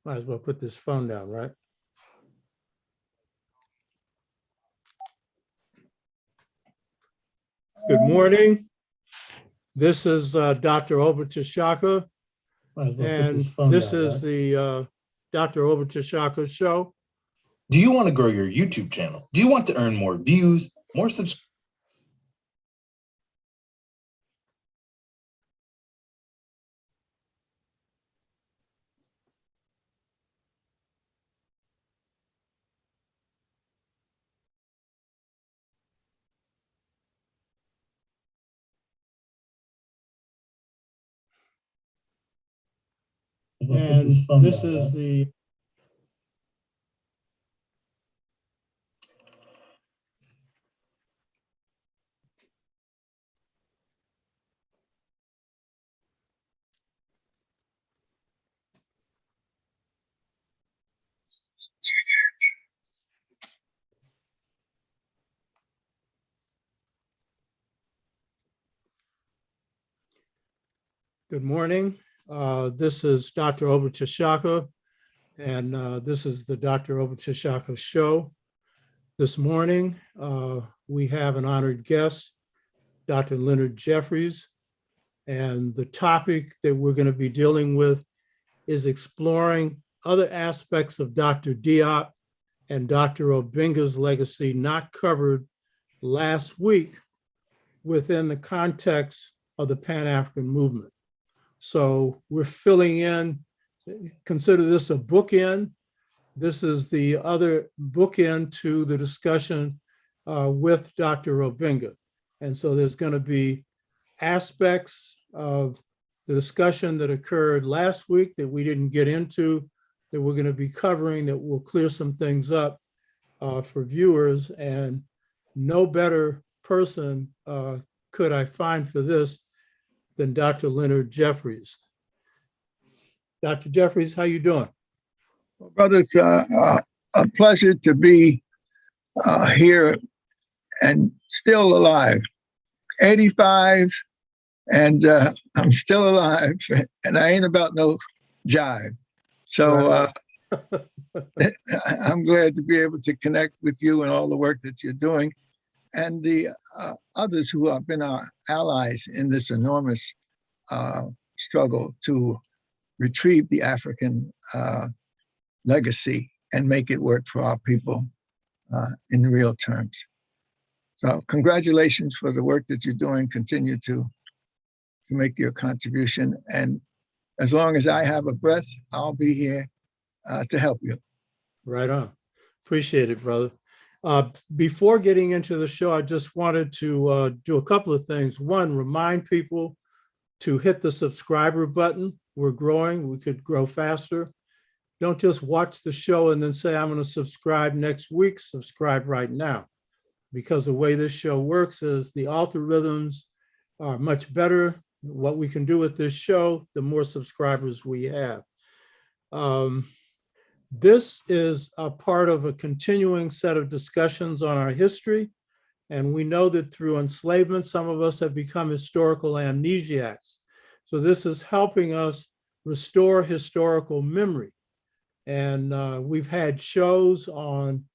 Might as well put this phone down, right? Good morning. This is Dr. Oba T'Shaka, and this is the Dr. Oba T'Shaka Show. Do you want to grow your YouTube channel? Do you want to earn more views, more subscribers? And this is the Good morning. This is Dr. Oba T'Shaka, and this is the Dr. Oba T'Shaka Show. This morning, we have an honored guest, Dr. Leonard Jeffries, and the topic that we're going to be dealing with is exploring other aspects of Dr. Diop and Dr. Obenga's legacy not covered last week within the context of the Pan-African movement. So we're filling in, consider this a bookend. This is the other bookend to the discussion with Dr. Obenga. And so there's going to be aspects of the discussion that occurred last week that we didn't get into that we're going to be covering that will clear some things up for viewers. And no better person could I find for this than Dr. Leonard Jeffries. Dr. Jeffries, how you doing? Well, brother, it's a pleasure to be here and still alive. 85, and I'm still alive, and I ain't about no jive. So I'm glad to be able to connect with you and all the work that you're doing, and the others who have been our allies in this enormous struggle to retrieve the African legacy and make it work for our people in real terms. So congratulations for the work that you're doing. Continue to make your contribution. And as long as I have a breath, I'll be here to help you. Right on. Appreciate it, brother. Before getting into the show, I just wanted to do a couple of things. One, remind people to hit the subscriber button. We're growing. We could grow faster. Don't just watch the show and then say, I'm going to subscribe next week. Subscribe right now. Because the way this show works is the algorithms are much better. What we can do with this show, the more subscribers we have. This is a part of a continuing set of discussions on our history. And we know that through enslavement, some of us have become historical amnesiacs. So this is helping us restore historical memory. And we've had shows on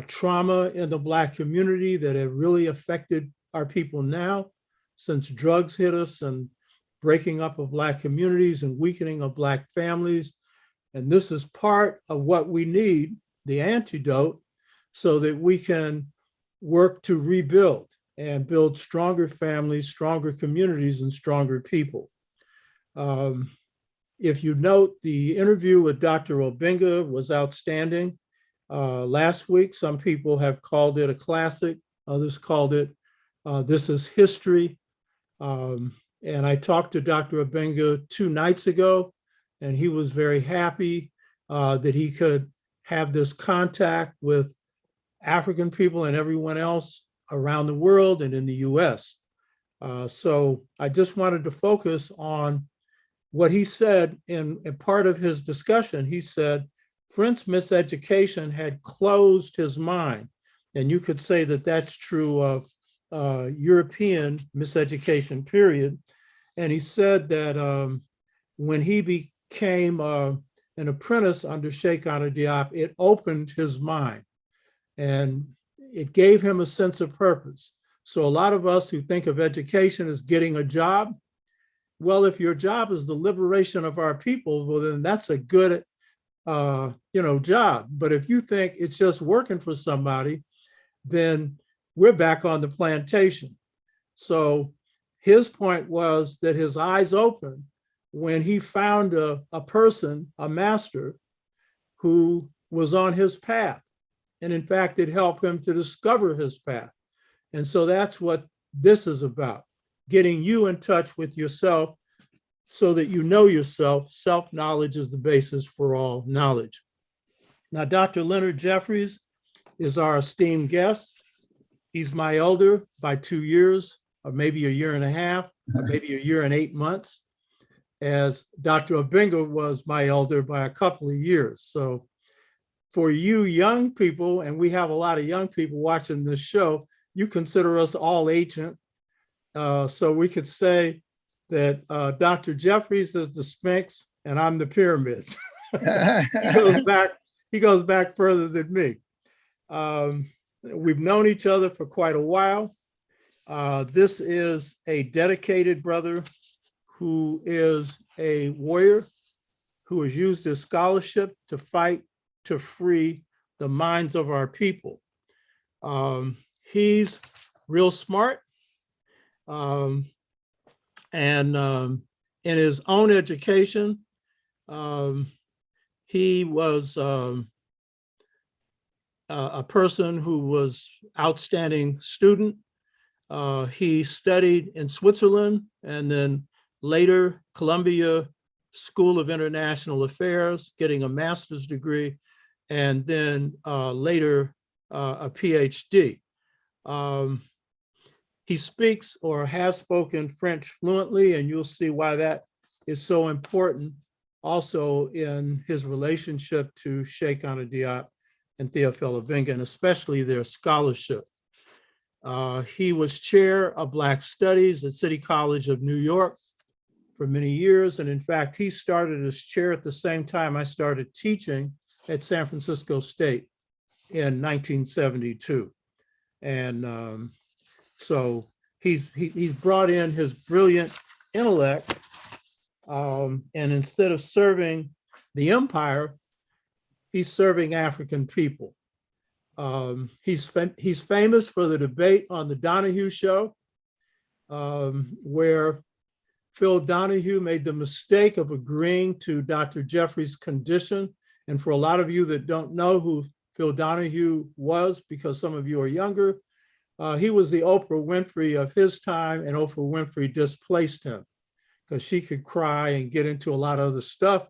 trauma in the Black community that have really affected our people now, since drugs hit us and breaking up of Black communities and weakening of Black families. And this is part of what we need, the antidote, so that we can work to rebuild and build stronger families, stronger communities, and stronger people. If you note, the interview with Dr. Obenga was outstanding. Last week, some people have called it a classic. Others called it, this is history. And I talked to Dr. Obenga 2 nights ago, and he was very happy that he could have this contact with African people and everyone else around the world and in the US. So I just wanted to focus on what he said in part of his discussion. He said, French miseducation had closed his mind. And you could say that that's true of European miseducation, period. And he said that when he became an apprentice under Sheikh Anta Diop, it opened his mind and it gave him a sense of purpose. So a lot of us who think of education as getting a job, well, if your job is the liberation of our people, well, then that's a good job. But if you think it's just working for somebody, then we're back on the plantation. So his point was that his eyes opened when he found a person, a master, who was on his path. And in fact, it helped him to discover his path. And so that's what this is about, getting you in touch with yourself so that you know yourself. Self-knowledge is the basis for all knowledge. Now, Dr. Leonard Jeffries is our esteemed guest. He's my elder by 2 years, or maybe a year and a half, or maybe a year and 8 months, as Dr. Obenga was my elder by a couple of years. So for you young people, and we have a lot of young people watching this show, you consider us all ancient. So we could say that Dr. Jeffries is the Sphinx and I'm the pyramids. He goes back further than me. We've known each other for quite a while. This is a dedicated brother who is a warrior, who has used his scholarship to fight to free the minds of our people. He's real smart. And in his own education, he was a person who was outstanding student. He studied in Switzerland and then later Columbia School of International Affairs, getting a master's degree, and then later a PhD. He speaks or has spoken French fluently, and you'll see why that is so important also in his relationship to Sheikh Anta Diop and Théophile Obenga, and especially their scholarship. He was chair of Black Studies at City College of New York for many years. And in fact, he started as chair at the same time I started teaching at San Francisco State in 1972. And so he's brought in his brilliant intellect, and instead of serving the empire, he's serving African people. He's famous for the debate on the Donahue Show, where Phil Donahue made the mistake of agreeing to Dr. Jeffries' condition. And for a lot of you that don't know who Phil Donahue was, because some of you are younger, he was the Oprah Winfrey of his time, and Oprah Winfrey displaced him because she could cry and get into a lot of other stuff,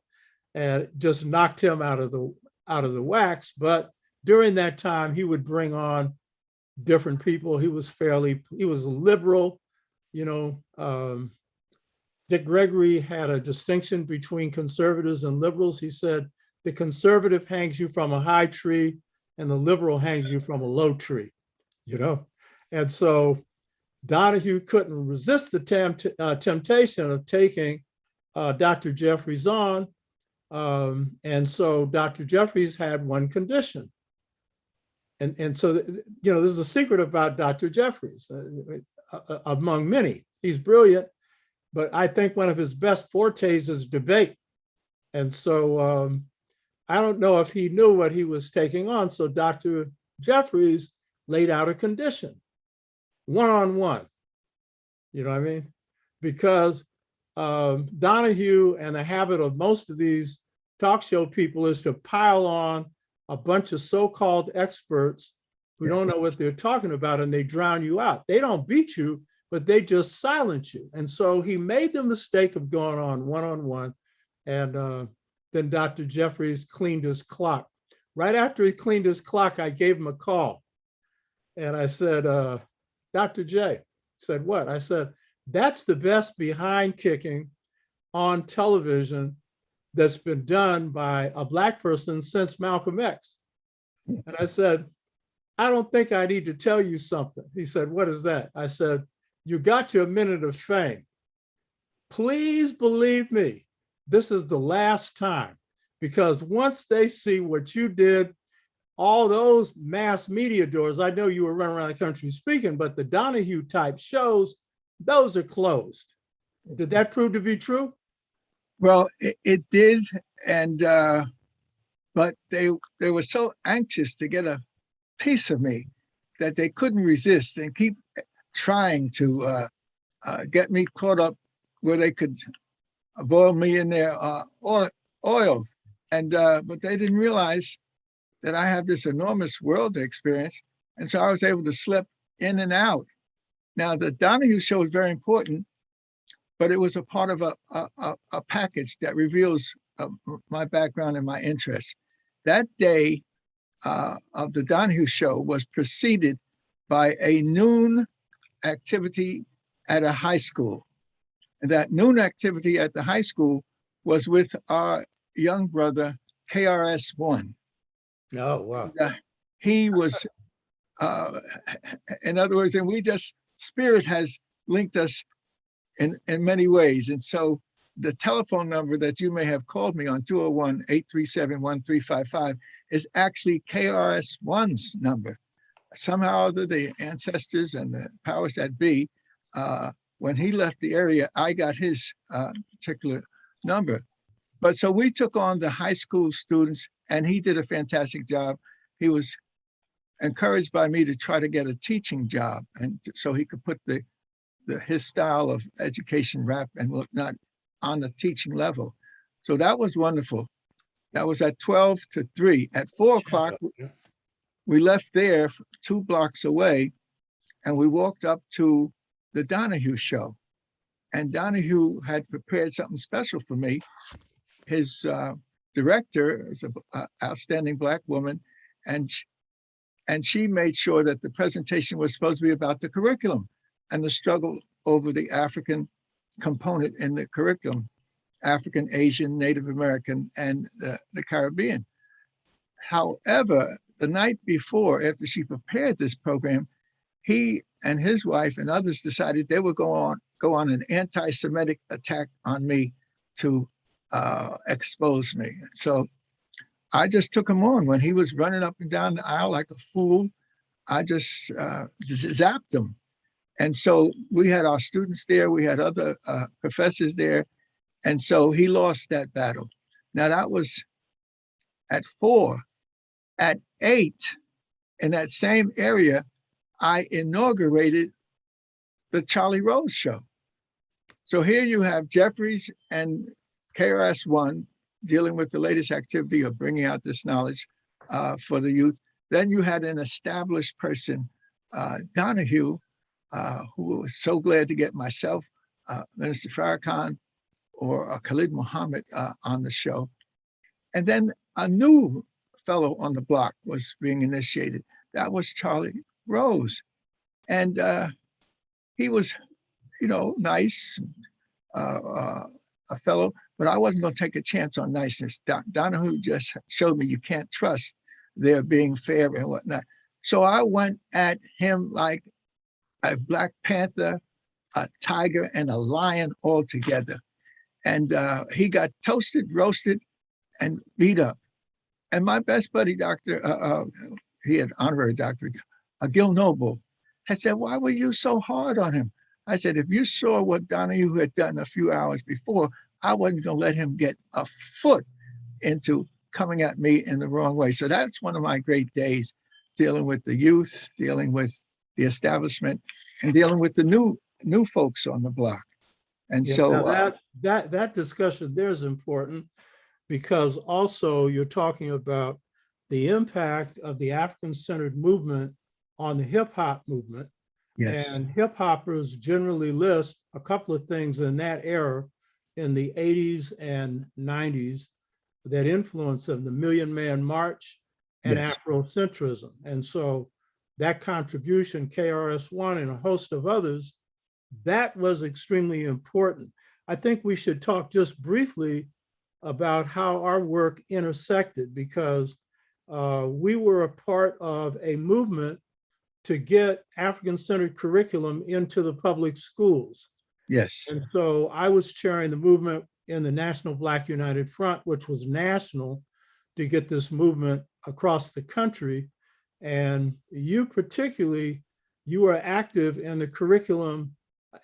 and it just knocked him out of the wax. But during that time, he would bring on different people. He was a liberal, Dick Gregory had a distinction between conservatives and liberals. He said, the conservative hangs you from a high tree and the liberal hangs you from a low tree, And so Donahue couldn't resist the temptation of taking Dr. Jeffries on. And so Dr. Jeffries had one condition. And so, there's a secret about Dr. Jeffries, among many. He's brilliant, but I think one of his best fortes is debate. And so I don't know if he knew what he was taking on. So Dr. Jeffries laid out a condition, one-on-one, you know what I mean? Because Donahue and the habit of most of these talk show people is to pile on a bunch of so-called experts who don't know what they're talking about, and they drown you out. They don't beat you, but they just silence you. And so he made the mistake of going on one-on-one, and then Dr. Jeffries cleaned his clock. Right after he cleaned his clock, I gave him a call. And I said, Dr. J, said, what? I said, that's the best behind kicking on television that's been done by a Black person since Malcolm X. And I said, I don't think I need to tell you something. He said, what is that? I said, you got your minute of fame. Please believe me, this is the last time, because once they see what you did, all those mass media doors, I know you were running around the country speaking, but the Donahue type shows, those are closed. Did that prove to be true? Well, it did, and but they were so anxious to get a piece of me that they couldn't resist and keep trying to get me caught up where they could boil me in their oil. And but they didn't realize that I have this enormous world experience, and so I was able to slip in and out. Now, the Donahue Show is very important, but it was a part of a package that reveals my background and my interests. That day of the Donahue Show was preceded by a noon activity at a high school. And that noon activity at the high school was with our young brother, KRS-One. Oh, wow. He was, in other words, and we just, spirit has linked us in many ways. And so the telephone number that you may have called me on, 201-837-1355, is actually KRS-One's number. Somehow or other, the ancestors and the powers that be, when he left the area, I got his particular number. But so we took on the high school students, and he did a fantastic job. He was encouraged by me to try to get a teaching job, and so he could put his style of education, rap and whatnot, on the teaching level. So that was wonderful. That was at 12 to 3. At 4 o'clock, we left there 2 blocks away, and we walked up to the Donahue Show. And Donahue had prepared something special for me. His director is an outstanding Black woman, and she made sure that the presentation was supposed to be about the curriculum and the struggle over the African component in the curriculum, African, Asian, Native American, and the Caribbean. However, the night before, after she prepared this program, he and his wife and others decided they would go on an anti-Semitic attack on me to expose me. So I just took him on. When he was running up and down the aisle like a fool, I just zapped him. And so we had our students there, we had other professors there, and so he lost that battle. Now that was at 4. At 8, in that same area, I inaugurated the Charlie Rose Show. So here you have Jeffries and KRS-One dealing with the latest activity of bringing out this knowledge for the youth. Then you had an established person, Donahue, who was so glad to get myself, Minister Farrakhan, or Khalid Muhammad on the show. And then a new fellow on the block was being initiated. That was Charlie Rose. And he was, nice, a fellow, but I wasn't going to take a chance on niceness. Donahue just showed me you can't trust their being fair and whatnot. So I went at him like a Black Panther, a tiger, and a lion all together. And he got toasted, roasted, and beat up. And my best buddy, Dr. He had honorary doctorate, Gil Noble, had said, "Why were you so hard on him?" I said, "If you saw what Donahue had done a few hours before, I wasn't going to let him get a foot into coming at me in the wrong way." So that's one of my great days, dealing with the youth, dealing with the establishment, and dealing with the new folks on the block. And so that discussion there is important, because also you're talking about the impact of the African-centered movement on the hip hop movement. yes, And hip hoppers generally list a couple of things in that era in the 80s and 90s that influenced them: the Million Man March and yes, Afrocentrism. And so that contribution, KRS-One and a host of others, that was extremely important. I think we should talk just briefly about how our work intersected, because we were a part of a movement to get African-centered curriculum into the public schools. yes, And so I was chairing the movement in the National Black United Front, which was national, to get this movement across the country. And you particularly, you were active in the curriculum,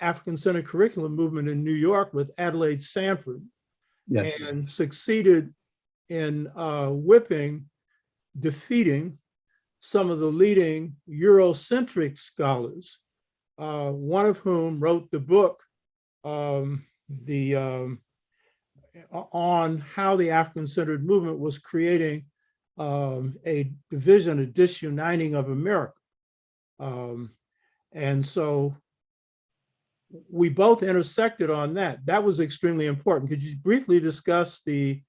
African-centered curriculum movement in New York with Adelaide Sanford, Yes. and succeeded in defeating some of the leading Eurocentric scholars, one of whom wrote the book on how the African-centered movement was creating a division, a disuniting of America. And so we both intersected on that. That was extremely important. Could you briefly discuss the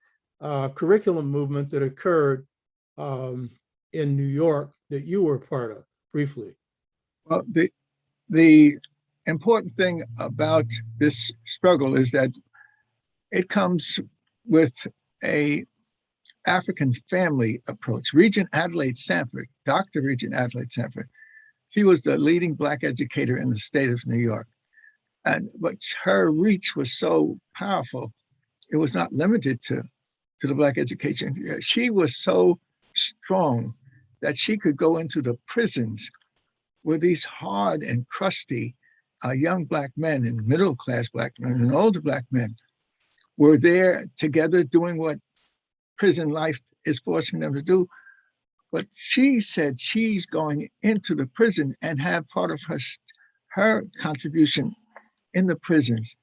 curriculum movement that occurred in New York that you were part of, briefly? Well, the important thing about this struggle is that it comes with a African family approach. Regent Adelaide Sanford, Dr. Regent Adelaide Sanford, she was the leading Black educator in the state of New York. But her reach was so powerful, it was not limited to the Black education. She was so strong that she could go into the prisons where these hard and crusty young Black men and middle-class Black men and older Black men were there together doing what prison life is forcing them to do. But she said she's going into the prison and have part of her contribution in the prisons.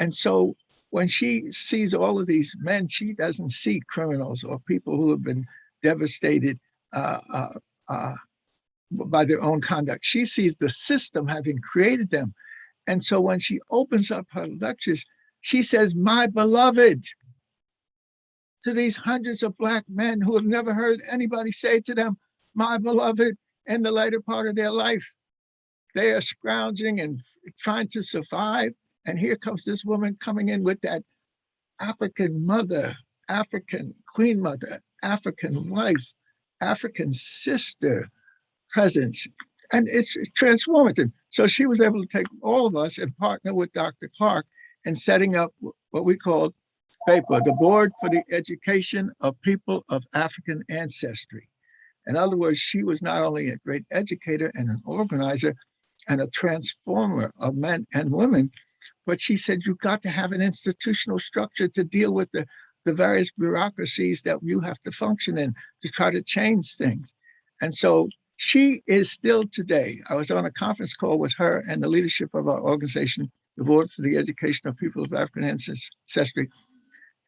And so when she sees all of these men, she doesn't see criminals or people who have been devastated by their own conduct. She sees the system having created them. And so when she opens up her lectures, she says, "My beloved," to these hundreds of Black men who have never heard anybody say to them, "My beloved," in the later part of their life. They are scrounging and trying to survive. And here comes this woman coming in with that African mother, African queen mother, African wife, African sister presence. And it's transformative. So she was able to take all of us and partner with Dr. Clark in setting up what we called P.A.P.O, the Board for the Education of People of African Ancestry. In other words, she was not only a great educator and an organizer and a transformer of men and women, but she said, you've got to have an institutional structure to deal with the various bureaucracies that you have to function in to try to change things. And so she is still today. I was on a conference call with her and the leadership of our organization, the Board for the Education of People of African Ancestry,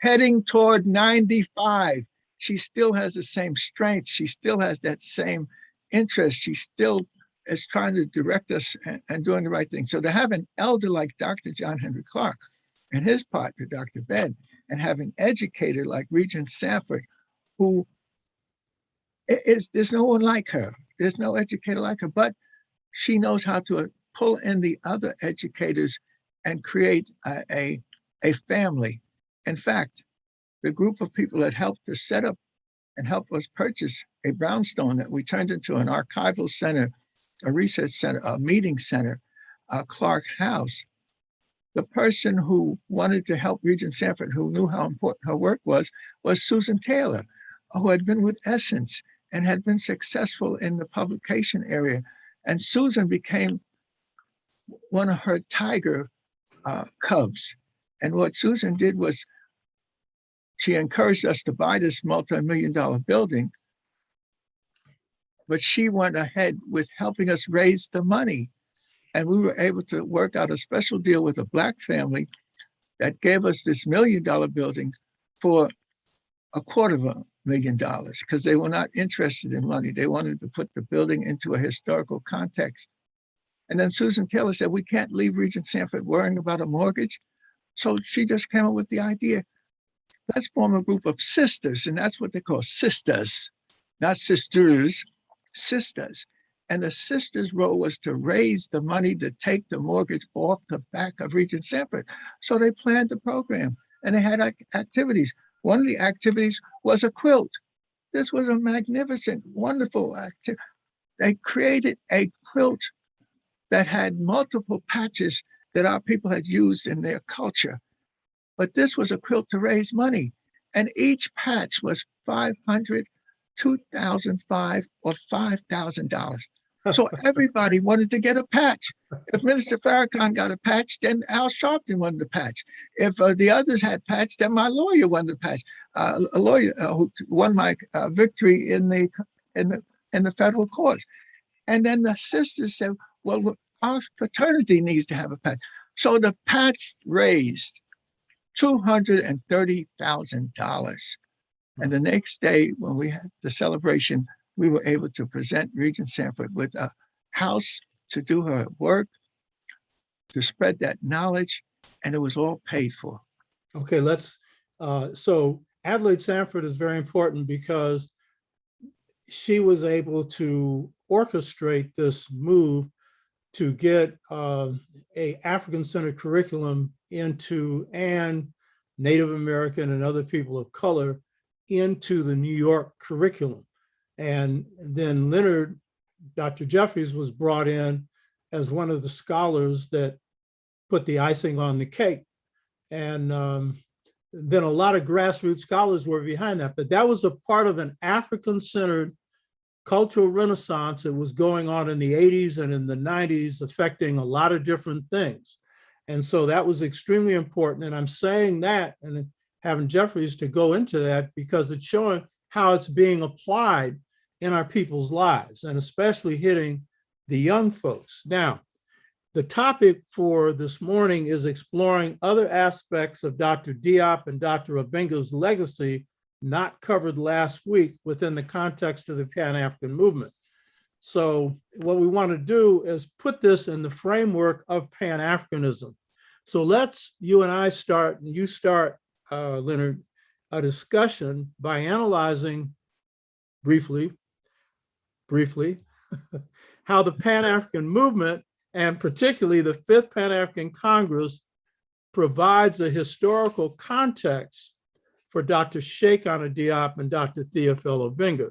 heading toward 95. She still has the same strength. She still has that same interest. She still is trying to direct us and doing the right thing. So to have an elder like Dr. John Henrik Clark and his partner, Dr. Ben, and have an educator like Regent Sanford, who there's no one like her. There's no educator like her, but she knows how to pull in the other educators and create a family. In fact, the group of people that helped us set up and help us purchase a brownstone that we turned into an archival center, a research center, a meeting center, Clark House. The person who wanted to help Regent Sanford, who knew how important her work was Susan Taylor, who had been with Essence and had been successful in the publication area. And Susan became one of her tiger cubs. And what Susan did was she encouraged us to buy this multi-million-dollar building, but she went ahead with helping us raise the money. And we were able to work out a special deal with a Black family that gave us this $1 million building for $250,000 because they were not interested in money. They wanted to put the building into a historical context. And then Susan Taylor said, we can't leave Regent Sanford worrying about a mortgage. So she just came up with the idea, let's form a group of sisters, and that's what they call sisters, not sisters, sisters. And the sisters' role was to raise the money to take the mortgage off the back of Regent Sanford. So they planned the program and they had activities. One of the activities was a quilt. This was a magnificent, wonderful activity. They created a quilt that had multiple patches that our people had used in their culture. But this was a quilt to raise money. And each patch was $500, $2,005, or $5,000. So everybody wanted to get a patch. If Minister Farrakhan got a patch, then Al Sharpton wanted a patch. If the others had patch, then my lawyer wanted a patch. A lawyer who won my victory in the federal court. And then the sisters said, well, our fraternity needs to have a patch. So the patch raised $230,000. And the next day, when we had the celebration, we were able to present Regent Sanford with a house to do her work, to spread that knowledge, and it was all paid for. Okay, so Adelaide Sanford is very important because she was able to orchestrate this move to get a African-centered curriculum into, and Native American and other people of color into the New York curriculum. And then Leonard, Dr. Jeffries was brought in as one of the scholars that put the icing on the cake. And then a lot of grassroots scholars were behind that, but that was a part of an African-centered cultural renaissance that was going on in the 80s and in the 90s, affecting a lot of different things. And so that was extremely important. And I'm saying that and having Jeffries to go into that because it's showing how it's being applied in our people's lives, and especially hitting the young folks. Now, the topic for this morning is exploring other aspects of Dr. Diop and Dr. Obenga's legacy not covered last week within the context of the Pan-African movement. So what we want to do is put this in the framework of Pan-Africanism. So let's, you and I start, and you start, Leonard, a discussion by analyzing briefly, how the Pan-African movement, and particularly the Fifth Pan-African Congress, provides a historical context for Dr. Shekinah Diop and Dr. Theophile Obenga.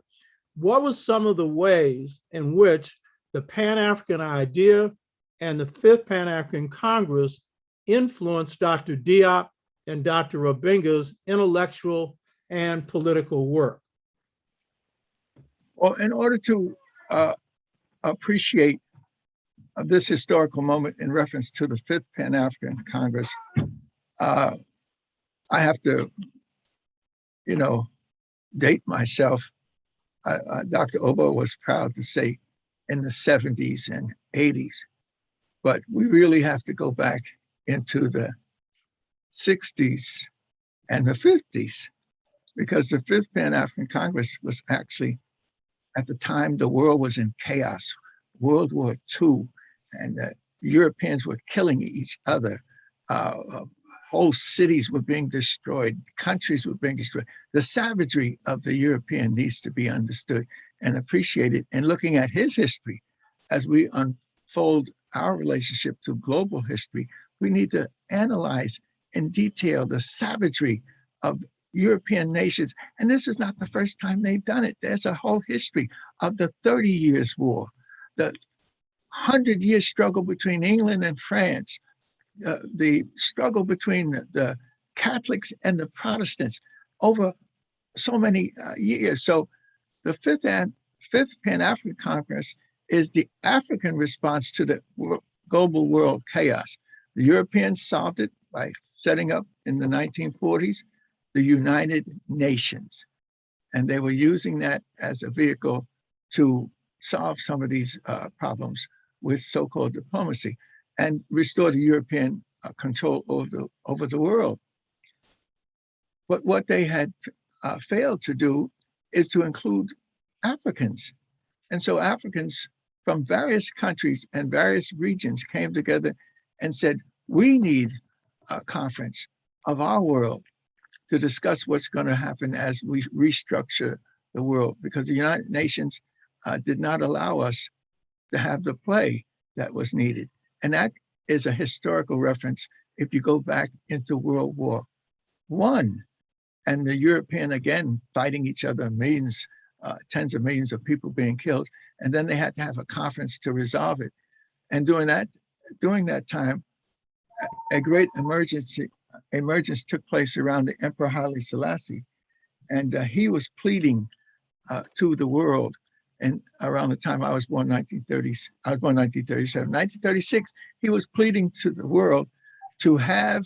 What was some of the ways in which the Pan-African idea and the Fifth Pan-African Congress influenced Dr. Diop and Dr. Obenga's intellectual and political work? Well, in order to appreciate this historical moment in reference to the Fifth Pan-African Congress, I have to, date myself. Dr. Oba was proud to say in the 70s and 80s, but we really have to go back into the 60s and the 50s, because the Fifth Pan-African Congress was actually, at the time, the world was in chaos, World War II, and the Europeans were killing each other. Whole cities were being destroyed, countries were being destroyed. The savagery of the European needs to be understood and appreciated. And looking at his history, as we unfold our relationship to global history, we need to analyze in detail the savagery of European nations. And this is not the first time they've done it. There's a whole history of the 30 Years' War, the 100-year struggle between England and France, the struggle between the Catholics and the Protestants over so many years. So the Fifth Pan-African Congress is the African response to the global world chaos. The Europeans solved it by setting up in the 1940s the United Nations. And they were using that as a vehicle to solve some of these problems with so-called diplomacy and restore the European control over the world. But what they had failed to do is to include Africans. And so Africans from various countries and various regions came together and said, we need a conference of our world to discuss what's going to happen as we restructure the world, because the United Nations did not allow us to have the play that was needed. And that is a historical reference if you go back into World War I, and the European, again, fighting each other, millions, tens of millions of people being killed. And then they had to have a conference to resolve it. And during that time, a great emergency emergence took place around the Emperor Haile Selassie. And he was pleading to the world. And around the time I was born, 1930s, I was born 1937, 1936, he was pleading to the world to have,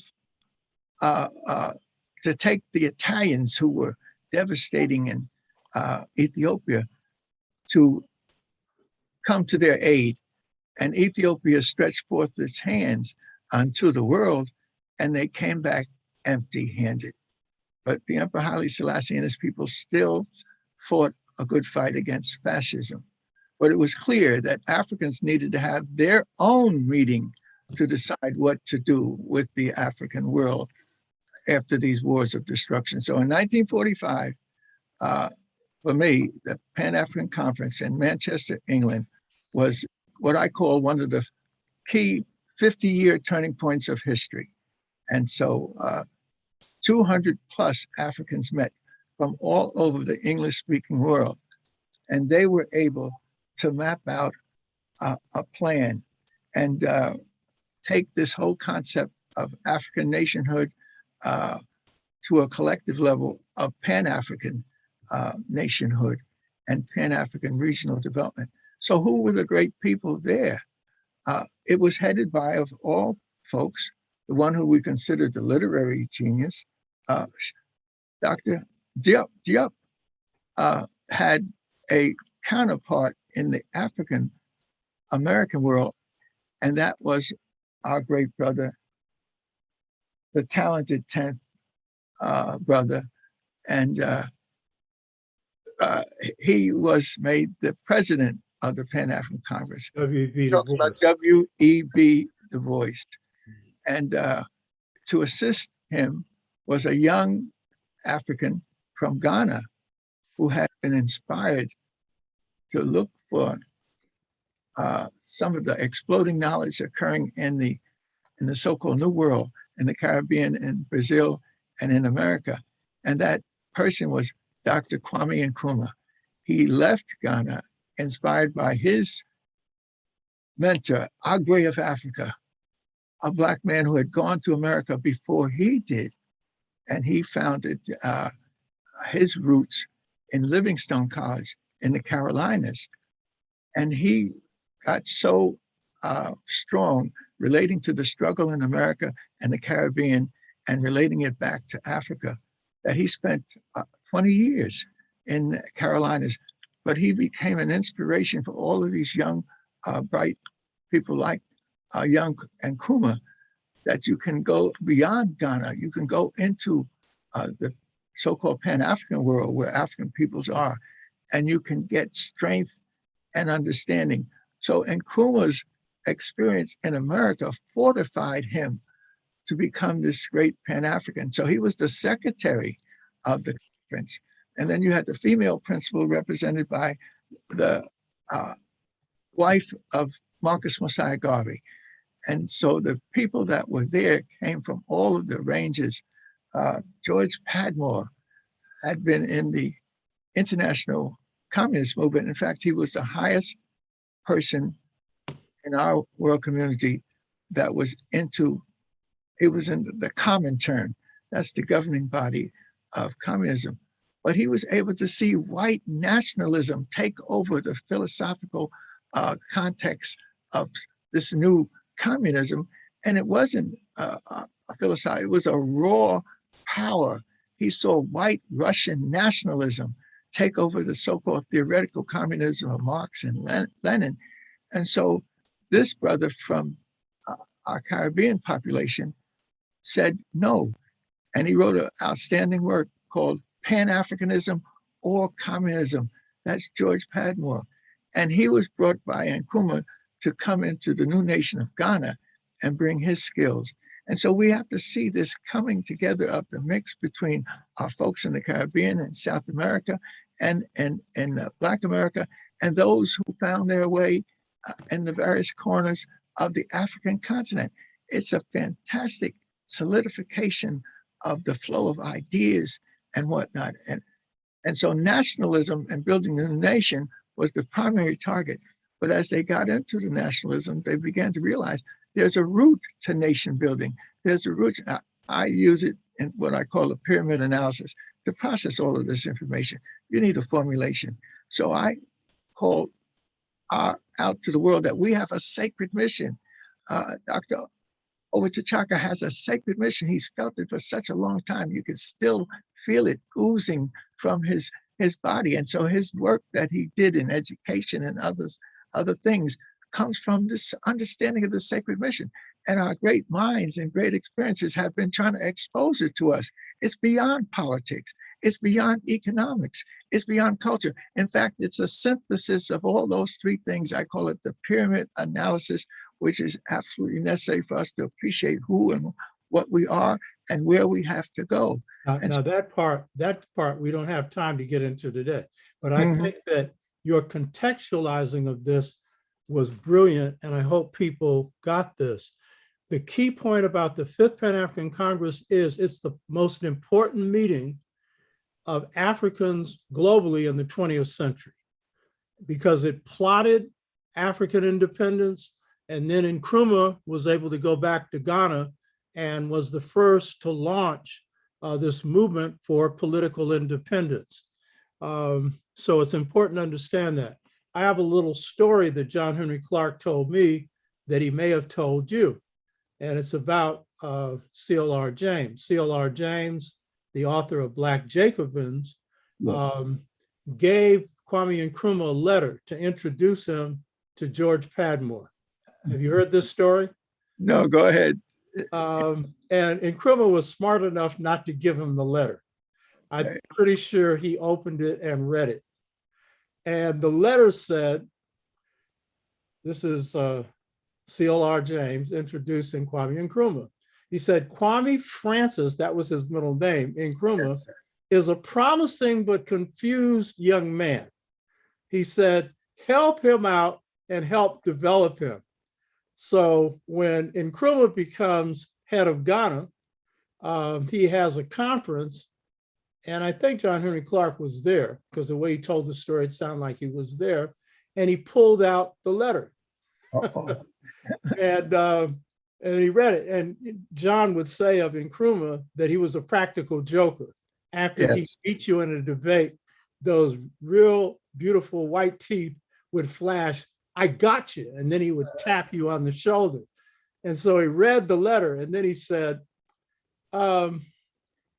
to take the Italians who were devastating in Ethiopia to come to their aid. And Ethiopia stretched forth its hands unto the world, and they came back empty-handed. But the Emperor Haile Selassie and his people still fought a good fight against fascism. But it was clear that Africans needed to have their own meeting to decide what to do with the African world after these wars of destruction. So in 1945, for me, the Pan-African Conference in Manchester, England, was what I call one of the key 50-year turning points of history. And so 200 plus Africans met from all over the English-speaking world, and they were able to map out a plan and take this whole concept of African nationhood to a collective level of Pan-African nationhood and Pan-African regional development. So who were the great people there? It was headed by, of all folks, the one who we consider the literary genius, Dr. Diop had a counterpart in the African American world, and that was our great brother, the talented 10th brother, and he was made the president of the Pan-African Congress. W.E.B. Du Bois. W.E.B. Du Bois. And to assist him was a young African from Ghana who had been inspired to look for some of the exploding knowledge occurring in the so-called New World, in the Caribbean, in Brazil, and in America. And that person was Dr. Kwame Nkrumah. He left Ghana inspired by his mentor, Agwe of Africa, a Black man who had gone to America before he did. And he founded his roots in Livingstone College in the Carolinas. And he got so strong relating to the struggle in America and the Caribbean and relating it back to Africa that he spent 20 years in the Carolinas. But he became an inspiration for all of these young, bright people like young Nkrumah, that you can go beyond Ghana. You can go into the so-called Pan-African world where African peoples are, and you can get strength and understanding. So Nkrumah's experience in America fortified him to become this great Pan-African. So he was the secretary of the conference. And then you had the female principal represented by the wife of Marcus Mosiah Garvey. And so the people that were there came from all of the ranges. George Padmore had been in the international communist movement. In fact, he was the highest person in our world community that was into, he was in the Comintern. That's the governing body of communism. But he was able to see white nationalism take over the philosophical context of this new communism. And it wasn't a philosophy, it was a raw power. He saw white Russian nationalism take over the so-called theoretical communism of Marx and Lenin. And so this brother from our Caribbean population said no. And he wrote an outstanding work called Pan-Africanism or Communism. That's George Padmore. And he was brought by Nkrumah to come into the new nation of Ghana and bring his skills. And so we have to see this coming together of the mix between our folks in the Caribbean and South America and Black America, and those who found their way in the various corners of the African continent. It's a fantastic solidification of the flow of ideas and whatnot. And so nationalism and building a new nation was the primary target. But as they got into the nationalism, they began to realize there's a root to nation building. There's a root. I use it in what I call a pyramid analysis to process all of this information. You need a formulation. So I call out to the world that we have a sacred mission. Dr. Oba T'Shaka has a sacred mission. He's felt it for such a long time. You can still feel it oozing from his body. And so his work that he did in education and other things comes from this understanding of the sacred mission. And our great minds and great experiences have been trying to expose it to us. It's beyond politics. It's beyond economics. It's beyond culture. In fact, it's a synthesis of all those three things. I call it the pyramid analysis, which is absolutely necessary for us to appreciate who and what we are and where we have to go. Now that part we don't have time to get into today, but I think that your contextualizing of this was brilliant, and I hope people got this. The key point about the Fifth Pan-African Congress is it's the most important meeting of Africans globally in the 20th century because it plotted African independence, and then Nkrumah was able to go back to Ghana and was the first to launch this movement for political independence. So it's important to understand that. I have a little story that John Henrik Clark told me that he may have told you, and it's about C.O.R. James. C.O.R. James, the author of Black Jacobins, gave Kwame Nkrumah a letter to introduce him to George Padmore. Have you heard this story? No, go ahead. And Nkrumah was smart enough not to give him the letter. I'm pretty sure he opened it and read it. And the letter said, this is C.O.R. James introducing Kwame Nkrumah. He said, Kwame Francis, that was his middle name, Nkrumah, is a promising but confused young man. He said, help him out and help develop him. So when Nkrumah becomes head of Ghana, he has a conference, and I think John Henrik Clark was there because the way he told the story, it sounded like he was there, and he pulled out the letter. And he read it. And John would say of Nkrumah that he was a practical joker. After he beat you in a debate, those real beautiful white teeth would flash, I got you. And then he would tap you on the shoulder. And so he read the letter and then he said, am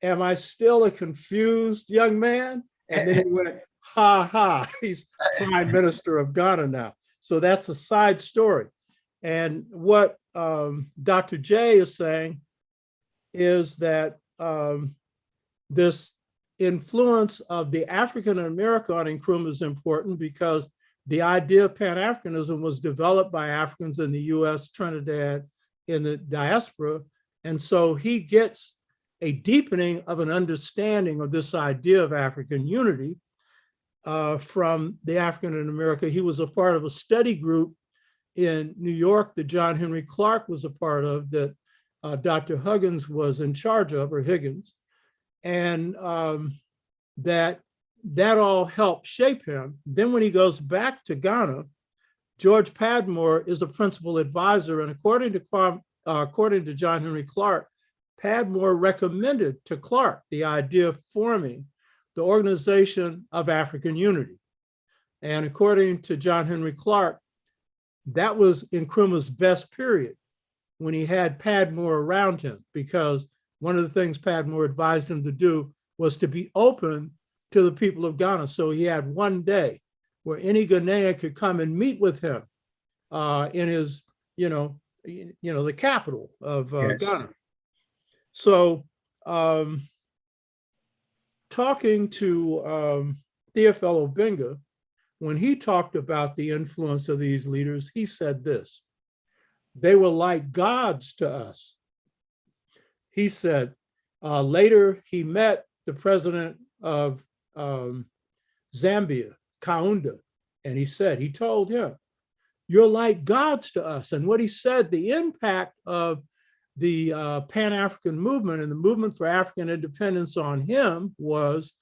I still a confused young man? And then he went, ha ha, he's Prime Minister of Ghana now. So that's a side story. And what Dr. J is saying is that this influence of the African in America on Nkrumah is important because the idea of Pan-Africanism was developed by Africans in the US, Trinidad, in the diaspora. And so he gets a deepening of an understanding of this idea of African unity from the African in America. He was a part of a study group in New York that John Henrik Clark was a part of, that Dr. Huggins was in charge of, or Higgins, and that all helped shape him. Then when he goes back to Ghana, George Padmore is a principal advisor, and according to John Henrik Clark, Padmore recommended to Clark the idea of forming the Organization of African Unity. And according to John Henrik Clark, that was Nkrumah's best period when he had Padmore around him, because one of the things Padmore advised him to do was to be open to the people of Ghana. So he had one day where any Ghanaian could come and meet with him in his, the capital of Ghana. So talking to Theophil Obenga, when he talked about the influence of these leaders, he said this: they were like gods to us. He said, later he met the president of Zambia, Kaunda, and he told him, you're like gods to us. And what he said, the impact of the Pan-African movement and the movement for African independence on him was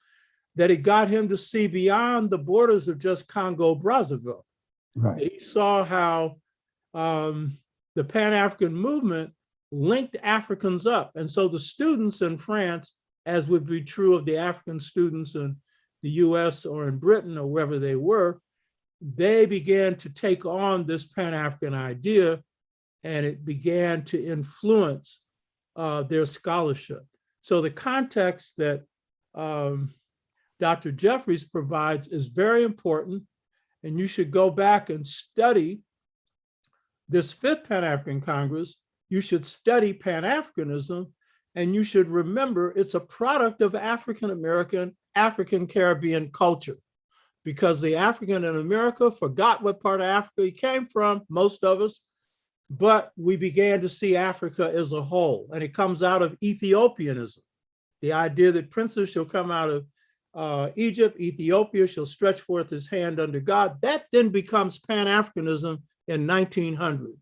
that it got him to see beyond the borders of just Congo-Brazzaville. Right. He saw how the Pan-African movement linked Africans up. And so the students in France, as would be true of the African students in the US or in Britain or wherever they were, they began to take on this Pan-African idea, and it began to influence their scholarship. So the context that Dr. Jeffries provides is very important, and you should go back and study this 5th Pan-African Congress. You should study Pan-Africanism, and you should remember it's a product of African-American, African-Caribbean culture, because the African in America forgot what part of Africa he came from, most of us, but we began to see Africa as a whole, and it comes out of Ethiopianism, the idea that princes shall come out of Egypt, Ethiopia shall stretch forth his hand under God. That then becomes Pan-Africanism in 1900,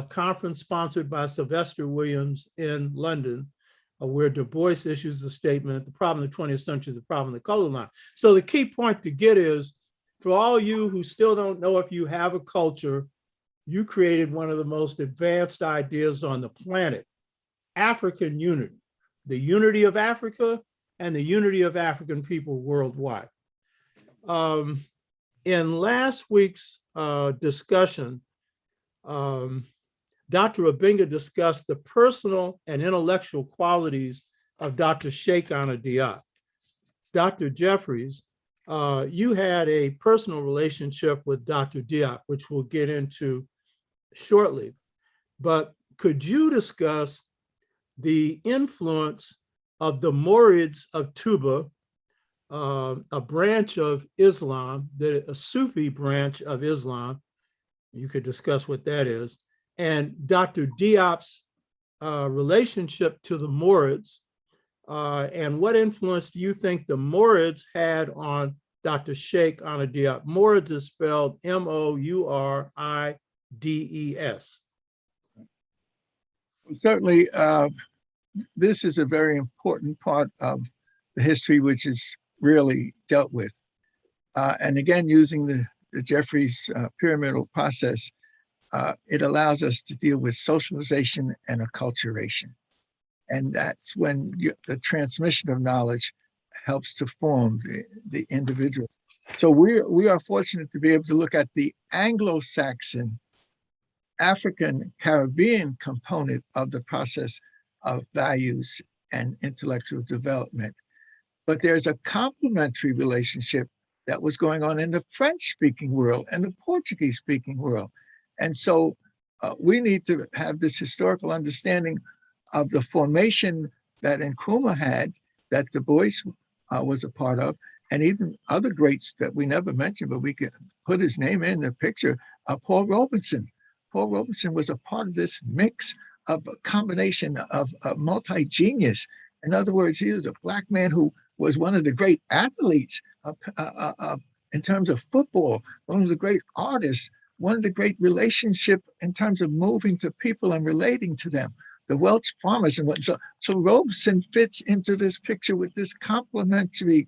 conference sponsored by Sylvester Williams in London, where Du Bois issues the statement, the problem of the 20th century is the problem of the color line. So the key point to get is, for all you who still don't know if you have a culture, you created one of the most advanced ideas on the planet, African unity, the unity of Africa and the unity of African people worldwide. In last week's discussion, Dr. Obenga discussed the personal and intellectual qualities of Dr. Sheikh Anta Diop. Dr. Jeffries, you had a personal relationship with Dr. Diop, which we'll get into shortly, but could you discuss the influence of the Murids of Tuba, a branch of Islam, a Sufi branch of Islam? You could discuss what that is, and Dr. Diop's relationship to the Murids, and what influence do you think the Murids had on Dr. Sheikh Anta Diop? Murids is spelled M-O-U-R-I-D-E-S. Certainly, this is a very important part of the history which is really dealt with. And again, using the Jeffries pyramidal process, it allows us to deal with socialization and acculturation. And that's when the transmission of knowledge helps to form the individual. So we are fortunate to be able to look at the Anglo-Saxon, African, Caribbean component of the process of values and intellectual development. But there's a complementary relationship that was going on in the French-speaking world and the Portuguese-speaking world. And so we need to have this historical understanding of the formation that Nkrumah had, that Du Bois was a part of, and even other greats that we never mentioned, but we could put his name in the picture, Paul Robeson. Paul Robeson was a part of this mix of a combination of multi-genius. In other words, he was a Black man who was one of the great athletes in terms of football, one of the great artists, one of the great relationship in terms of moving to people and relating to them, the Welsh farmers. And so Robeson fits into this picture with this complementary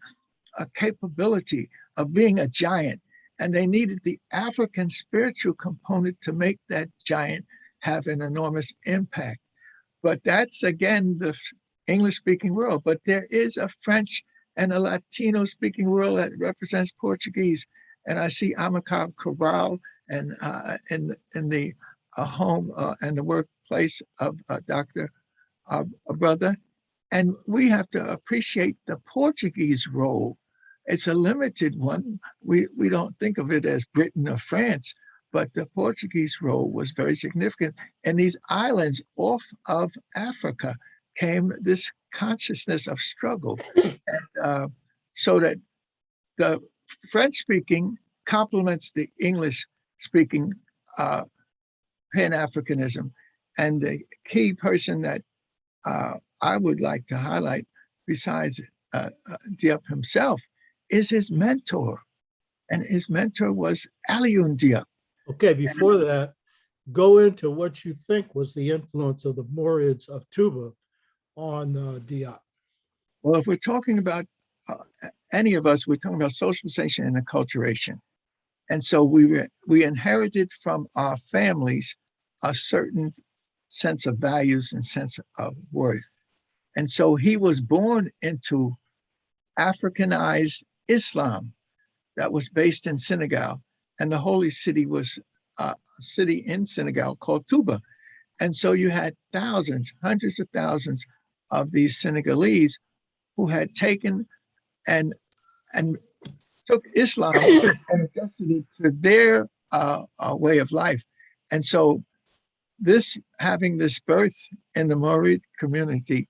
capability of being a giant. And they needed the African spiritual component to make that giant have an enormous impact. But that's, again, the English-speaking world. But there is a French and a Latino-speaking world that represents Portuguese. And I see Amilcar Cabral and in the home and the workplace of Dr. A brother. And we have to appreciate the Portuguese role. It's a limited one. We don't think of it as Britain or France, but the Portuguese role was very significant. And these islands off of Africa came this consciousness of struggle. And, so that the French-speaking complements the English-speaking Pan-Africanism. And the key person that I would like to highlight, besides Diop himself, is his mentor. And his mentor was Alioune Diop. Okay, before that, go into what you think was the influence of the Murids of Tuba on Diop. Well, if we're talking about any of us, we're talking about socialization and acculturation. And so we inherited from our families a certain sense of values and sense of worth. And so he was born into Africanized Islam that was based in Senegal. And the holy city was a city in Senegal called Touba. And so you had thousands, hundreds of thousands of these Senegalese who had taken and took Islam and adjusted it to their way of life. And so having this birth in the Morid community,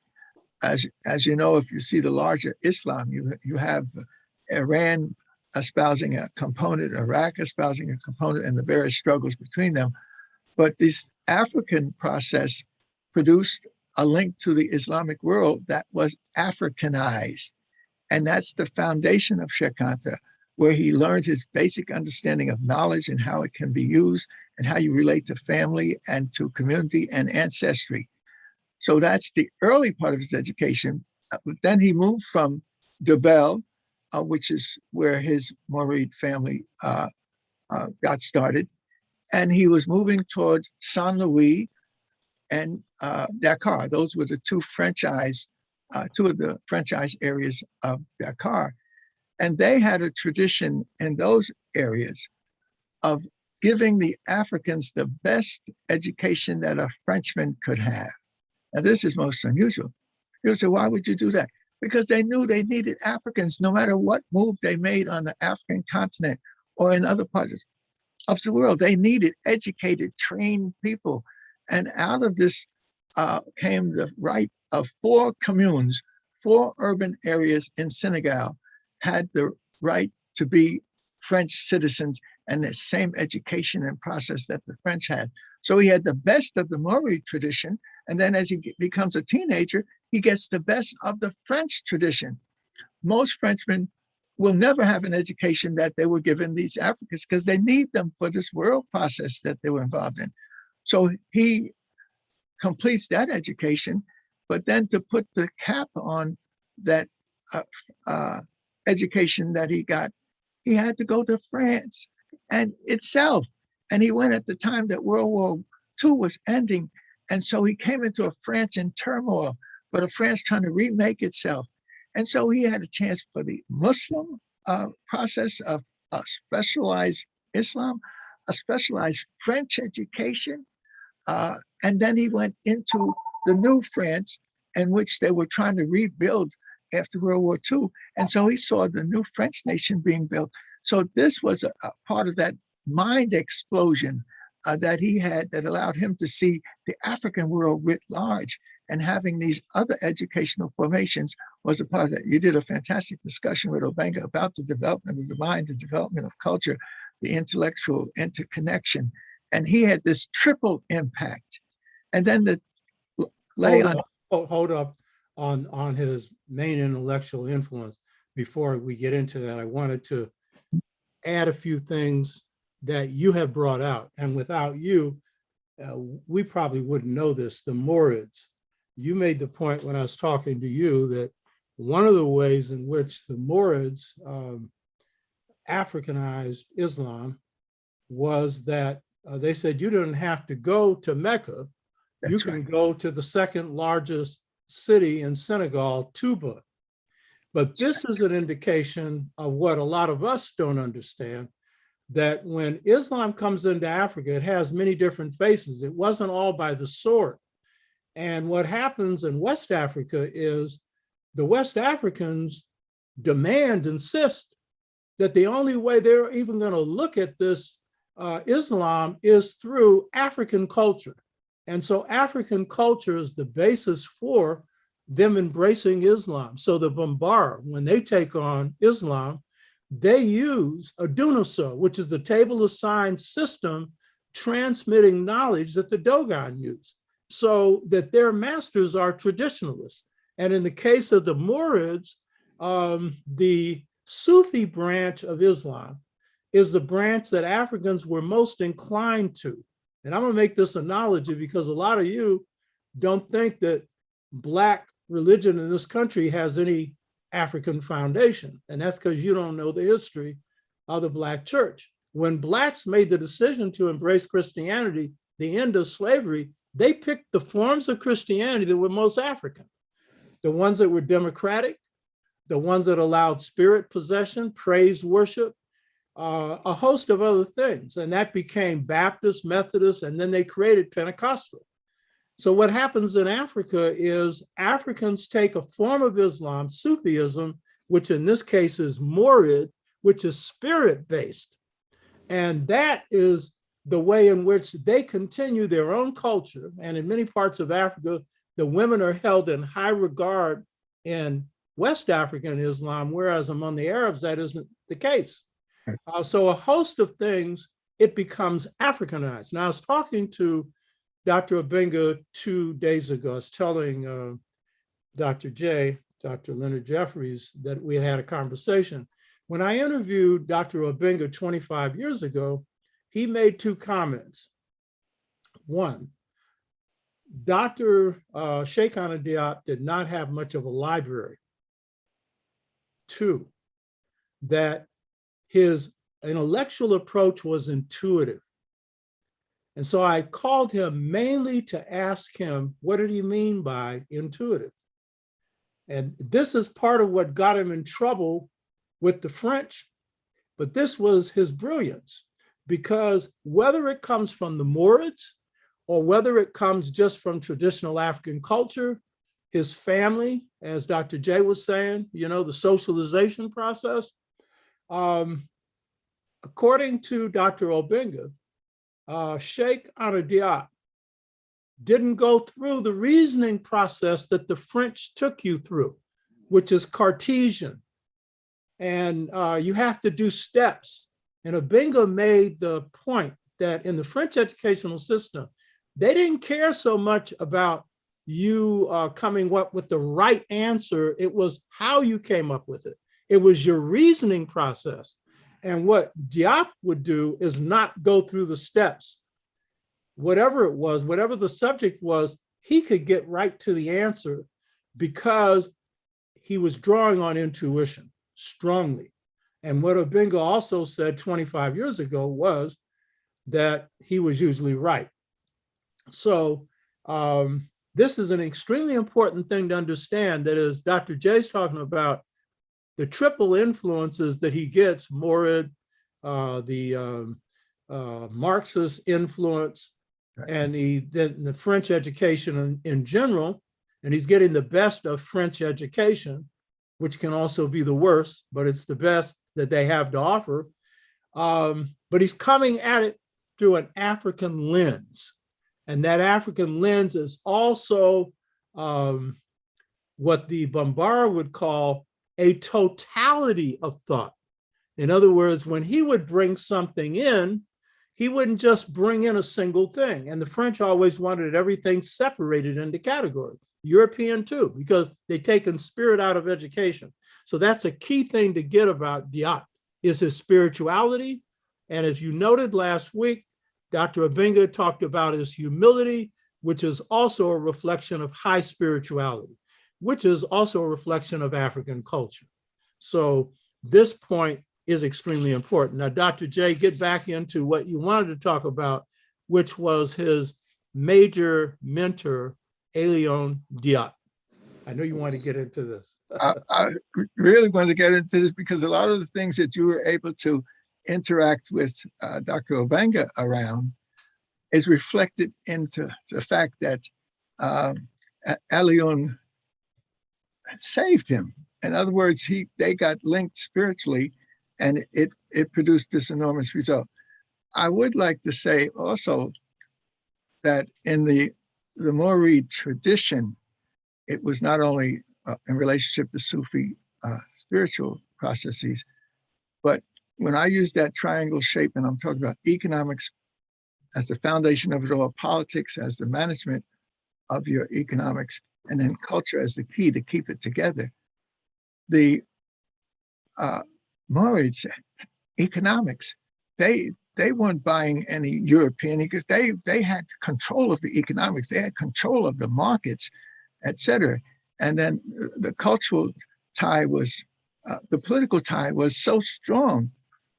as you know, if you see the larger Islam, you have Iran espousing a component, Iraq espousing a component, and the various struggles between them. But this African process produced a link to the Islamic world that was Africanized. And that's the foundation of Sheikh Anta, where he learned his basic understanding of knowledge and how it can be used and how you relate to family and to community and ancestry. So that's the early part of his education. But then he moved from Debel, which is where his Morid family got started. And he was moving towards Saint Louis and Dakar. Those were the two of the franchise areas of Dakar. And they had a tradition in those areas of giving the Africans the best education that a Frenchman could have. Now, this is most unusual. You'll say, why would you do that? Because they knew they needed Africans no matter what move they made on the African continent or in other parts of the world. They needed educated, trained people. And out of this came the right of 4 communes, 4 urban areas in Senegal had the right to be French citizens and the same education and process that the French had. So he had the best of the Maori tradition. And then as he becomes a teenager, he gets the best of the French tradition. Most Frenchmen will never have an education that they were given these Africans because they need them for this world process that they were involved in. So he completes that education, but then to put the cap on that education that he got, he had to go to France and itself. And he went at the time that World War II was ending. And so he came into a France in turmoil, but a France trying to remake itself. And so he had a chance for the Muslim process of a specialized Islam, a specialized French education. And then he went into the new France in which they were trying to rebuild after World War II. And so he saw the new French nation being built. So this was a part of that mind explosion that he had that allowed him to see the African world writ large, and having these other educational formations was a part of that. You did a fantastic discussion with Obenga about the development of the mind, the development of culture, the intellectual interconnection. And he had this triple impact. And then the hold up on his main intellectual influence. Before we get into that, I wanted to add a few things that you have brought out. And without you, we probably wouldn't know this, the Morids. You made the point when I was talking to you that one of the ways in which the Morids Africanized Islam was that they said you didn't have to go to Mecca. You can go to the second largest city in Senegal, Touba. But this is an indication of what a lot of us don't understand, that when Islam comes into Africa, it has many different faces. It wasn't all by the sword. And what happens in West Africa is the West Africans insist that the only way they're even going to look at this Islam is through African culture. And so African culture is the basis for them embracing Islam. So the Bambara, when they take on Islam, they use a Dunaso, which is the table of signs system transmitting knowledge that the Dogon used, so that their masters are traditionalists. And in the case of the Murids, the Sufi branch of Islam is the branch that Africans were most inclined to. And I'm gonna make this analogy because a lot of you don't think that Black religion in this country has any African foundation. And that's because you don't know the history of the Black church. When Blacks made the decision to embrace Christianity, the end of slavery, they picked the forms of Christianity that were most African, the ones that were democratic, the ones that allowed spirit possession, praise worship, a host of other things. And that became Baptist, Methodist, and then they created Pentecostal. So what happens in Africa is Africans take a form of Islam, Sufism, which in this case is Murid, which is spirit-based. And that is the way in which they continue their own culture. And in many parts of Africa, the women are held in high regard in West African Islam, whereas among the Arabs, that isn't the case. So a host of things, it becomes Africanized. Now, I was talking to Dr. Obenga 2 days ago. I was telling Dr. Leonard Jeffries, that we had a conversation. When I interviewed Dr. Obenga 25 years ago, he made 2 comments. One, Dr. Sheikh Anta Diop did not have much of a library. 2, that his intellectual approach was intuitive. And so I called him mainly to ask him, what did he mean by intuitive? And this is part of what got him in trouble with the French, but this was his brilliance, because whether it comes from the Moorids or whether it comes just from traditional African culture, his family, as Dr. J was saying, the socialization process, according to Dr. Obenga, Sheikh Anta Diop didn't go through the reasoning process that the French took you through, which is Cartesian. And you have to do steps. And Obenga made the point that in the French educational system, they didn't care so much about you coming up with the right answer. It was how you came up with it. It was your reasoning process. And what Diop would do is not go through the steps. Whatever it was, whatever the subject was, he could get right to the answer because he was drawing on intuition strongly. And what Obenga also said 25 years ago was that he was usually right. So this is an extremely important thing to understand, that is Dr. J's talking about the triple influences that he gets, Murid, the Marxist influence, and the French education in general, and he's getting the best of French education, which can also be the worst, but it's the best that they have to offer. But he's coming at it through an African lens. And that African lens is also what the Bambara would call a totality of thought. In other words, when he would bring something in, he wouldn't just bring in a single thing. And the French always wanted everything separated into categories. European too, because they've taken spirit out of education. So that's a key thing to get about Diop, is his spirituality. And as you noted last week, Dr. Obenga talked about his humility, which is also a reflection of high spirituality, which is also a reflection of African culture. So this point is extremely important. Now, Dr. J, get back into what you wanted to talk about, which was his major mentor, Leonard Diop. I know you want to get into this. I really want to get into this because a lot of the things that you were able to interact with Dr. Obenga around is reflected into the fact that Leonard saved him. In other words, they got linked spiritually, and it produced this enormous result. I would like to say also that in the Murid tradition, it was not only in relationship to Sufi spiritual processes, but when I use that triangle shape, and I'm talking about economics as the foundation of it all, politics as the management of your economics, and then culture as the key to keep it together. The Murids, economics, they weren't buying any European, because they had control of the economics, they had control of the markets, etc. And then the cultural tie was, the political tie was so strong,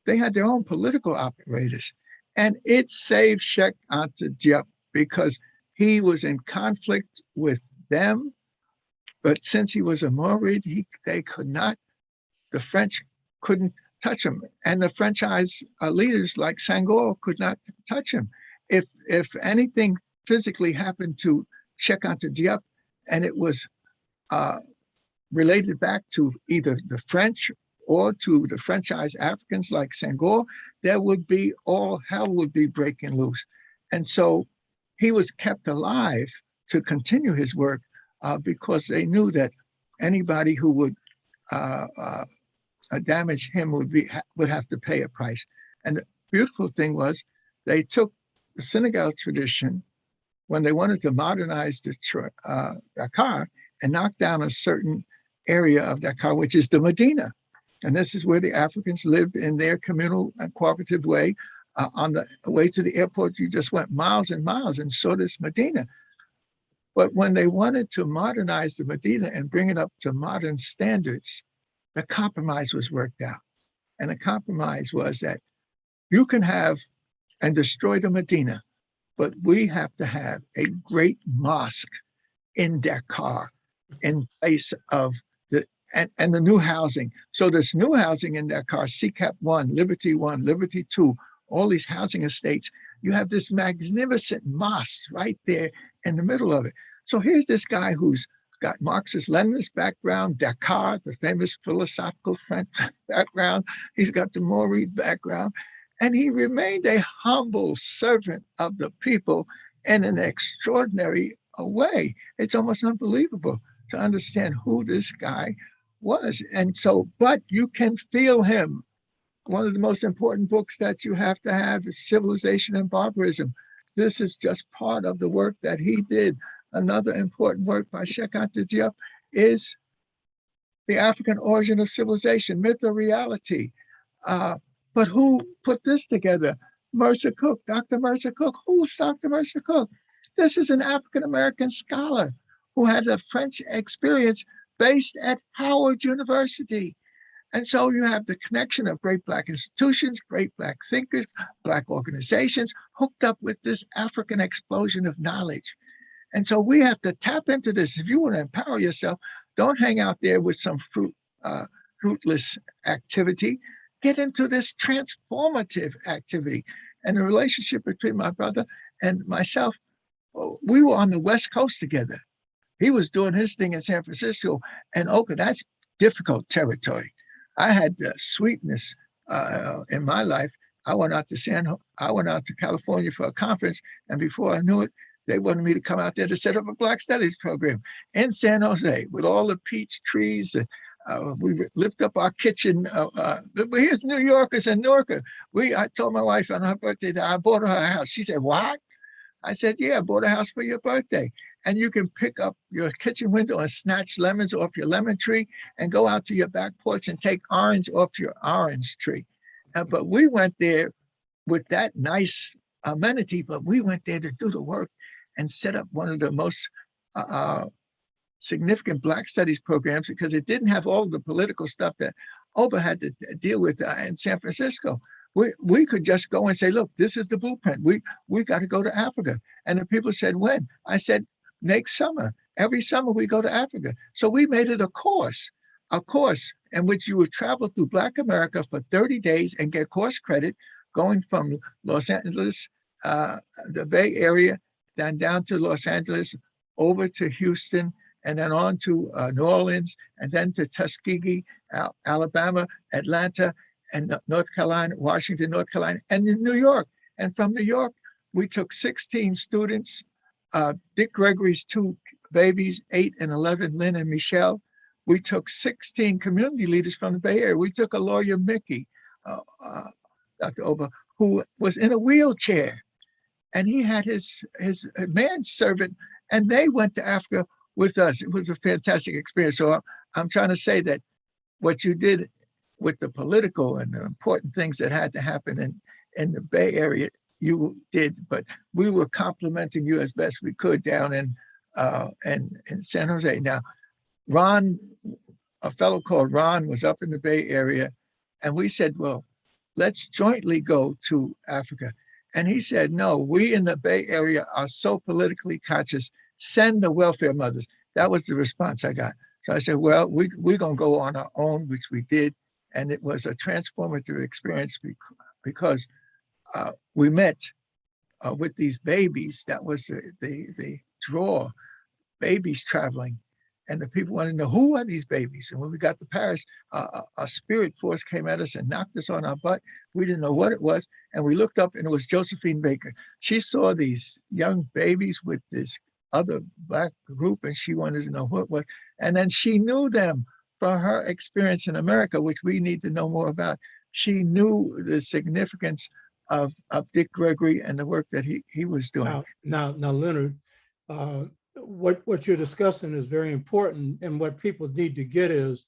they had their own political operators. And it saved Sheikh Anta Diop, because He was in conflict with them, but since he was a Maori, they could not, the French couldn't touch him. And the franchise leaders like Senghor could not touch him. If anything physically happened to Cheikh Diop, and it was related back to either the French or to the franchise Africans like Senghor, there would be, all hell would be breaking loose. And so he was kept alive to continue his work because they knew that anybody who would damage him would have to pay a price. And the beautiful thing was they took the Senegal tradition when they wanted to modernize Dakar and knock down a certain area of Dakar, which is the Medina. And this is where the Africans lived in their communal and cooperative way. On the way to the airport, you just went miles and miles and saw this Medina. But when they wanted to modernize the Medina and bring it up to modern standards, the compromise was worked out. And the compromise was that you can have and destroy the Medina, but we have to have a great mosque in Dakar in place of and the new housing. So this new housing in Dakar, C.O.R.E 1, Liberty 2, all these housing estates, you have this magnificent mosque right there in the middle of it. So here's this guy who's got Marxist-Leninist background, Dakar, the famous philosophical French background. He's got the Maori background. And he remained a humble servant of the people in an extraordinary way. It's almost unbelievable to understand who this guy was. And so, but you can feel him. One of the most important books that you have to have is Civilization and Barbarism. This is just part of the work that he did. Another important work by Cheikh Diop is The African Origin of Civilization, Myth or Reality. But who put this together? Mercer Cook, Dr. Mercer Cook. Who's Dr. Mercer Cook? This is an African-American scholar who had a French experience based at Howard University. And so you have the connection of great Black institutions, great Black thinkers, Black organizations hooked up with this African explosion of knowledge. And so we have to tap into this. If you want to empower yourself, don't hang out there with some fruitless activity. Get into this transformative activity. And the relationship between my brother and myself, we were on the West Coast together. He was doing his thing in San Francisco and Oakland. That's difficult territory. I had sweetness in my life. I went out to California for a conference, and before I knew it, they wanted me to come out there to set up a Black Studies program in San Jose with all the peach trees. We lift up our kitchen. Here's New Yorkers and Norca. I told my wife on her birthday that I bought her a house. She said, "What?" I said, "Yeah, I bought a house for your birthday. And you can pick up your kitchen window and snatch lemons off your lemon tree and go out to your back porch and take orange off your orange tree." But we went there with that nice amenity, but we went there to do the work and set up one of the most significant Black Studies programs because it didn't have all the political stuff that Oba had to deal with in San Francisco. We could just go and say, "Look, this is the blueprint. We got to go to Africa." And the people said, "When?" I said, "Next summer. Every summer we go to Africa." So we made it a course in which you would travel through Black America for 30 days and get course credit going from Los Angeles, the Bay Area, then down to Los Angeles, over to Houston, and then on to New Orleans, and then to Tuskegee, Alabama, Atlanta, and North Carolina, Washington, North Carolina, and in New York. And from New York, we took 16 students, Dick Gregory's two babies, 8 and 11, Lynn and Michelle. We took 16 community leaders from the Bay Area. We took a lawyer, Mickey, Dr. Oba, who was in a wheelchair. And he had his manservant, and they went to Africa with us. It was a fantastic experience. So I'm trying to say that what you did with the political and the important things that had to happen in the Bay Area, you did, but we were complimenting you as best we could down in San Jose. Now, Ron, a fellow called Ron, was up in the Bay Area, and we said, well, let's jointly go to Africa. And he said, no, we in the Bay Area are so politically conscious, send the welfare mothers. That was the response I got. So I said, well, we're going to go on our own, which we did. And it was a transformative experience because we met with these babies. That was the draw, babies traveling. And the people wanted to know, who are these babies? And when we got to Paris, a spirit force came at us and knocked us on our butt. We didn't know what it was. And we looked up and it was Josephine Baker. She saw these young babies with this other Black group and she wanted to know who it was. And then she knew them from her experience in America, which we need to know more about. She knew the significance of Dick Gregory and the work that he was doing. Now, Leonard, what you're discussing is very important, and what people need to get is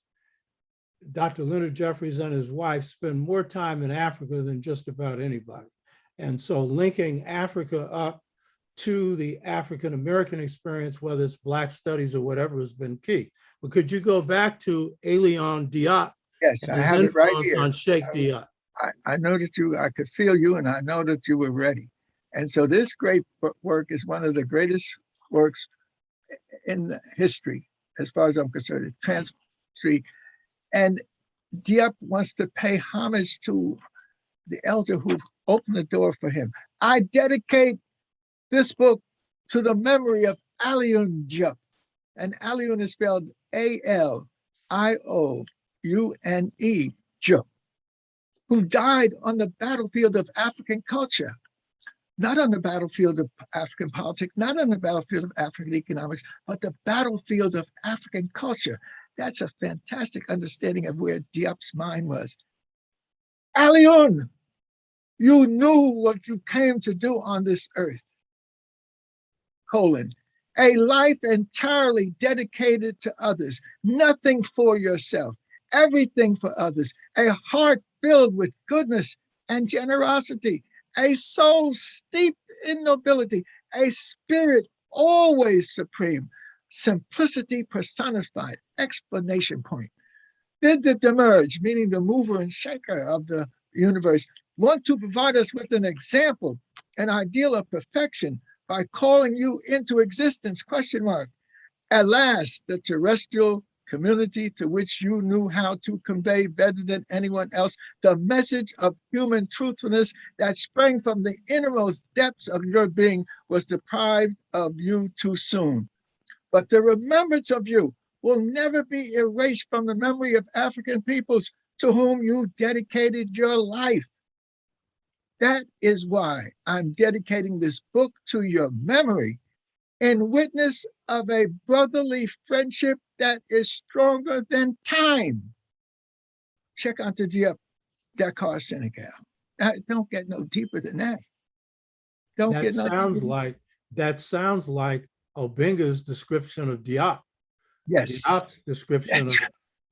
Dr. Leonard Jeffries and his wife spend more time in Africa than just about anybody. And so linking Africa up to the African American experience, whether it's Black studies or whatever, has been key. But could you go back to Leonard Diop? Yes, I have it right here. On Sheikh Diop. I know that I could feel you, and I know that you were ready. And so this great work is one of the greatest works in history, as far as I'm concerned, history. And Diop wants to pay homage to the elder who opened the door for him. I dedicate this book to the memory of Alioune Diop. And Alioune is spelled A-L-I-O-U-N-E, Diop, who died on the battlefield of African culture, not on the battlefield of African politics, not on the battlefield of African economics, but the battlefield of African culture. That's a fantastic understanding of where Diop's mind was. Alioune, you knew what you came to do on this earth, a life entirely dedicated to others, nothing for yourself, everything for others, a heart filled with goodness and generosity, a soul steeped in nobility, a spirit always supreme, simplicity personified, explanation point. Did the Demerge, meaning the mover and shaker of the universe, want to provide us with an example, an ideal of perfection by calling you into existence, ? At last, the terrestrial community to which you knew how to convey better than anyone else the message of human truthfulness that sprang from the innermost depths of your being was deprived of you too soon. But the remembrance of you will never be erased from the memory of African peoples to whom you dedicated your life. That is why I'm dedicating this book to your memory in witness of a brotherly friendship that is stronger than time. Check out the Diop, Dakar, Senegal. Don't get no deeper than that. That sounds like Obenga's description of Diop. Yes. Diop's description of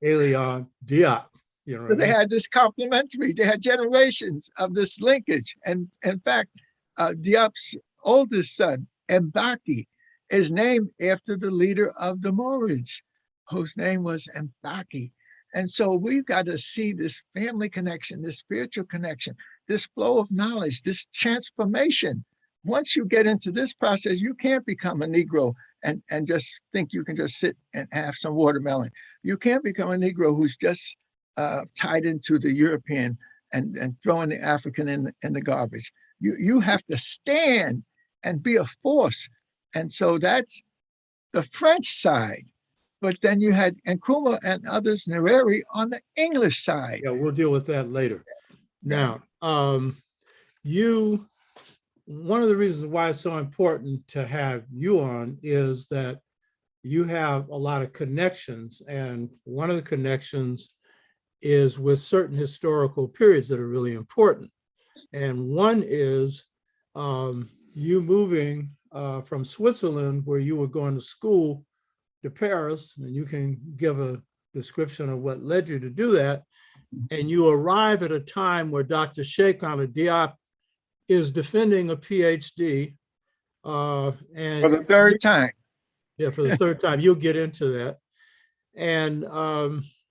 Leonard Diop. You know, so they had this complementary, they had generations of this linkage. And in fact, Diop's oldest son, Mbaki, is named after the leader of the Maoris, whose name was Mbaki. And so we've got to see this family connection, this spiritual connection, this flow of knowledge, this transformation. Once you get into this process, you can't become a Negro and just think you can just sit and have some watermelon. You can't become a Negro who's just tied into the European and throwing the African in the garbage. You have to stand and be a force. And so that's the French side. But then you had Nkrumah and others, Nyerere, on the English side. Yeah, we'll deal with that later. Now, one of the reasons why it's so important to have you on is that you have a lot of connections, and one of the connections is with certain historical periods that are really important. And one is you moving from Switzerland, where you were going to school, to Paris, and you can give a description of what led you to do that. And you arrive at a time where Dr. Sheikh Ahmed Diop is defending a PhD. And for the third time. Yeah, for the third time. You'll get into that. And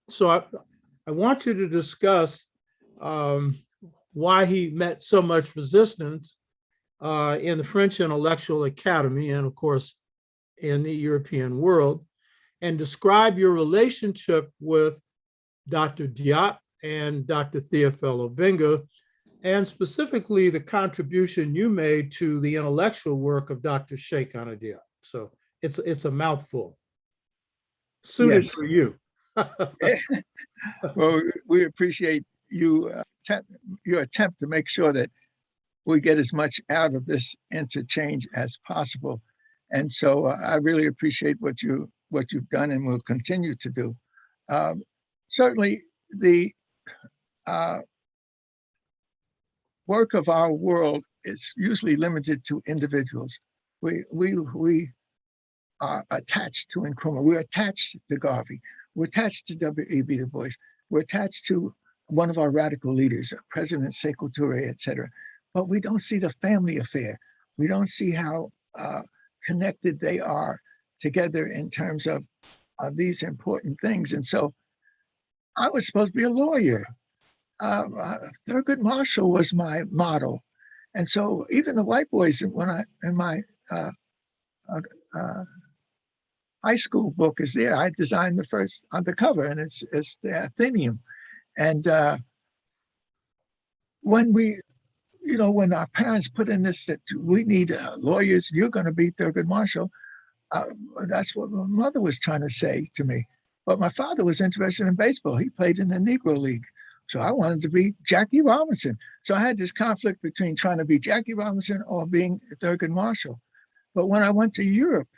so I want you to discuss why he met so much resistance in the French Intellectual Academy and, of course, in the European world, and describe your relationship with Dr. Diop and Dr. Theophile Obenga, and specifically the contribution you made to the intellectual work of Dr. Sheikh Anta Diop. So it's a mouthful. Suited Yes. for you. Well, we appreciate you your attempt to make sure that we get as much out of this interchange as possible. And so I really appreciate what you've done and will continue to do. Certainly, the work of our world is usually limited to individuals. We are attached to Nkrumah. We're attached to Garvey. We're attached to W.E.B. Du Bois. We're attached to one of our radical leaders, President C.O.R.E, et cetera. But we don't see the family affair. We don't see how connected they are together in terms of these important things. And so I was supposed to be a lawyer. Thurgood Marshall was my model. And so even the white boys, when in my high school book is there, I designed the first on the cover, and it's the Athenaeum. And when when our parents put in this, that we need lawyers, you're going to be Thurgood Marshall, that's what my mother was trying to say to me. But my father was interested in baseball. He played in the Negro League. So I wanted to be Jackie Robinson. So I had this conflict between trying to be Jackie Robinson or being Thurgood Marshall. But when I went to Europe,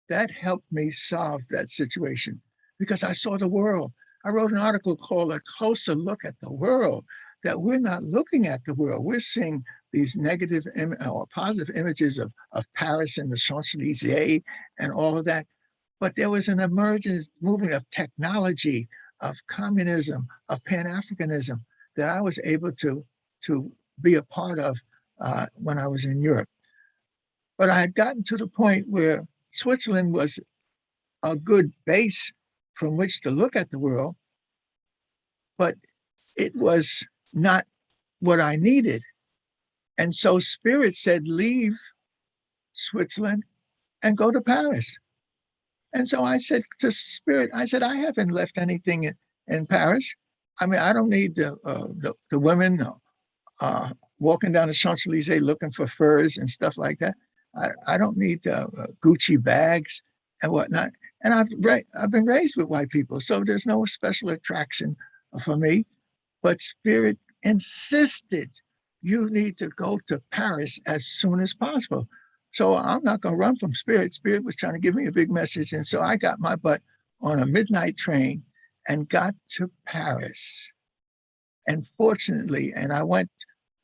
that helped me solve that situation because I saw the world. I wrote an article called A Closer Look at the World, that we're not looking at the world. We're seeing these negative or positive images of Paris and the Champs-Élysées and all of that. But there was an emergent movement of technology, of communism, of Pan-Africanism that I was able to be a part of when I was in Europe. But I had gotten to the point where Switzerland was a good base from which to look at the world, but it was not what I needed. And so Spirit said, leave Switzerland and go to Paris. And so I said to Spirit, I said, I haven't left anything in Paris. I mean, I don't need the women walking down the Champs-Élysées looking for furs and stuff like that. I don't need Gucci bags and whatnot. And I've been raised with white people, so there's no special attraction for me. But Spirit insisted you need to go to Paris as soon as possible. So I'm not going to run from Spirit. Spirit was trying to give me a big message. And so I got my butt on a midnight train and got to Paris. And fortunately, and I went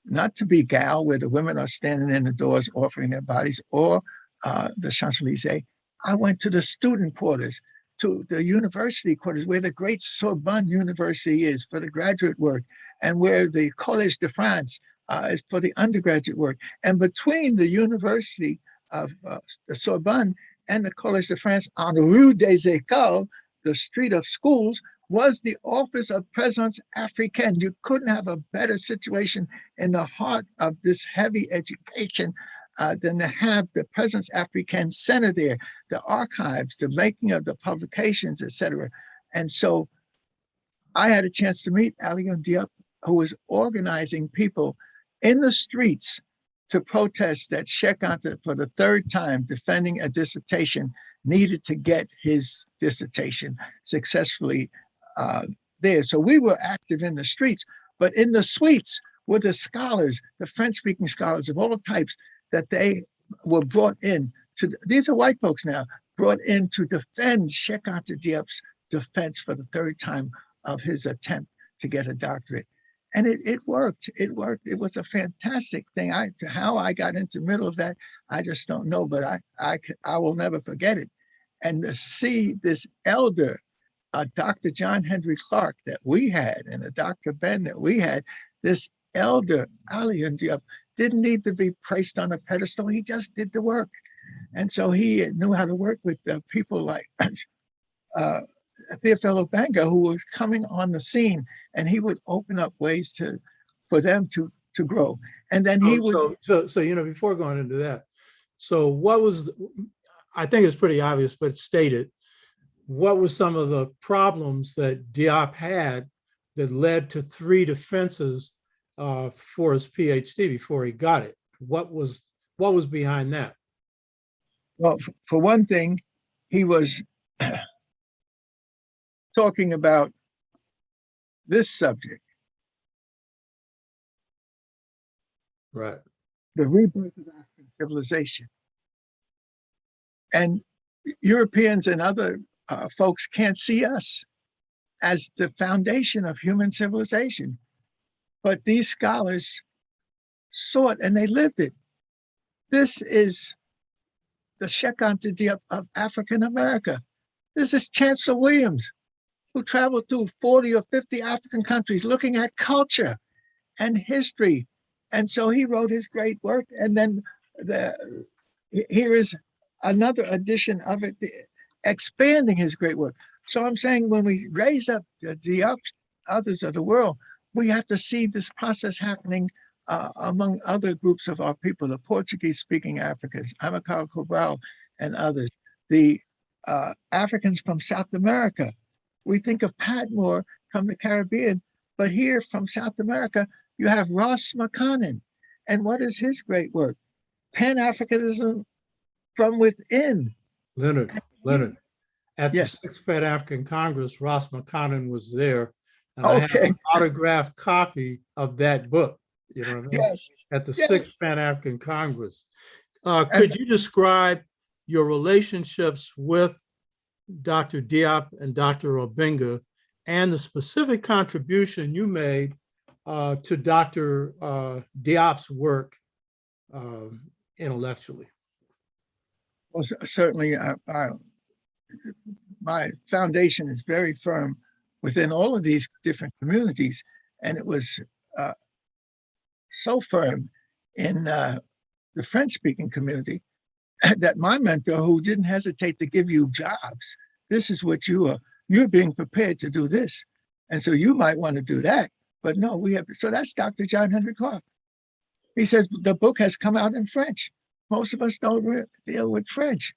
not to be Gal, where the women are standing in the doors offering their bodies, or the Champs-Élysées. I went to the student quarters, to the university quarters, where the great Sorbonne University is for the graduate work, and where the Collège de France is for the undergraduate work. And between the University of the Sorbonne and the Collège de France, on the Rue des Écoles, the street of schools, was the office of Présence Africaine. You couldn't have a better situation in the heart of this heavy education than to have the Présence Africaine Center there, the archives, the making of the publications, etc. And so I had a chance to meet Leonard Diop, who was organizing people in the streets to protest that Sheikh Anta, for the third time, defending a dissertation, needed to get his dissertation successfully there. So we were active in the streets, but in the suites were the scholars, the French-speaking scholars of all types, that they were brought in to, these are white folks now, brought in to defend Sheikh Anta Diop's defense for the third time of his attempt to get a doctorate. And it worked. It worked. It was a fantastic thing. How I got into the middle of that, I just don't know, but I will never forget it. And to see this elder, Dr. John Henrik Clark that we had, and a Dr. Ben that we had, this elder, Leonard Diop, didn't need to be placed on a pedestal. He just did the work. And so he knew how to work with people like Theophile Obenga, who was coming on the scene, and he would open up ways for them to to grow. And then he would. So before going into that, so what was, I think it's pretty obvious, but stated, what were some of the problems that Diop had that led to 3 defenses for his PhD before he got it? What was behind that? Well, for one thing, he was talking about this subject, Right. the rebirth of African civilization. And Europeans and other folks can't see us as the foundation of human civilization. But these scholars saw it and they lived it. This is the Shekinah of African America. This is Chancellor Williams, who traveled through 40 or 50 African countries looking at culture and history. And so he wrote his great work. And then here is another edition of it, expanding his great work. So I'm saying when we raise up the others of the world, we have to see this process happening among other groups of our people, the Portuguese-speaking Africans, Amilcar Cabral and others, the Africans from South America. We think of Patmore from the Caribbean, but here from South America, you have Ross McConnell. And what is his great work? Pan-Africanism from within. Leonard, at the Yes. 6th Pan-African Congress, Ross McConnell was there, and Okay. I have an autographed copy of that book, you know what I mean? Yes. At the Yes. 6th Pan-African Congress. Could you describe your relationships with Dr. Diop and Dr. Obenga and the specific contribution you made to Dr. Diop's work intellectually? Well, certainly, my foundation is very firm within all of these different communities, and it was so firm in the French-speaking community that my mentor, who didn't hesitate to give you jobs, this is what you are, you're being prepared to do this. And so you might want to do that, but no, we have, so that's Dr. John Henrik Clark. He says, the book has come out in French. Most of us don't deal with French.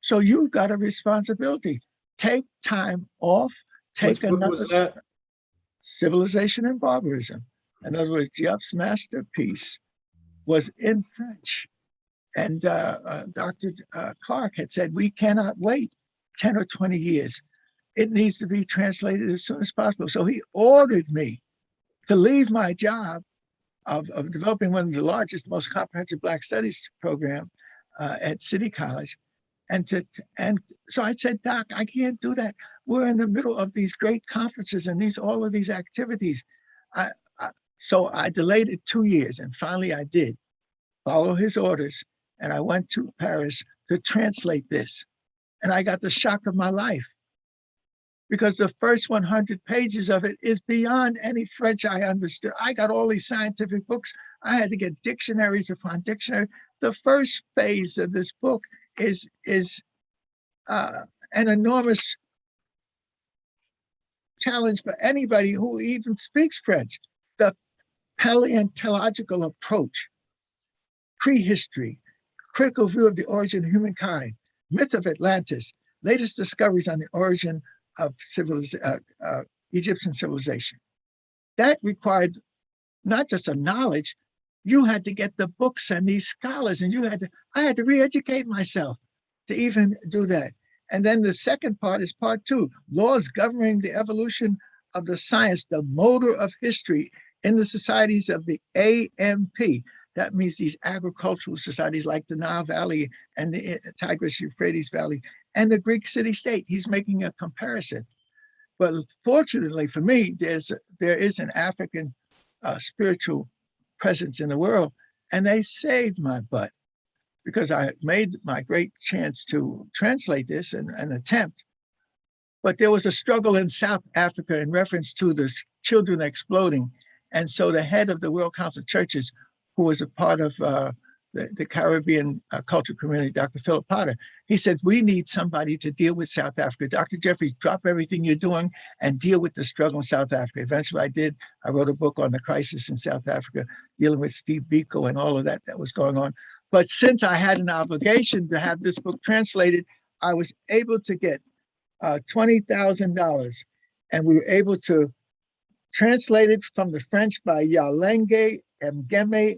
So you've got a responsibility. Take time off, take another Civilization and Barbarism. In other words, Diop's masterpiece was in French. And Dr. Clark had said, we cannot wait 10 or 20 years. It needs to be translated as soon as possible. So he ordered me to leave my job of developing one of the largest, most comprehensive Black Studies program at City College. And so I said, Doc, I can't do that. We're in the middle of these great conferences and all of these activities. So I delayed it 2 years, and finally I did follow his orders. And I went to Paris to translate this. And I got the shock of my life, because the first 100 pages of it is beyond any French I understood. I got all these scientific books. I had to get dictionaries upon dictionary. The first phase of this book is an enormous challenge for anybody who even speaks French. The paleontological approach, prehistory, critical view of the origin of humankind, myth of Atlantis, latest discoveries on the origin of Egyptian civilization. That required not just a knowledge, you had to get the books and these scholars, and I had to re-educate myself to even do that. And then the second part is part 2, laws governing the evolution of the science, the motor of history in the societies of the AMP. That means these agricultural societies like the Nile Valley and the Tigris-Euphrates Valley and the Greek city-state. He's making a comparison. But fortunately for me, there is an African spiritual presence in the world, and they saved my butt, because I made my great chance to translate this and attempt. But there was a struggle in South Africa in reference to the children exploding. And so the head of the World Council of Churches, who was a part of the Caribbean cultural community, Dr. Philip Potter. He said, we need somebody to deal with South Africa. Dr. Jeffries, drop everything you're doing and deal with the struggle in South Africa. Eventually I did. I wrote a book on the crisis in South Africa, dealing with Steve Biko and all of that was going on. But since I had an obligation to have this book translated, I was able to get $20,000, and we were able to translate it from the French by Yalenge Mgeme,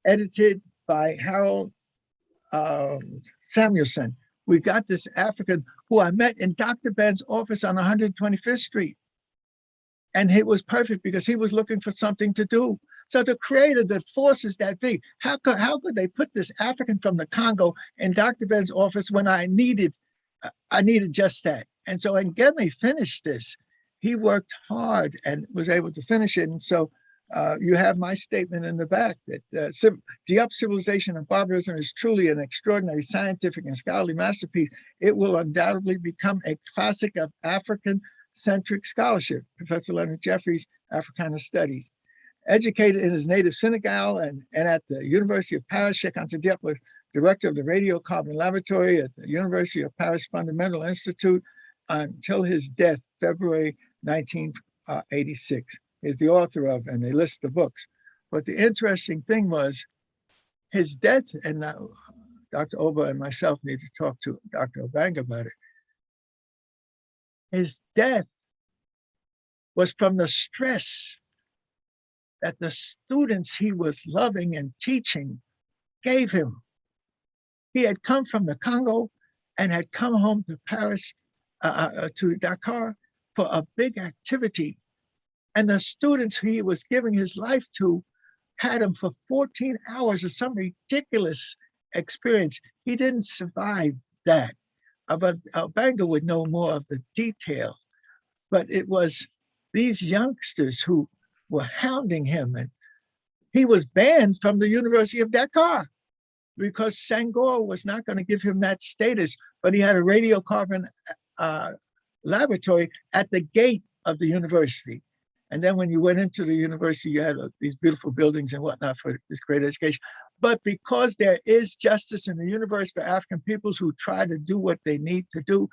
edited by Harold Samuelson. We got this African who I met in Dr. Ben's office on 125th Street. And it was perfect because he was looking for something to do. So the creator that forces that big, how could they put this African from the Congo in Dr. Ben's office when I needed just that? And so Ngeme finished this. He worked hard and was able to finish it. And so you have my statement in the back that Diop Civilization and Barbarism is truly an extraordinary scientific and scholarly masterpiece. It will undoubtedly become a classic of African-centric scholarship. Professor Leonard Jeffries, Africana Studies. Educated in his native Senegal and at the University of Paris, Cheikh Anta Diop was director of the Radiocarbon Laboratory at the University of Paris Fundamental Institute until his death, February 1986. Is the author of, and they list the books. But the interesting thing was his death, and now Dr. Oba and myself need to talk to Dr. Obenga about it. His death was from the stress that the students he was loving and teaching gave him. He had come from the Congo and had come home to Paris, to Dakar for a big activity. And the students he was giving his life to had him for 14 hours of some ridiculous experience. He didn't survive that. But Obenga would know more of the detail. But it was these youngsters who were hounding him. And he was banned from the University of Dakar because Senghor was not going to give him that status. But he had a radiocarbon laboratory at the gate of the university. And then when you went into the university, you had these beautiful buildings and whatnot for this great education. But because there is justice in the universe for African peoples who try to do what they need to do,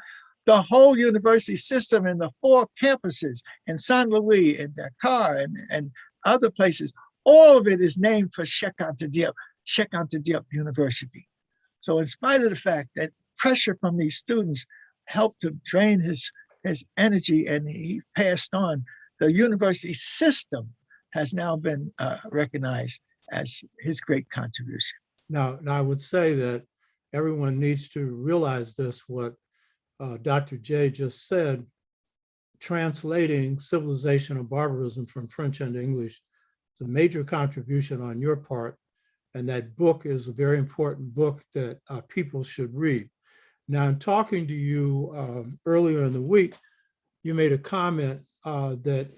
the whole university system in the 4 campuses in Saint Louis, in Dakar, and other places, all of it is named for Cheikh Anta Diop University. So in spite of the fact that pressure from these students helped to drain his energy and he passed on, the university system has now been recognized as his great contribution. Now, I would say that everyone needs to realize this, what Dr. J just said, translating Civilization and Barbarism from French into English is a major contribution on your part. And that book is a very important book that people should read. Now, in talking to you earlier in the week, you made a comment that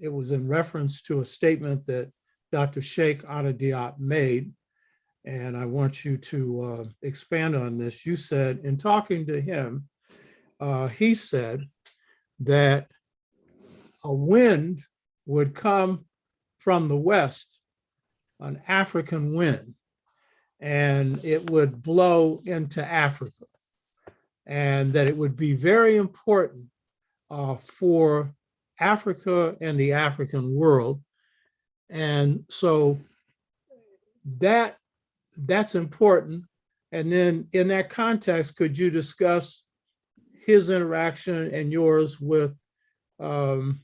it was in reference to a statement that Dr. Cheikh Anta Diop made, and I want you to expand on this. You said, in talking to him, he said that a wind would come from the west, an African wind, and it would blow into Africa, and that it would be very important for Africa and the African world. And so that's important. And then in that context, could you discuss his interaction and yours with John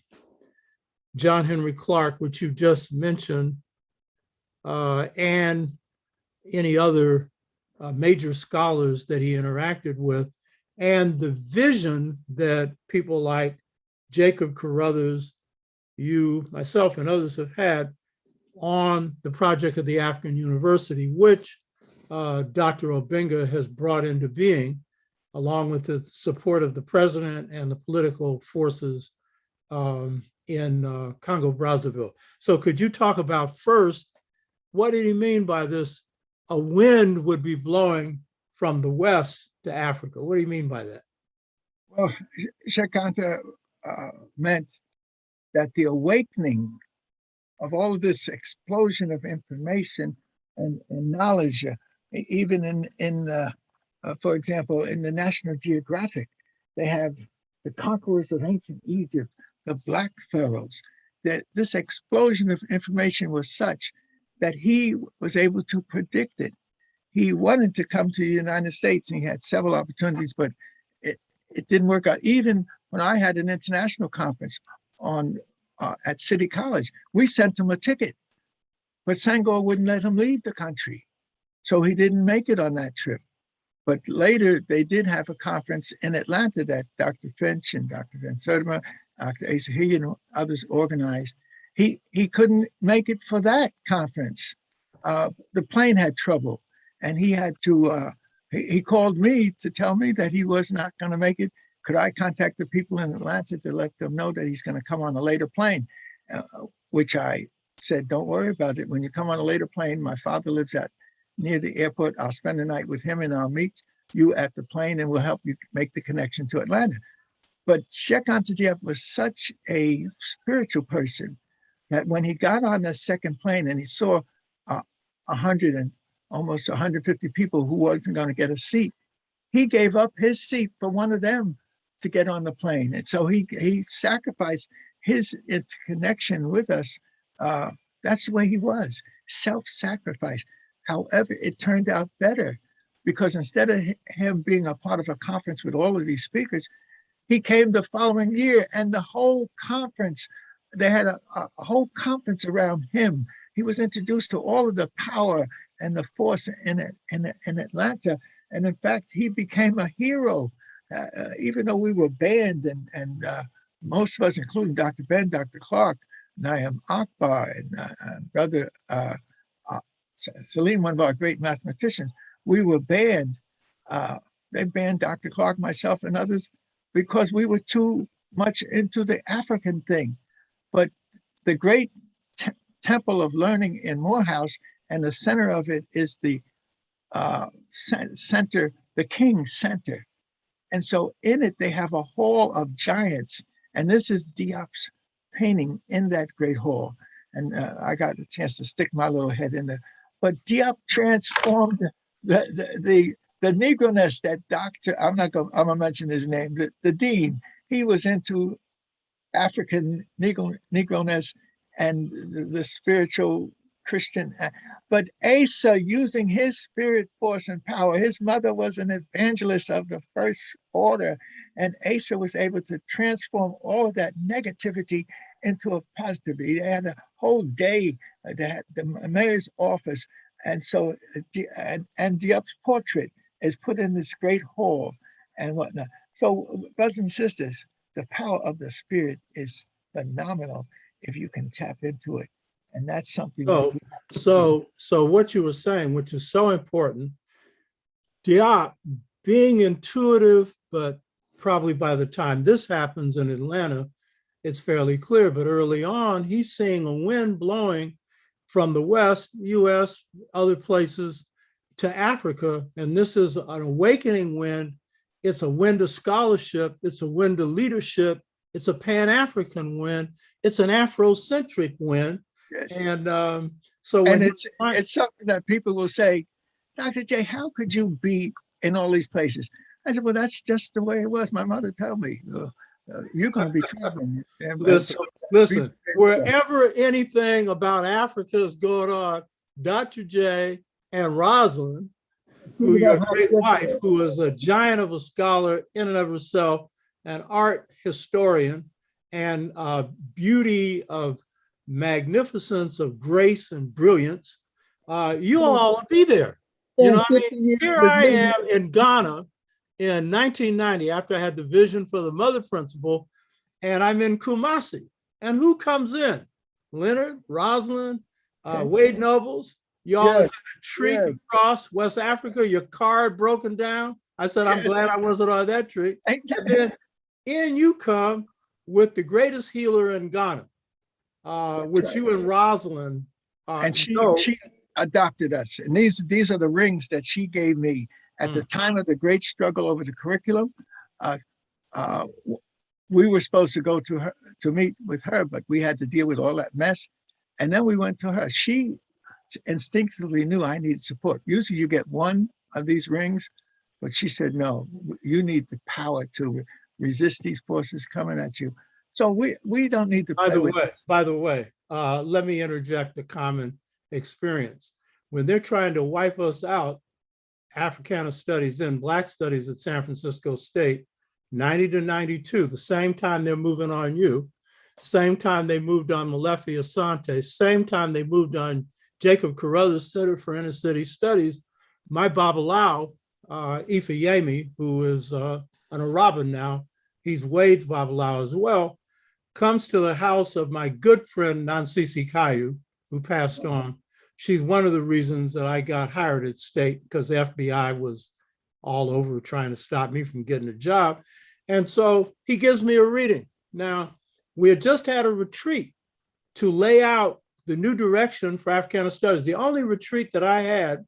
Henrik Clark, which you just mentioned, and any other major scholars that he interacted with, and the vision that people like Jacob Carruthers, you, myself, and others have had on the project of the African University, which Dr. Obenga has brought into being, along with the support of the president and the political forces in Congo-Brazzaville. So could you talk about first, what did he mean by this? A wind would be blowing from the west to Africa. What do you mean by that? Well, Cheikh Anta meant that the awakening of all of this explosion of information and knowledge. Even for example, in the National Geographic, they have the conquerors of ancient Egypt, the black pharaohs. That this explosion of information was such that he was able to predict it. He wanted to come to the United States, and he had several opportunities, but it didn't work out. Even when I had an international conference at City College, we sent him a ticket, but Senghor wouldn't let him leave the country. So he didn't make it on that trip. But later, they did have a conference in Atlanta that Dr. Finch and Dr. Van Sertima, Dr. Asa Higgin, and others organized. He couldn't make it for that conference. The plane had trouble, and he had to, he called me to tell me that he was not going to make it. Could I contact the people in Atlanta to let them know that he's going to come on a later plane? Which I said, don't worry about it. When you come on a later plane, my father lives near the airport. I'll spend the night with him, and I'll meet you at the plane, and we'll help you make the connection to Atlanta. But Cheikh Anta Diop was such a spiritual person that when he got on the second plane and he saw 100 and almost 150 people who wasn't going to get a seat, he gave up his seat for one of them to get on the plane. And so he sacrificed his connection with us. That's the way he was, self-sacrifice. However, it turned out better because instead of him being a part of a conference with all of these speakers, he came the following year, and the whole conference, they had a whole conference around him. He was introduced to all of the power and the force in Atlanta. And in fact, he became a hero, even though we were banned, and most of us, including Dr. Ben, Dr. Clark, Naim Akbar, and Brother Salim, one of our great mathematicians, we were banned. They banned Dr. Clark, myself, and others because we were too much into the African thing. But the great temple of learning in Morehouse, and the center of it is the center, the King's Center. And so in it, they have a hall of giants. And this is Diop's painting in that great hall. And I got a chance to stick my little head in there. But Diop transformed the Negro-ness that Dr. I'm gonna mention his name, the dean. He was into African Negro-ness and the spiritual Christian. But Asa, using his spirit force and power, his mother was an evangelist of the first order, and Asa was able to transform all of that negativity into a positive. He had a whole day, they had the mayor's office, and so and Diop's portrait is put in this great hall and whatnot. So, brothers and sisters, the power of the spirit is phenomenal if you can tap into it. And that's something. So what you were saying, which is so important, Diop being intuitive, but probably by the time this happens in Atlanta, it's fairly clear. But early on, he's seeing a wind blowing from the West, US, other places to Africa. And this is an awakening wind. It's a wind of scholarship. It's a wind of leadership. It's a Pan-African wind. It's an Afrocentric wind. Yes. And it's something that people will say, Dr. J, how could you be in all these places? I said, well, that's just the way it was. My mother told me, you're going to be traveling. Listen, wherever anything about Africa is going on, Dr. J and Rosalind, who your great wife, who is a giant of a scholar in and of herself, an art historian, and beauty of magnificence of grace and brilliance, you all will be there. You know, I mean, here I am in Ghana in 1990 after I had the vision for the Mother Principle, and I'm in Kumasi. And who comes in? Leonard, Rosalind, Wade Nobles. Y'all had a treat across West Africa, your car broken down. I said, I'm glad I wasn't on that treat. And then in you come with the greatest healer in Ghana, which you and Rosalind and she adopted us. And these are the rings that she gave me at the time of the great struggle over the curriculum. We were supposed to go to meet with her, but we had to deal with all that mess. And then we went to her. She instinctively knew I needed support. Usually you get one of these rings, but she said, no, you need the power to resist these forces coming at you. So we don't need to play with. By the way, let me interject a common experience. When they're trying to wipe us out, Africana studies and Black studies at San Francisco State, 90 to 92, the same time they're moving on you, same time they moved on Molefi Asante, same time they moved on Jacob Carruthers Center for Inner City Studies, my Babalawo, Ifeyemi, who is an Araban now, he's Wade's Babalawo as well, comes to the house of my good friend S.N.C.C, who passed on. She's one of the reasons that I got hired at State, because the FBI was all over trying to stop me from getting a job. And so he gives me a reading. Now, we had just had a retreat to lay out the new direction for Africana studies, the only retreat that I had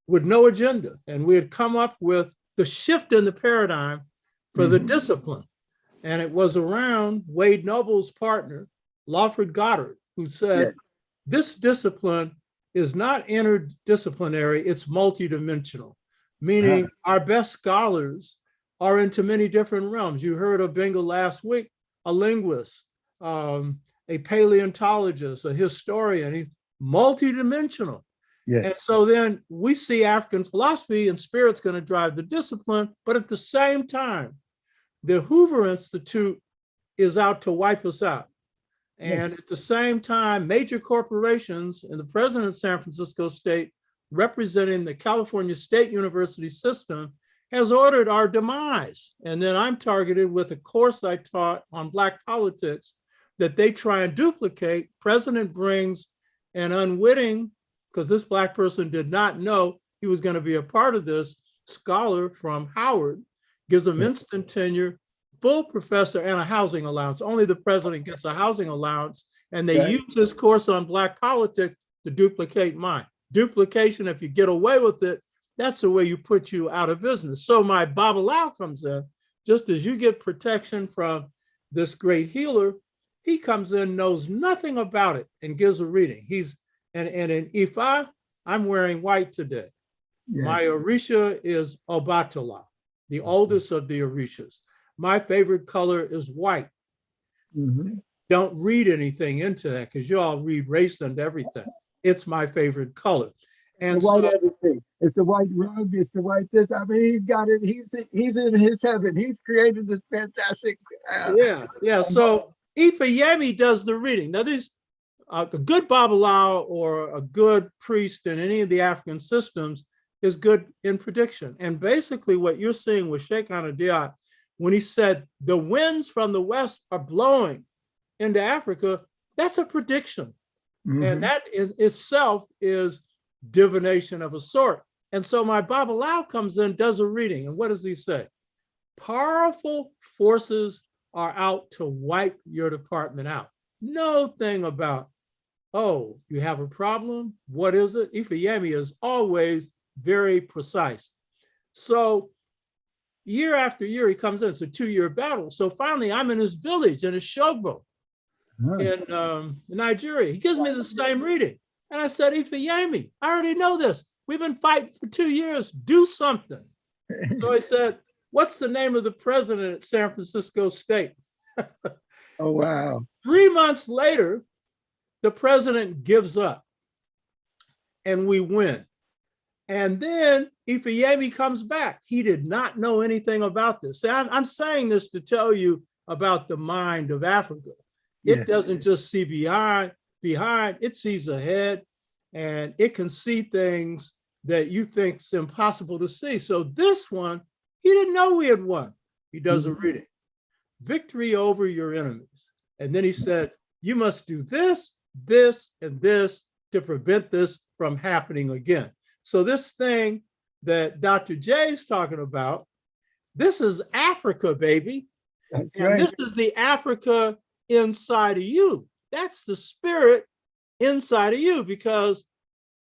with no agenda. And we had come up with the shift in the paradigm for the discipline. And it was around Wade Noble's partner, Lawford Goddard, who said, this discipline is not interdisciplinary, it's multidimensional, meaning our best scholars are into many different realms. You heard Obenga last week, a linguist, a paleontologist, a historian, he's multidimensional. Yes. And so then we see African philosophy and spirit's going to drive the discipline, but at the same time, the Hoover Institute is out to wipe us out. And at the same time, major corporations and the president of San Francisco State, representing the California State University system, has ordered our demise. And then I'm targeted with a course I taught on Black politics that they try and duplicate. President brings an unwitting, because this Black person did not know he was going to be a part of this, scholar from Howard, gives them instant tenure, full professor, and a housing allowance. Only the president gets a housing allowance, and they use this course on Black politics to duplicate mine. Duplication, if you get away with it, that's the way you put you out of business. So my Babalawo comes in, just as you get protection from this great healer, he comes in, knows nothing about it, and gives a reading. And in Ifa, I'm wearing white today. My Orisha is Oba T'Shaka, the oldest of the Orishas. My favorite color is white. Don't read anything into that, because you all read race and everything. It's my favorite color. And the white everything. It's the white rug, it's the white this. I mean, he's got it. He's in his heaven. He's created this fantastic. So Ifeyemi does the reading. Now, there's a good Babalawo or a good priest in any of the African systems is good in prediction. And basically what you're seeing with Sheikh Anta Diop, when he said the winds from the west are blowing into Africa, that's a prediction. And that is itself is divination of a sort. And so my Babalawo comes in, does a reading. And what does he say? Powerful forces are out to wipe your department out. No thing about, oh, you have a problem? What is it? Ifeyemi is always very precise. So year after year, he comes in. It's a 2-year battle. So finally, I'm in his village, in his Shogbo in Nigeria. He gives me the same reading. And I said, Ifeyemi, I already know this. We've been fighting for 2 years. Do something. So I said, what's the name of the president at San Francisco State? Oh, wow. 3 months later, the president gives up and we win. And then Ifeyemi comes back. He did not know anything about this. See, I'm saying this to tell you about the mind of Africa. It doesn't just see behind, it sees ahead, and it can see things that you think is impossible to see. So this one, he didn't know we had won. He does a reading. Victory over your enemies. And then he said, you must do this, this, and this to prevent this from happening again. So this thing that Dr. J is talking about, this is Africa, baby. That's and right. This is the Africa inside of you. That's the spirit inside of you, because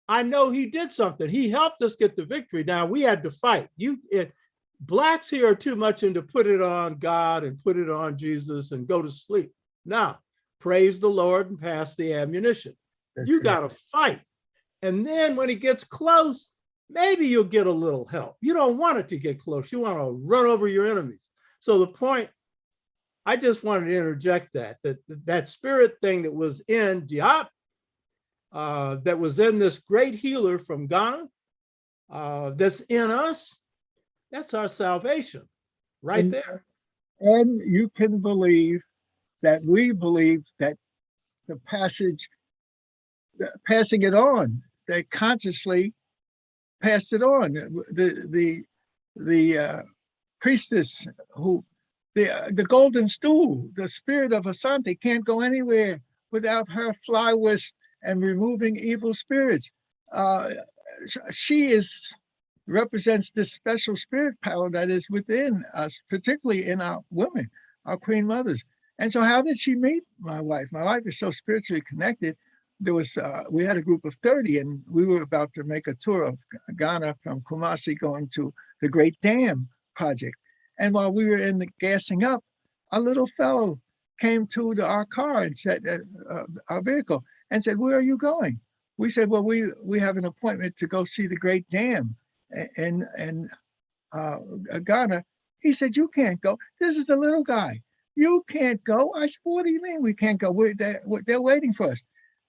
I know he did something. He helped us get the victory. Now we had to fight. Blacks here are too much into put it on God and put it on Jesus and go to sleep. Now, praise the Lord and pass the ammunition. You got to fight. And then when it gets close, maybe you'll get a little help. You don't want it to get close. You want to run over your enemies. So the point, I just wanted to interject that spirit thing that was in Diop, that was in this great healer from Ghana, that's in us, that's our salvation right there. And you can believe that we believe that the passing it on, they consciously passed it on. The priestess who, the golden stool, the spirit of Asante can't go anywhere without her fly whisk and removing evil spirits. She represents this special spirit power that is within us, particularly in our women, our queen mothers. And so how did she meet my wife? My wife is so spiritually connected. There was, we had a group of 30 and we were about to make a tour of Ghana from Kumasi going to the Great Dam project. And while we were in the gassing up, a little fellow came to our car and said, our vehicle, and said, "Where are you going?" We said, "Well, we have an appointment to go see the Great Dam in Ghana." He said, "You can't go. This is a little guy. You can't go." I said, "What do you mean we can't go? They're waiting for us."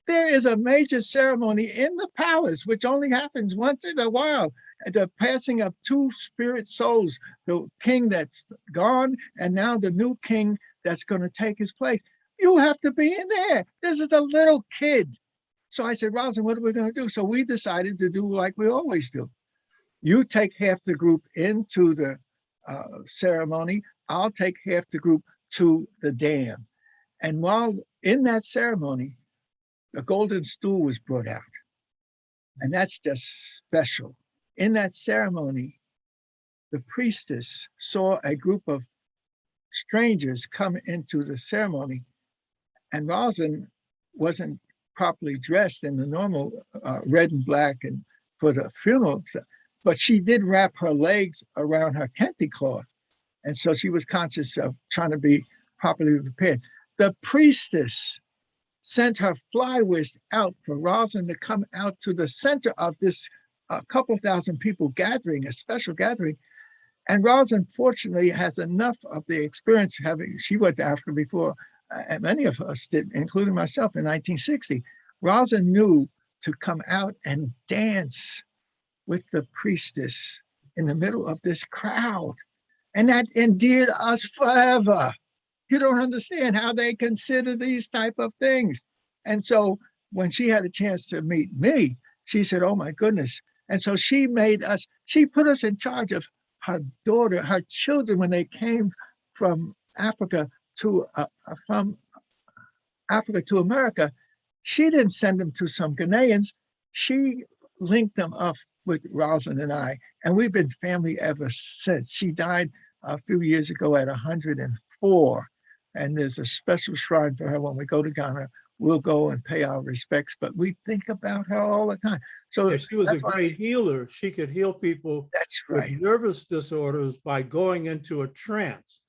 There is a major ceremony in the palace, which only happens once in a while, the passing of two spirit souls, the king that's gone and now the new king that's going to take his place. You have to be in there. This is a little kid. So I said, "Rosalind, what are we going to do?" So we decided to do like we always do. You take half the group into the ceremony. I'll take half the group to the dam. And while in that ceremony, the golden stool was brought out. And that's just special. In that ceremony, the priestess saw a group of strangers come into the ceremony, and Rosalind wasn't properly dressed in the normal red and black and for the funeral, but she did wrap her legs around her kente cloth. And so she was conscious of trying to be properly prepared. The priestess sent her fly whisk out for Rosalind to come out to the center of this couple thousand people gathering, a special gathering. And Rosalind, fortunately, has enough of the experience she went to Africa before, and many of us did, including myself in 1960. Rosalind knew to come out and dance with the priestess in the middle of this crowd. And that endeared us forever. You don't understand how they consider these type of things. And so when she had a chance to meet me, she said, "Oh my goodness." And so she put us in charge of her daughter, her children, when they came from Africa to America. She didn't send them to some Ghanaians. She linked them up with Rosalind and I, and we've been family ever since. She died a few years ago at 104. And there's a special shrine for her when we go to Ghana. We'll go and pay our respects, but we think about her all the time. So she was a great healer. She could heal people with nervous disorders by going into a trance.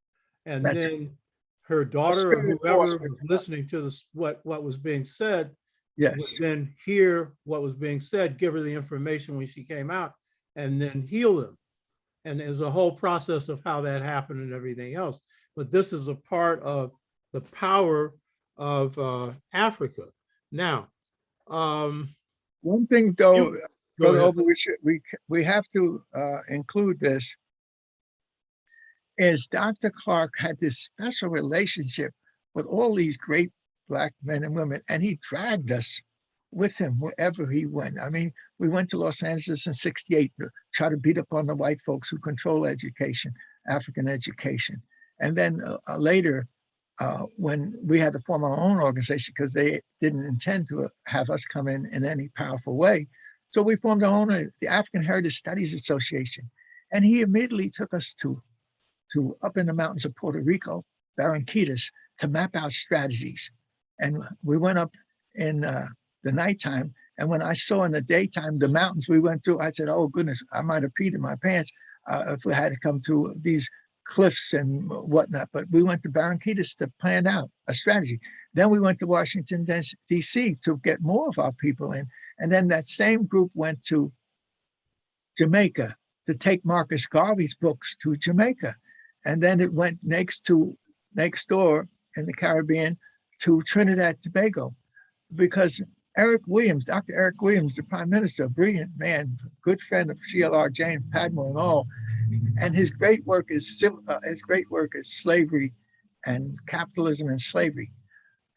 And then her daughter or whoever was listening to this, what was being said, would then hear what was being said, give her the information when she came out, and then heal them. And there's a whole process of how that happened and everything else. But this is a part of the power of Africa. Now, one thing though, we have to include this, is Dr. Clark had this special relationship with all these great Black men and women, and he dragged us with him wherever he went. I mean, we went to Los Angeles in '68 to try to beat up on the white folks who control education, African education. And then later, when we had to form our own organization because they didn't intend to have us come in any powerful way. So we formed our own, the African Heritage Studies Association. And he immediately took us to up in the mountains of Puerto Rico, Barranquitas, to map out strategies. And we went up in the nighttime. And when I saw in the daytime the mountains we went through, I said, "Oh goodness, I might have peed in my pants if we had to come to these cliffs and whatnot." But we went to Barranquitas to plan out a strategy. Then we went to Washington, D.C. to get more of our people in. And then that same group went to Jamaica to take Marcus Garvey's books to Jamaica. And then it went next door in the Caribbean to Trinidad and Tobago, because Eric Williams, Dr. Eric Williams, the prime minister, a brilliant man, good friend of C.O.R.E, James Padmore and all, and his great work is slavery and capitalism and slavery.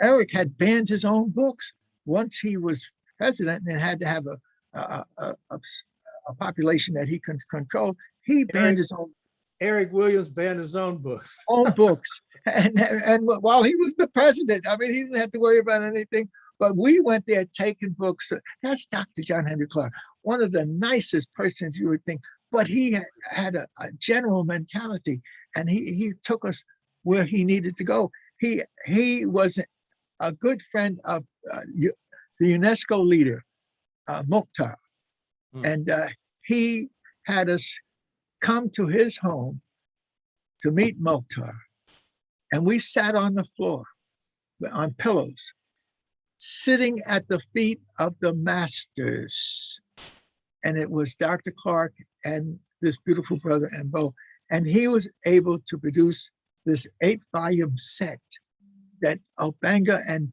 Eric had banned his own books once he was president and had to have a population that he could control. He banned his own. Eric Williams banned his own books. And while he was the president, I mean, he didn't have to worry about anything. But we went there taking books. That's Dr. John Henrik Clark, one of the nicest persons you would think. But he had a general mentality, and he took us where he needed to go. He was a good friend of the UNESCO leader, Mokhtar. And he had us come to his home to meet Mokhtar. And we sat on the floor on pillows, sitting at the feet of the masters. And it was Dr. Clark and this beautiful brother and Bo. And he was able to produce this 8-volume set that Obenga and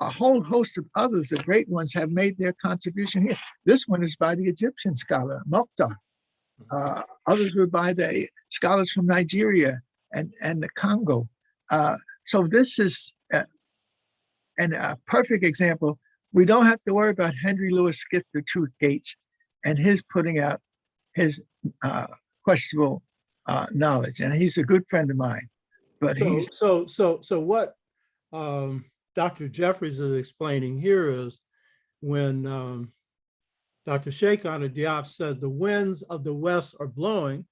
a whole host of others, the great ones, have made their contribution here. This one is by the Egyptian scholar, Mokhtar. Others were by the scholars from Nigeria and the Congo. So this is a perfect example. We don't have to worry about Henry Louis Skipper Truth Gates and his putting out his questionable knowledge. And he's a good friend of mine. But so what Dr. Jeffries is explaining here is when Dr. Sheikh Diop says the winds of the West are blowing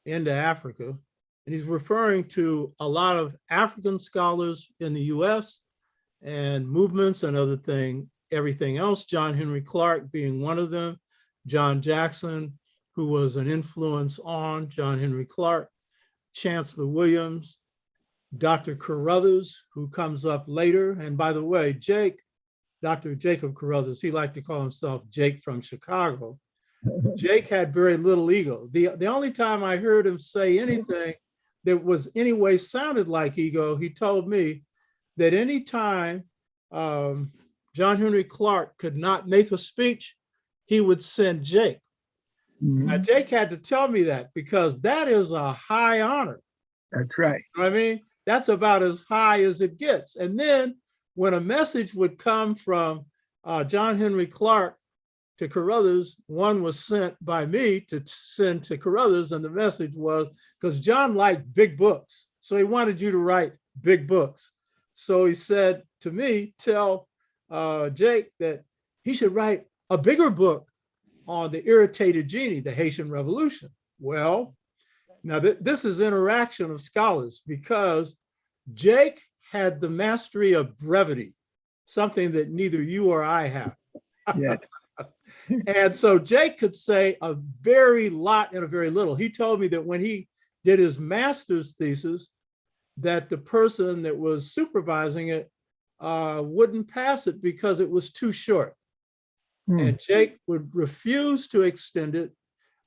into Africa, and he's referring to a lot of African scholars in the US and movements and everything else, John Henrik Clark being one of them, John Jackson, who was an influence on John Henrik Clark, Chancellor Williams, Dr. Carruthers, who comes up later. And by the way, Dr. Jacob Carruthers, he liked to call himself Jake from Chicago. Jake had very little ego. The only time I heard him say anything that was anyway sounded like ego, he told me that anytime John Henrik Clark could not make a speech, he would send Jake. Now, Jake had to tell me that because that is a high honor. That's right. You know what I mean? That's about as high as it gets. And then when a message would come from John Henrik Clark to Carruthers, one was sent by me to send to Carruthers, and the message was, because John liked big books, so he wanted you to write big books. So he said to me, tell Jake that he should write a bigger book on the irritated genie, the Haitian Revolution. Well, now this is interaction of scholars, because Jake had the mastery of brevity, something that neither you or I have. Yes. And so Jake could say a very lot in a very little. He told me that when he did his master's thesis, that the person that was supervising it wouldn't pass it because it was too short. And Jake would refuse to extend it.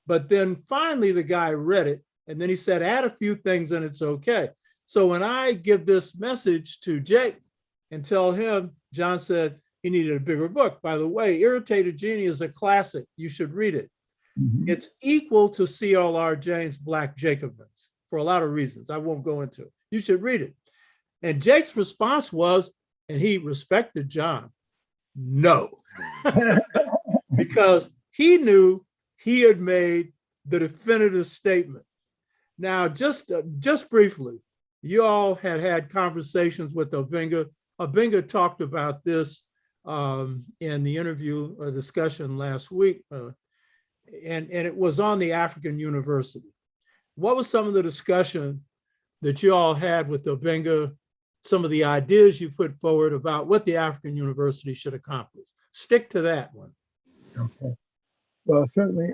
But then finally the guy read it, and then he said, add a few things and it's okay. So when I give this message to Jake and tell him, John said he needed a bigger book. By the way, Irritated Genie is a classic. You should read it. It's equal to C.O.R.E. James Black Jacobins for a lot of reasons I won't go into. You should read it. And Jake's response was, and he respected John, no, because he knew he had made the definitive statement. Now, just briefly, you all had conversations with Obenga. Obenga talked about this in the interview or discussion last week, and it was on the African University. What was some of the discussion that you all had with Obenga, some of the ideas you put forward about what the African University should accomplish? Stick to that one. Okay. Well, certainly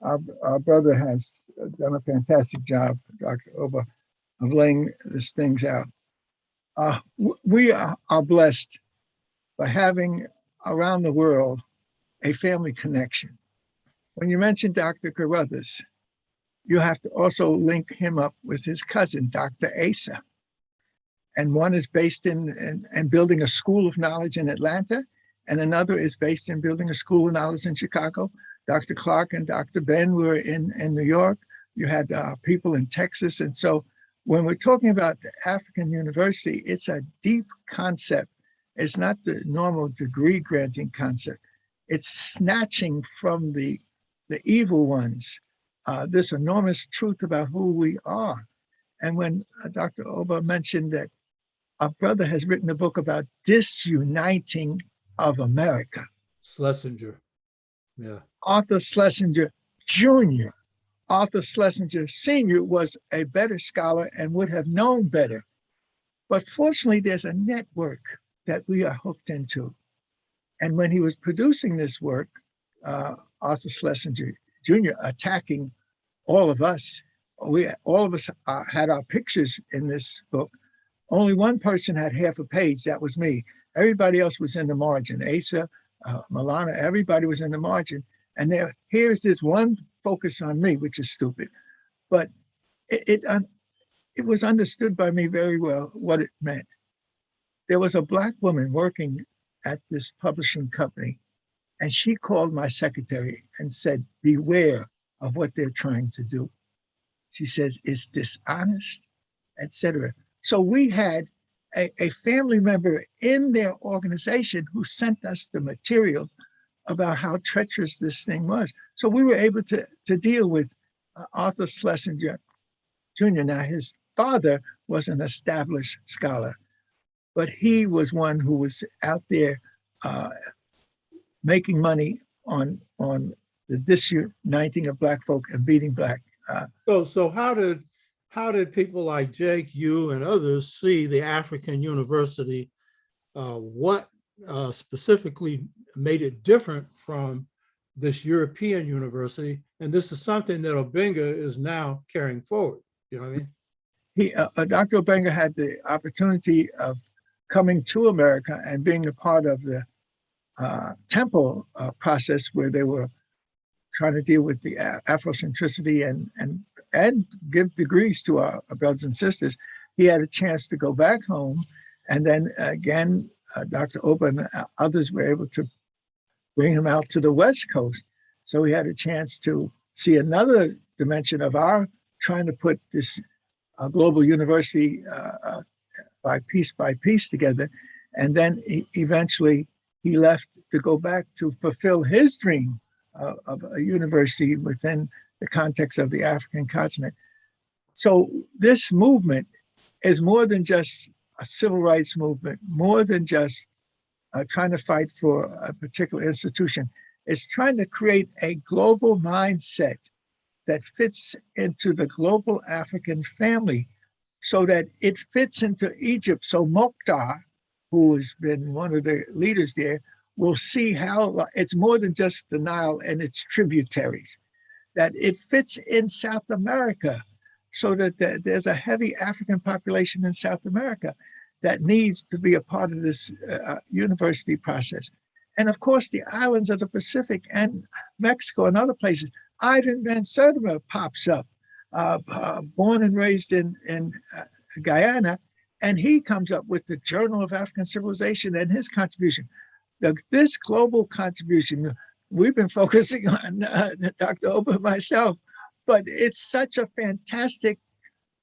our brother has done a fantastic job, Dr. Oba, of laying these things out. We are blessed by having around the world a family connection. When you mention Dr. Carruthers, you have to also link him up with his cousin, Dr. Asa. And one is based in building a school of knowledge in Atlanta, and another is based in building a school of knowledge in Chicago. Dr. Clark and Dr. Ben were in New York. You had people in Texas. And so when we're talking about the African University, it's a deep concept. It's not the normal degree granting concept. It's snatching from the evil ones this enormous truth about who we are. And when Dr. Oba mentioned that our brother has written a book about disuniting of America. Schlesinger, yeah. Arthur Schlesinger Jr. Arthur Schlesinger Sr. was a better scholar and would have known better. But fortunately, there's a network that we are hooked into. And when he was producing this work, Arthur Schlesinger Jr. attacking all of us, all of us had our pictures in this book. Only one person had half a page, that was me. Everybody else was in the margin. Asa, Milana, everybody was in the margin. And here's this one focus on me, which is stupid. But it was understood by me very well what it meant. There was a Black woman working at this publishing company, and she called my secretary and said, beware of what they're trying to do. She says, it's dishonest, etc. So we had a family member in their organization who sent us the material about how treacherous this thing was. So we were able to deal with Arthur Schlesinger Jr. Now, his father was an established scholar, but he was one who was out there making money on the disuniting of Black folk and beating Black. So how did people like Jake, you, and others see the African University? What specifically made it different from this European university? And this is something that Obenga is now carrying forward. You know what I mean? Dr. Obenga had the opportunity of coming to America and being a part of the temple process where they were trying to deal with the Afrocentricity and give degrees to our brothers and sisters. He had a chance to go back home. And then again, Dr. Oba and others were able to bring him out to the West Coast. So he had a chance to see another dimension of our trying to put this global university by piece together. And then eventually he left to go back to fulfill his dream of a university within the context of the African continent. So this movement is more than just a civil rights movement, more than just trying to fight for a particular institution. It's trying to create a global mindset that fits into the global African family so that it fits into Egypt. So Mokhtar, who has been one of the leaders there, will see how it's more than just the Nile and its tributaries, that it fits in South America so that there's a heavy African population in South America that needs to be a part of this university process. And of course, the islands of the Pacific and Mexico and other places. Ivan Van Sertima pops up, born and raised in Guyana, and he comes up with the Journal of African Civilization and his contribution. This global contribution, we've been focusing on Dr. Oba and myself, but it's such a fantastic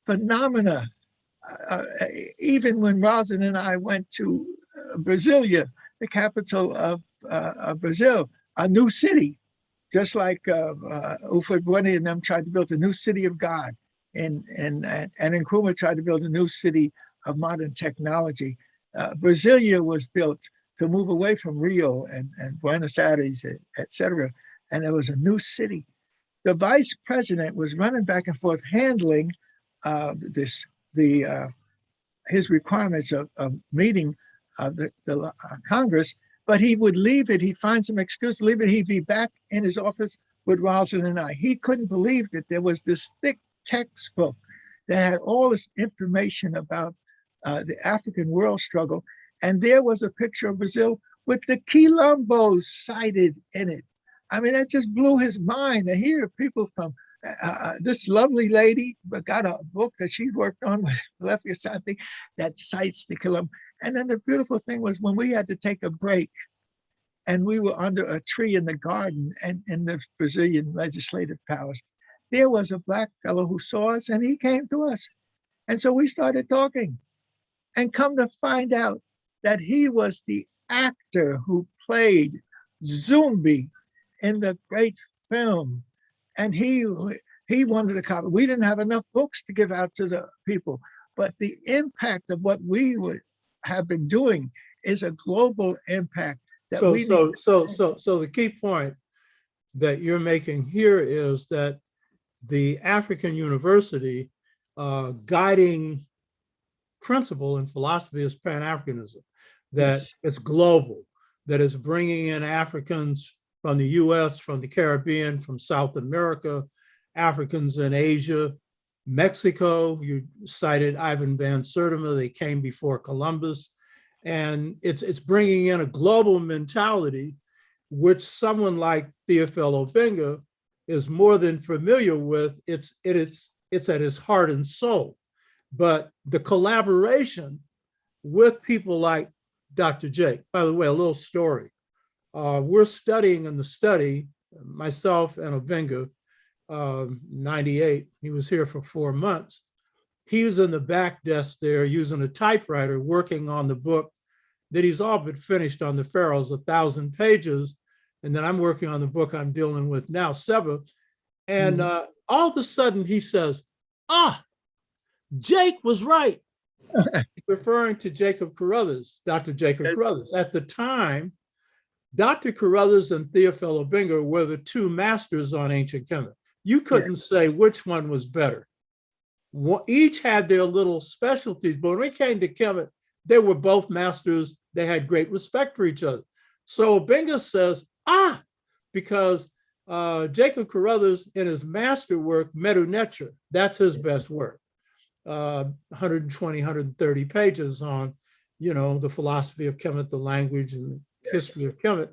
phenomena. Even when Rosin and I went to Brasilia, the capital of Brazil, a new city, just like Ufo Bueni and them tried to build a new city of God, and Nkrumah tried to build a new city of modern technology. Brasilia was built to move away from Rio and Buenos Aires, et cetera. And there was a new city. The vice president was running back and forth handling his requirements of meeting the Congress, but he would leave it. He'd find some excuse to leave it. He'd be back in his office with Ralston and I. He couldn't believe that there was this thick textbook that had all this information about the African world struggle. And there was a picture of Brazil with the Quilombos cited in it. I mean, that just blew his mind to hear people from this lovely lady got a book that she worked on with Lefty Asante that cites the Quilombo. And then the beautiful thing was when we had to take a break and we were under a tree in the garden and in the Brazilian legislative palace, there was a Black fellow who saw us and he came to us. And so we started talking and come to find out that he was the actor who played Zumbi in the great film. And he wanted a copy. We didn't have enough books to give out to the people, but the impact of what we would have been doing is a global impact. That so the key point that you're making here is that the African University guiding principle in philosophy is Pan-Africanism, that Yes. it's global, that it's bringing in Africans from the US, from the Caribbean, from South America, Africans in Asia, Mexico. You cited Ivan van Sertima, they came before Columbus. And it's bringing in a global mentality, which someone like Theophile Obenga is more than familiar with. It's at his heart and soul. But the collaboration with people like Dr. Jake, by the way, a little story. We're studying in the study, myself and Obenga, 98, he was here for 4 months. He was in the back desk there using a typewriter, working on the book that he's all but finished on the Pharaohs, 1,000 pages. And then I'm working on the book I'm dealing with now, Seba. And all of a sudden he says, Jake was right. Referring to Jacob Carruthers, Dr. Jacob Carruthers. At the time, Dr. Carruthers and Theophile Obenga were the two masters on ancient Kemet. You couldn't say which one was better. Each had their little specialties, but when it came to Kemet, they were both masters. They had great respect for each other. So Obenga says, because Jacob Carruthers in his masterwork, Medu Neter, that's his best work. 120, 130 pages on, the philosophy of Kemet, the language and history of Kemet.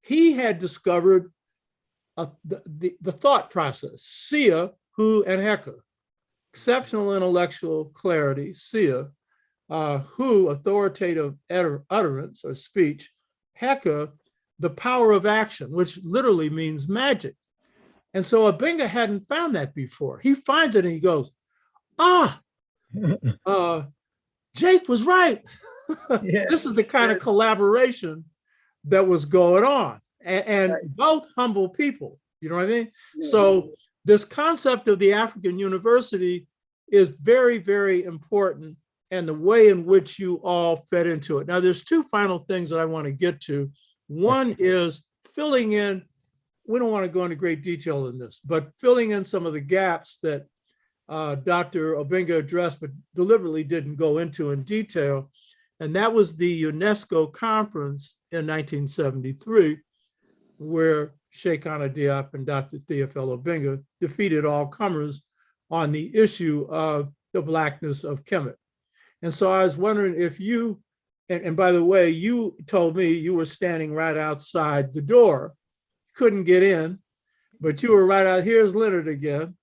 He had discovered the thought process, Sia, Hu, and Heka. Exceptional intellectual clarity, Sia, Hu, authoritative utterance or speech, Heka, the power of action, which literally means magic. And so Obenga hadn't found that before. He finds it and he goes, Jake was right. This is the kind of collaboration that was going on. And both humble people, you know what I mean? So this concept of the African University is very, very important, and the way in which you all fed into it. Now, there's two final things that I want to get to. One is filling in, we don't want to go into great detail in this, but filling in some of the gaps that Dr. Obenga addressed, but deliberately didn't go into in detail. And that was the UNESCO conference in 1973, where Sheikh Diop and Dr. Theophile Obenga defeated all comers on the issue of the Blackness of Kemet. And so I was wondering if you, and by the way, you told me you were standing right outside the door, couldn't get in, but you were right out. Here's Leonard again.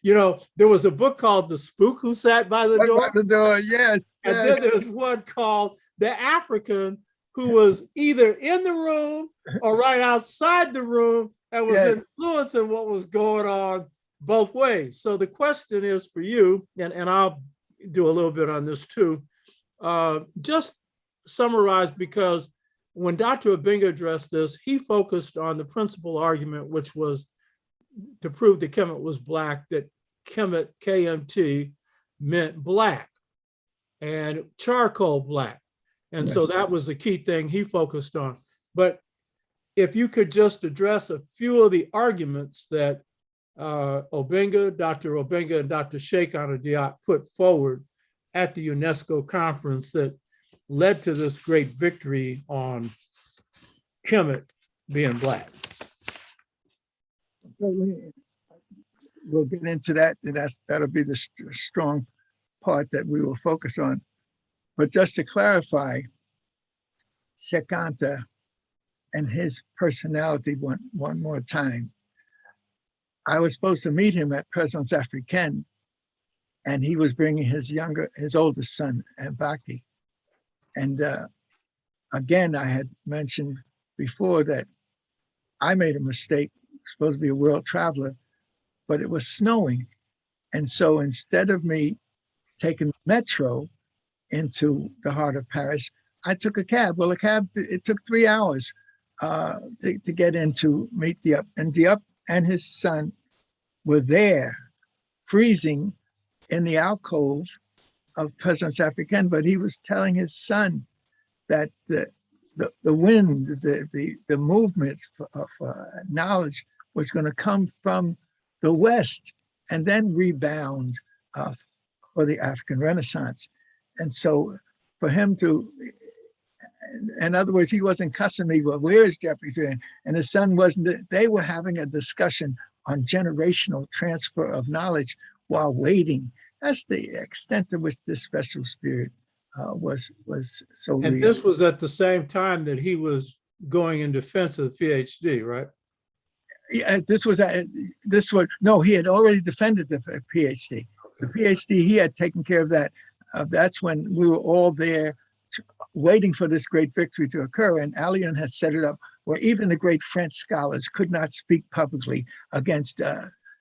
There was a book called The Spook Who Sat by the Door. By the door, yes. And then there's one called The African, who was either in the room or right outside the room and was influencing what was going on both ways. So the question is for you, and I'll do a little bit on this too, just summarize, because when Dr. Obenga addressed this, he focused on the principal argument, which was to prove that Kemet was Black, that Kemet, KMT, meant Black and charcoal Black. And so that was the key thing he focused on. But if you could just address a few of the arguments that Obenga, Dr. Obenga, and Dr. Sheikh Diop put forward at the UNESCO conference that led to this great victory on Kemet being Black. We'll get into that, and that'll be the strong part that we will focus on. But just to clarify, Shekanta and his personality one more time. I was supposed to meet him at Présence Africaine, and he was bringing his oldest son, Mbaki. And again, I had mentioned before that I made a mistake, supposed to be a world traveler, but it was snowing. And so instead of me taking the metro into the heart of Paris, I took a cab. Well, it took 3 hours to get in to meet Diop. And Diop and his son were there, freezing in the alcove of Présence Africaine, but he was telling his son that the wind, the movement of knowledge was going to come from the West and then rebound for the African Renaissance. And so for him to, in other words, he wasn't cussing me, well, where's Jeffries? And his son wasn't, they were having a discussion on generational transfer of knowledge while waiting. That's the extent to which this special spirit was so And real. this was at the same time that he was going in defense of the PhD, right? Yeah, no, he had already defended the PhD. The PhD, he had taken care of that. That's when we were all there waiting for this great victory to occur. And Allian had set it up where even the great French scholars could not speak publicly against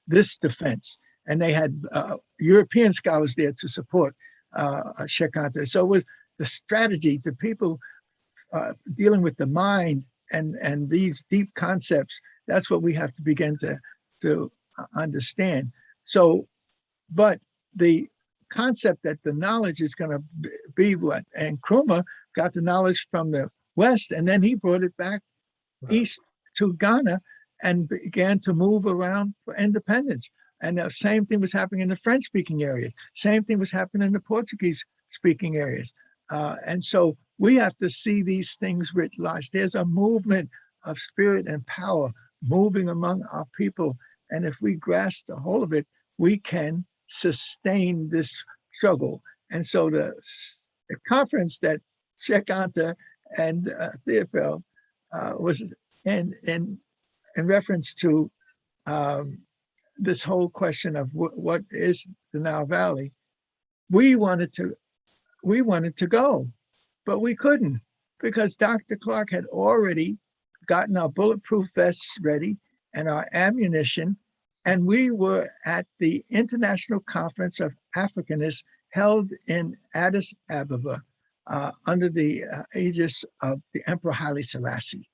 this defense. And they had European scholars there to support Shekanta. So it was the strategy to people dealing with the mind and these deep concepts. That's what we have to begin to understand. So, but the concept that the knowledge is going to be what, and Nkrumah got the knowledge from the West, and then he brought it back east to Ghana and began to move around for independence. And the same thing was happening in the French-speaking areas. Same thing was happening in the Portuguese-speaking areas. And so we have to see these things writ large. There's a movement of spirit and power moving among our people. And if we grasp the whole of it, we can sustain this struggle. And so the conference that Shekanta and P.A.P.O was in reference to this whole question of what is the Nile Valley, we wanted to go, but we couldn't because Dr. Clark had already gotten our bulletproof vests ready and our ammunition, and we were at the International Conference of Africanists held in Addis Ababa under the aegis of the Emperor Haile Selassie.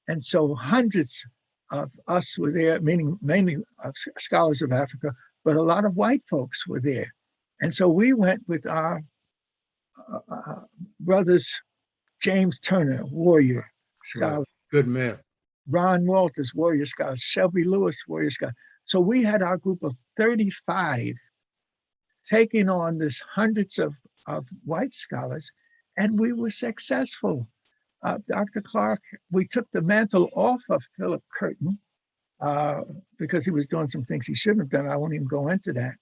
And so hundreds of us were there, meaning mainly scholars of Africa, but a lot of white folks were there. And so we went with our brothers, James Turner, warrior scholar. Good man. Ron Walters, warrior scholar. Shelby Lewis, warrior scholar. So we had our group of 35 taking on this hundreds of white scholars, and we were successful. Dr. Clark, we took the mantle off of Philip Curtin because he was doing some things he shouldn't have done. I won't even go into that.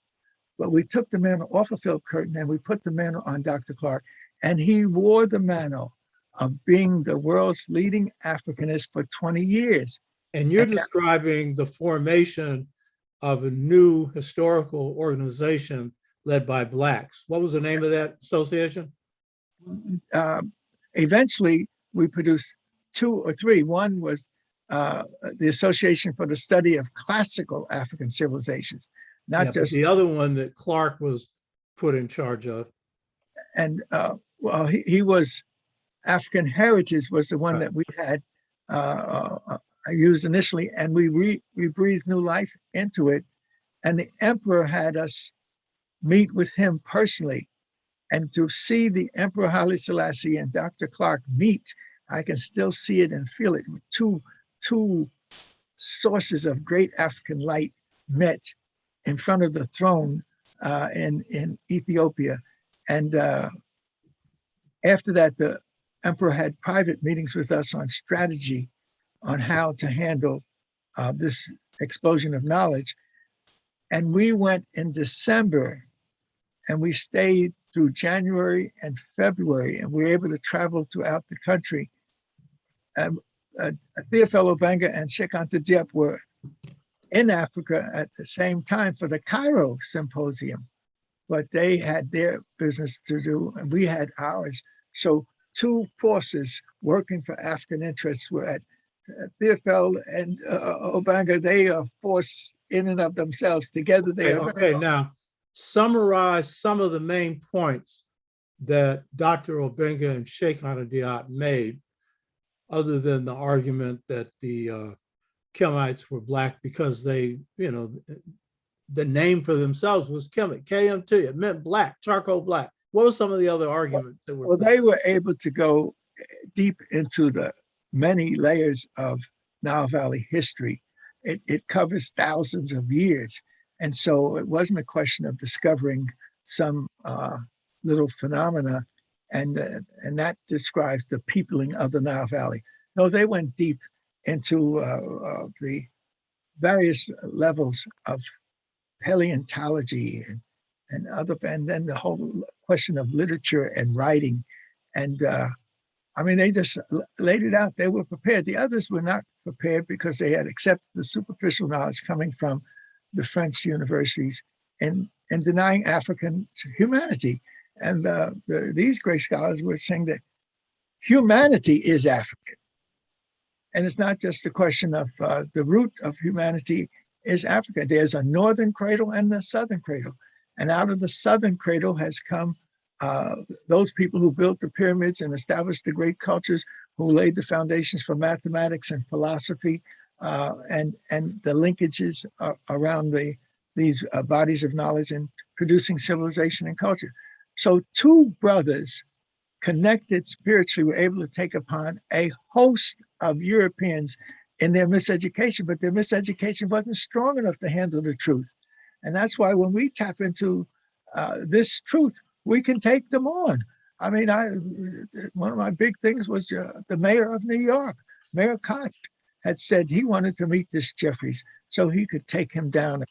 But we took the mantle off of Philip Curtin and we put the mantle on Dr. Clark, and he wore the mantle of being the world's leading Africanist for 20 years. And you're describing the formation of a new historical organization led by Blacks. What was the name of that association? Eventually, we produced 2 or 3. One was the Association for the Study of Classical African Civilizations, not just the other one that Clark was put in charge of. And well, he was African Heritage was the one that we had used initially, and we breathed new life into it. And the emperor had us meet with him personally, and to see the Emperor Haile Selassie and Dr. Clark meet, I can still see it and feel it. Two sources of great African light met in front of the throne in Ethiopia. And after that, the emperor had private meetings with us on strategy on how to handle this explosion of knowledge. And we went in December, and we stayed through January and February, and we were able to travel throughout the country Theophile Obenga and Sheikh Anta Diop were in Africa at the same time for the Cairo Symposium, but they had their business to do and we had ours. So two forces working for African interests were at Theophile and Obenga. They are force in and of themselves. Together they are. Okay, now summarize some of the main points that Dr. Obenga and Sheikh Anta Diop made, other than the argument that the Kemites were Black because they, the name for themselves was Kemet, KMT. It meant black, charcoal black. What were some of the other arguments that were? Well, they were able to go deep into the many layers of Nile Valley history. It covers thousands of years. And so it wasn't a question of discovering some little phenomena and that describes the peopling of the Nile Valley. No, they went deep into the various levels of paleontology and then the whole question of literature and writing. And they just laid it out. They were prepared. The others were not prepared because they had accepted the superficial knowledge coming from the French universities and denying African humanity. And these great scholars were saying that humanity is African. And it's not just a question of the root of humanity is Africa. There's a northern cradle and the southern cradle. And out of the southern cradle has come those people who built the pyramids and established the great cultures, who laid the foundations for mathematics and philosophy, and the linkages around these bodies of knowledge and producing civilization and culture. So two brothers connected spiritually were able to take upon a host of Europeans in their miseducation, but their miseducation wasn't strong enough to handle the truth. And that's why when we tap into this truth, we can take them on. One of my big things was the mayor of New York, Mayor Koch, had said he wanted to meet this Jeffries so he could take him down.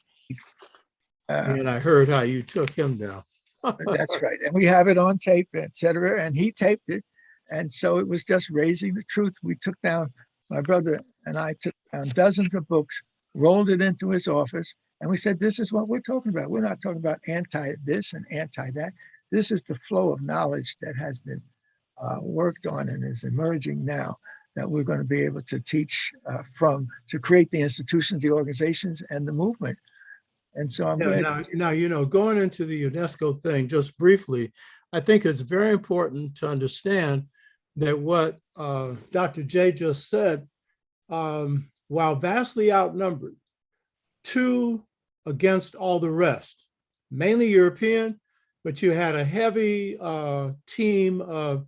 And I heard how you took him down. That's right. And we have it on tape, et cetera. And he taped it. And so it was just raising the truth. We took down, my brother and I took down dozens of books, rolled it into his office. And we said, this is what we're talking about. We're not talking about anti this and anti that. This is the flow of knowledge that has been worked on and is emerging now that we're going to be able to teach from to create the institutions, the organizations, and the movement. And so I'm glad. Now, going into the UNESCO thing, just briefly, I think it's very important to understand that what Dr. J just said, while vastly outnumbered, 2 against all the rest, mainly European, but you had a heavy team of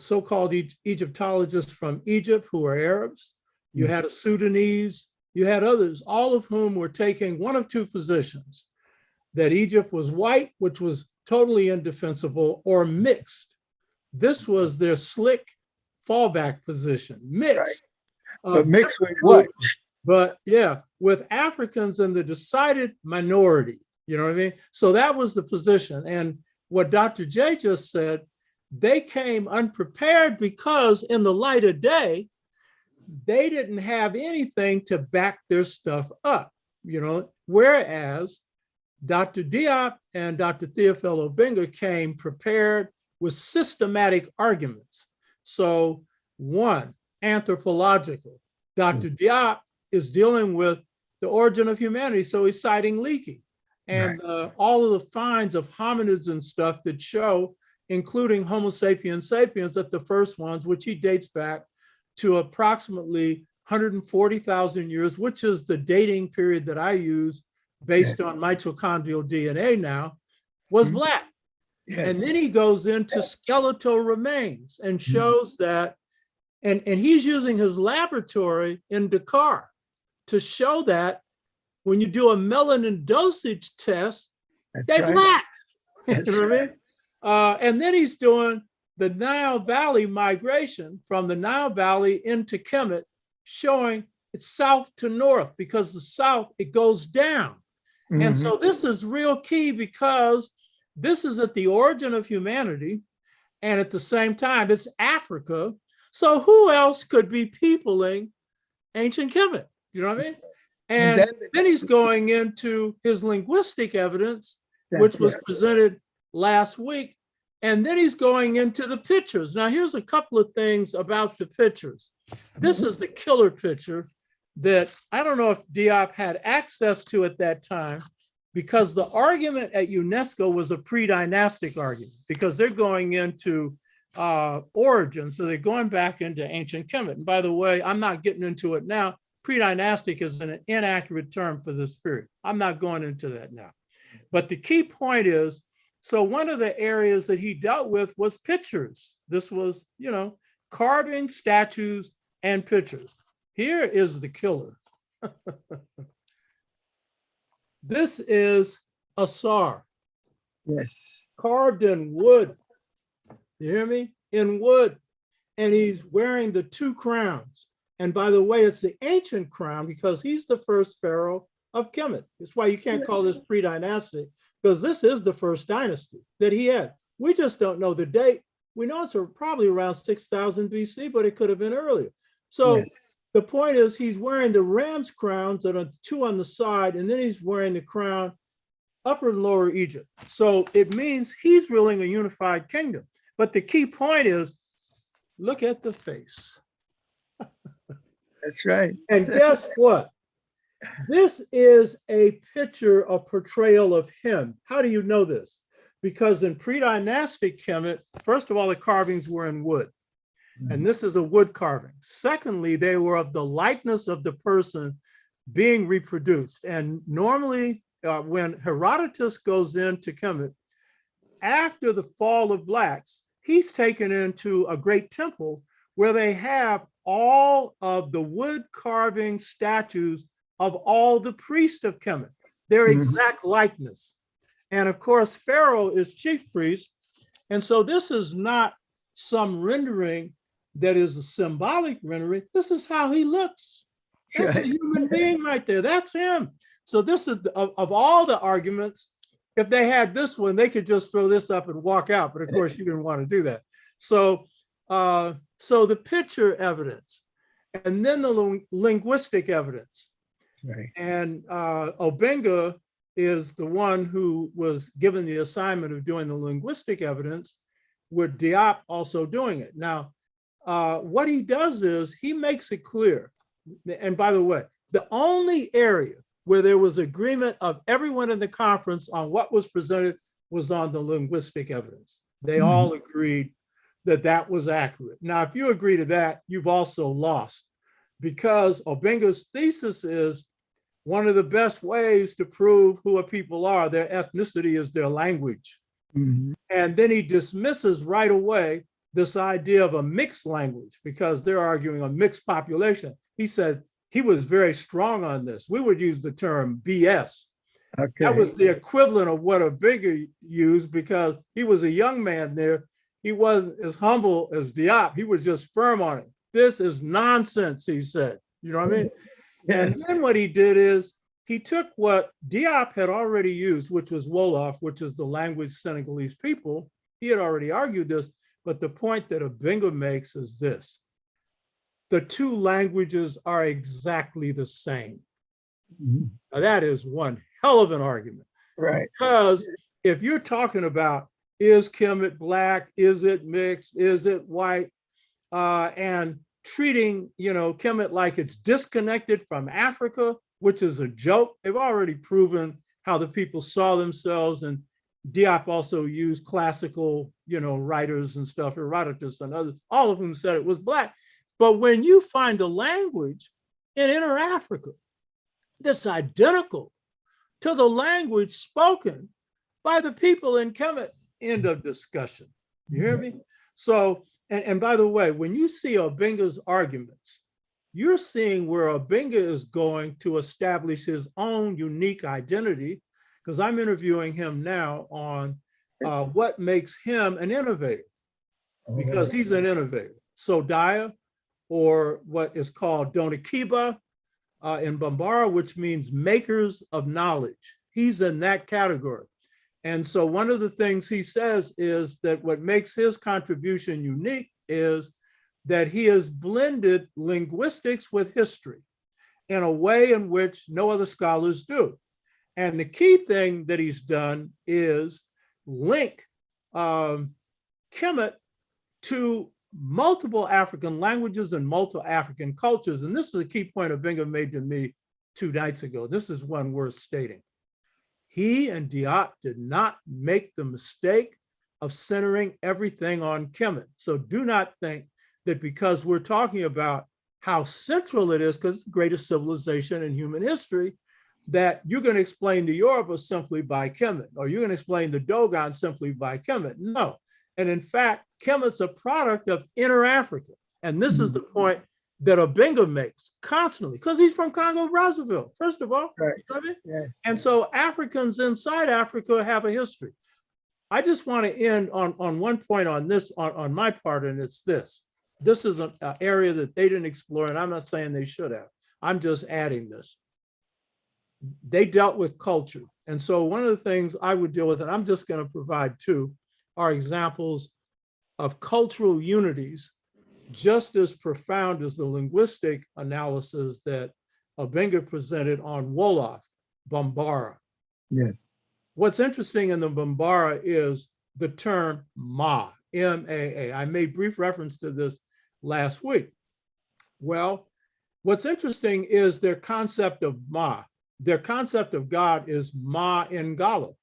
so-called Egyptologists from Egypt who are Arabs. You had a Sudanese, you had others, all of whom were taking one of 2 positions, that Egypt was white, which was totally indefensible, or mixed. This was their slick fallback position, mixed. Right. But mixed with what? But yeah, with Africans in the decided minority, you know what I mean? So that was the position. And what Dr. J just said, they came unprepared because in the light of day, they didn't have anything to back their stuff up, whereas Dr. Diop and Dr. Theophile Obenga came prepared with systematic arguments. So 1, anthropological. Dr. Diop is dealing with the origin of humanity, so he's citing Leakey and all of the finds of hominids and stuff that show, including Homo sapiens sapiens, at the first ones, which he dates back to approximately 140,000 years, which is the dating period that I use based on mitochondrial DNA now, was Black. Yes. And then he goes into skeletal remains and shows that, and he's using his laboratory in Dakar to show that when you do a melanin dosage test, they're Black. You know what I mean? And then he's doing the Nile Valley migration from the Nile Valley into Kemet, showing it's south to north, because the south, it goes down. And so this is real key, because this is at the origin of humanity. And at the same time, it's Africa. So who else could be peopling ancient Kemet? You know what I mean? And then he's going into his linguistic evidence, which was presented last week. And then he's going into the pictures. Now, here's a couple of things about the pictures. This is the killer picture that I don't know if Diop had access to at that time, because the argument at UNESCO was a pre-dynastic argument, because they're going into origin. So they're going back into ancient Kemet. And by the way, I'm not getting into it now. Pre-dynastic is an inaccurate term for this period. I'm not going into that now. But the key point is, so one of the areas that he dealt with was pictures. This was, you know, carving, statues, and pictures. Here is the killer. This is a C.O.R.E. Yes. Carved in wood. You hear me? In wood. And he's wearing the two crowns. And by the way, it's the ancient crown because he's the first pharaoh of Kemet. That's why you can't call this pre-dynastic, because this is the first dynasty that he had. We just don't know the date. We know it's probably around 6000 BC, but it could have been earlier. So the point is, he's wearing the ram's crowns that are two on the side, and then he's wearing the crown Upper and Lower Egypt. So it means he's ruling a unified kingdom. But the key point is, look at the face. That's right. And guess what? This is a picture, a portrayal of him. How do you know this? Because in pre-dynastic Kemet, first of all, the carvings were in wood. And this is a wood carving. Secondly, they were of the likeness of the person being reproduced. And normally, when Herodotus goes into Kemet, after the fall of blacks, he's taken into a great temple where they have all of the wood carving statues of all the priests of Kemet, their exact likeness. And of course, Pharaoh is chief priest. And so this is not some rendering that is a symbolic rendering. This is how he looks. That's a human being right there. That's him. So this is, of all the arguments, if they had this one, they could just throw this up and walk out. But of course, you didn't want to do that. So, so the picture evidence, and then the linguistic evidence. Right. And Obenga is the one who was given the assignment of doing the linguistic evidence, with Diop also doing it. Now, what he does is he makes it clear. And by the way, the only area where there was agreement of everyone in the conference on what was presented was on the linguistic evidence. They all agreed that that was accurate. Now, if you agree to that, you've also lost, because Obenga's thesis is one of the best ways to prove who a people are, their ethnicity, is their language. And then he dismisses right away this idea of a mixed language, because they're arguing a mixed population. He said he was very strong on this. We would use the term BS. That was the equivalent of what Obenga used, because he was a young man there. He wasn't as humble as Diop. He was just firm on it. This is nonsense, he said. You know what I mean? And then what he did is he took what Diop had already used, which was Wolof, which is the language Senegalese people. He had already argued this, but the point that Obenga makes is this: the two languages are exactly the same. Now, that is one hell of an argument. Right. Because if you're talking about, is Kemet black, is it mixed, is it white, and treating, you know, Kemet like it's disconnected from Africa, which is a joke. They've already proven how the people saw themselves, and Diop also used classical, you know, writers and stuff, Herodotus and others, all of whom said it was black. But when you find a language in Inner Africa that's identical to the language spoken by the people in Kemet, end of discussion. You hear me? So, and by the way, when you see Obenga's arguments, you're seeing where Obenga is going to establish his own unique identity, because I'm interviewing him now on what makes him an innovator, because he's an innovator. So Dia, or what is called Donakiba in Bambara, which means makers of knowledge. He's in that category. And so one of the things he says is that what makes his contribution unique is that he has blended linguistics with history in a way in which no other scholars do. And the key thing that he's done is link Kemet to multiple African languages and multiple African cultures. And this is a key point Obenga made to me 2 nights ago. This is one worth stating. He and Diop did not make the mistake of centering everything on Kemet. So do not think that because we're talking about how central it is, because it's the greatest civilization in human history, that you're going to explain the Yoruba simply by Kemet, or you're going to explain the Dogon simply by Kemet. No. And in fact, Kemet's a product of inner Africa. And this is the point that Obenga makes constantly, because he's from Congo Brazzaville, first of all. Right. You know what I mean? Yes. And so Africans inside Africa have a history. I just want to end on one point on this, on my part, and it's this. This is an area that they didn't explore, and I'm not saying they should have. I'm just adding this. They dealt with culture. And so one of the things I would deal with, and I'm just going to provide 2, are examples of cultural unities just as profound as the linguistic analysis that Obenga presented on Wolof, Bambara. Yes. What's interesting in the Bambara is the term Ma, M-A-A. I made brief reference to this last week. Well, what's interesting is their concept of Ma. Their concept of God is Ma Ngala.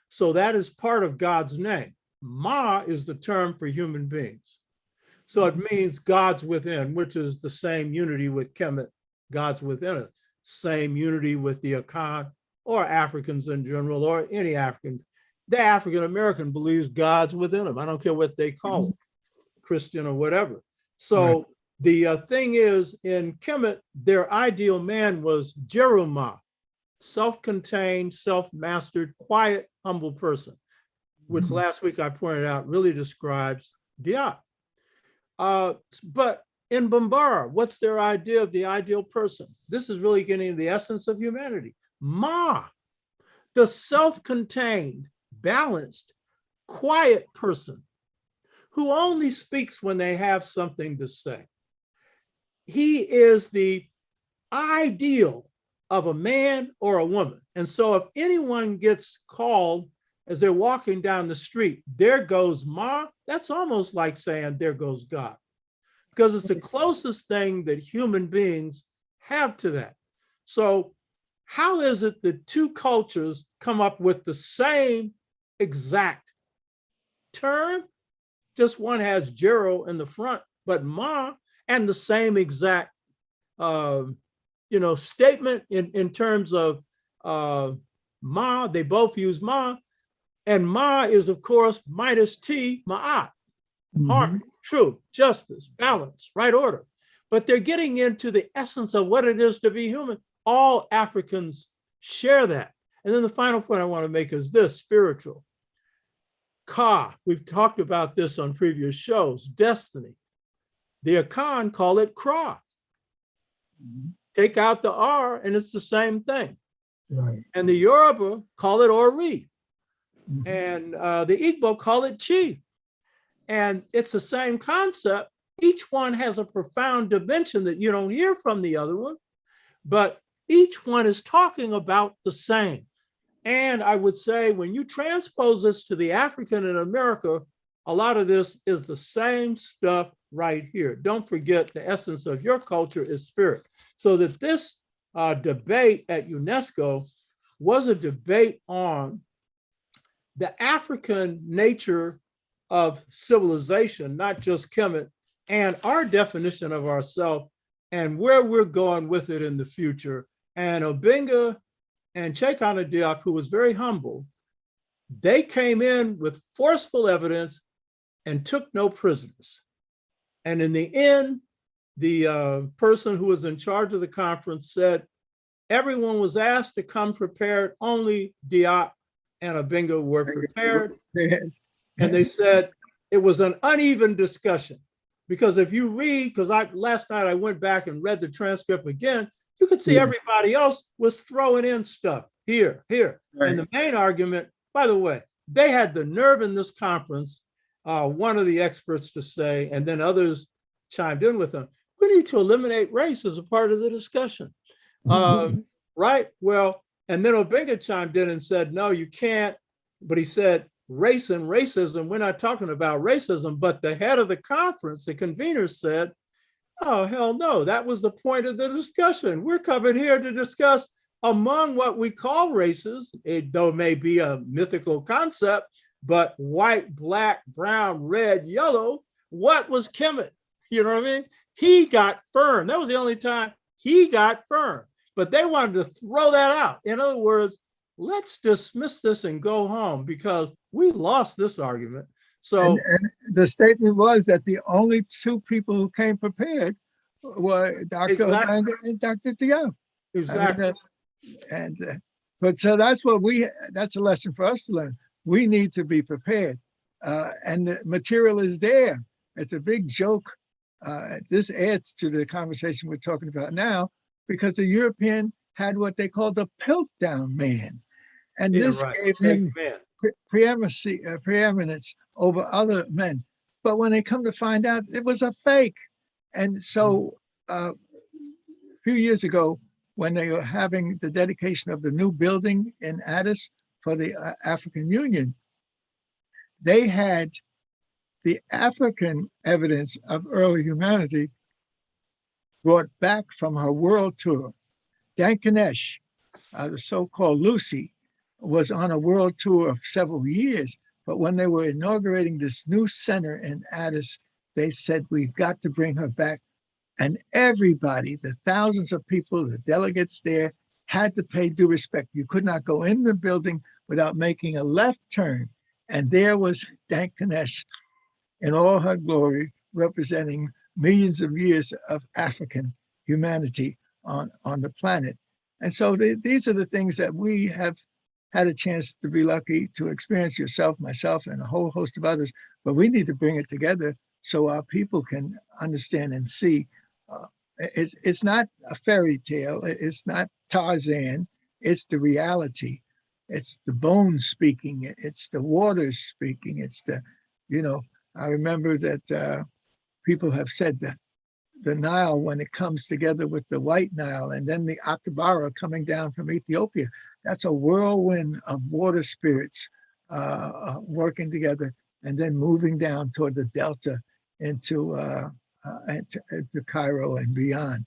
So that is part of God's name. Ma is the term for human beings. So it means God's within, which is the same unity with Kemet, God's within it. Same unity with the Akan or Africans in general, or any African. The African American believes God's within them. I don't care what they call it, Christian or whatever. So the thing is, in Kemet, their ideal man was Jeruma, self-contained, self-mastered, quiet, humble person, which last week I pointed out really describes Diop. But in Bambara, what's their idea of the ideal person? This is really getting the essence of humanity. Ma, the self-contained, balanced, quiet person who only speaks when they have something to say. He is the ideal of a man or a woman. And so if anyone gets called as they're walking down the street, there goes Ma, that's almost like saying there goes God, because it's the closest thing that human beings have to that. So how is it that 2 cultures come up with the same exact term? Just one has Jero in the front, but Ma, and the same exact statement in terms of Ma, they both use Ma, and Ma is of course minus T, Ma'at, harmony, truth, justice, balance, right order. But they're getting into the essence of what it is to be human. All Africans share that. And then the final point I want to make is this: spiritual. Ka, we've talked about this on previous shows, destiny. The Akan call it Kra. Take out the R and it's the same thing. Right. And the Yoruba call it Ori. And the Igbo call it Chi. And it's the same concept. Each one has a profound dimension that you don't hear from the other one, but each one is talking about the same. And I would say when you transpose this to the African in America, a lot of this is the same stuff right here. Don't forget the essence of your culture is spirit. So that this debate at UNESCO was a debate on the African nature of civilization, not just Kemet, and our definition of ourselves and where we're going with it in the future. And Obenga and Chekana Diop, who was very humble, they came in with forceful evidence and took no prisoners. And in the end, the person who was in charge of the conference said, everyone was asked to come prepared, only Diop and Obenga were prepared. And they said it was an uneven discussion. Because if you read, because last night I went back and read the transcript again, you could see everybody else was throwing in stuff here. Right. And the main argument, by the way, they had the nerve in this conference, one of the experts to say, and then others chimed in with them. We need to eliminate race as a part of the discussion. Right? Well, and then Obenga chimed in and said, no, you can't. But he said, race and racism, we're not talking about racism. But the head of the conference, the convener, said, oh, hell no, that was the point of the discussion. We're coming here to discuss among what we call races, though it may be a mythical concept, but white, black, brown, red, yellow, what was Kemet? You know what I mean? He got firm. That was the only time he got firm. But they wanted to throw that out. In other words, let's dismiss this and go home because we lost this argument. So and the statement was that the only two people who came prepared were Dr. Obenga and Dr. Diop. Exactly. But so that's a lesson for us to learn. We need to be prepared. And the material is there. It's a big joke. This adds to the conversation we're talking about now, because the European had what they called the Piltdown man. And this gave him preeminence over other men. But when they come to find out, it was a fake. And so a few years ago, when they were having the dedication of the new building in Addis for the African Union, they had the African evidence of early humanity brought back from her world tour. Dankanesh, the so-called Lucy, was on a world tour of several years, but when they were inaugurating this new center in Addis, they said, we've got to bring her back. And everybody, the thousands of people, the delegates there, had to pay due respect. You could not go in the building without making a left turn. And there was Dankanesh in all her glory, representing millions of years of African humanity on the planet. And so these are the things that we have had a chance to be lucky to experience, yourself, myself, and a whole host of others. But we need to bring it together so our people can understand and see. It's not a fairy tale. It's not Tarzan. It's the reality. It's the bones speaking. It's the waters speaking. It's I remember that people have said that the Nile, when it comes together with the White Nile and then the Athabara coming down from Ethiopia, that's a whirlwind of water spirits working together and then moving down toward the Delta into Cairo and beyond.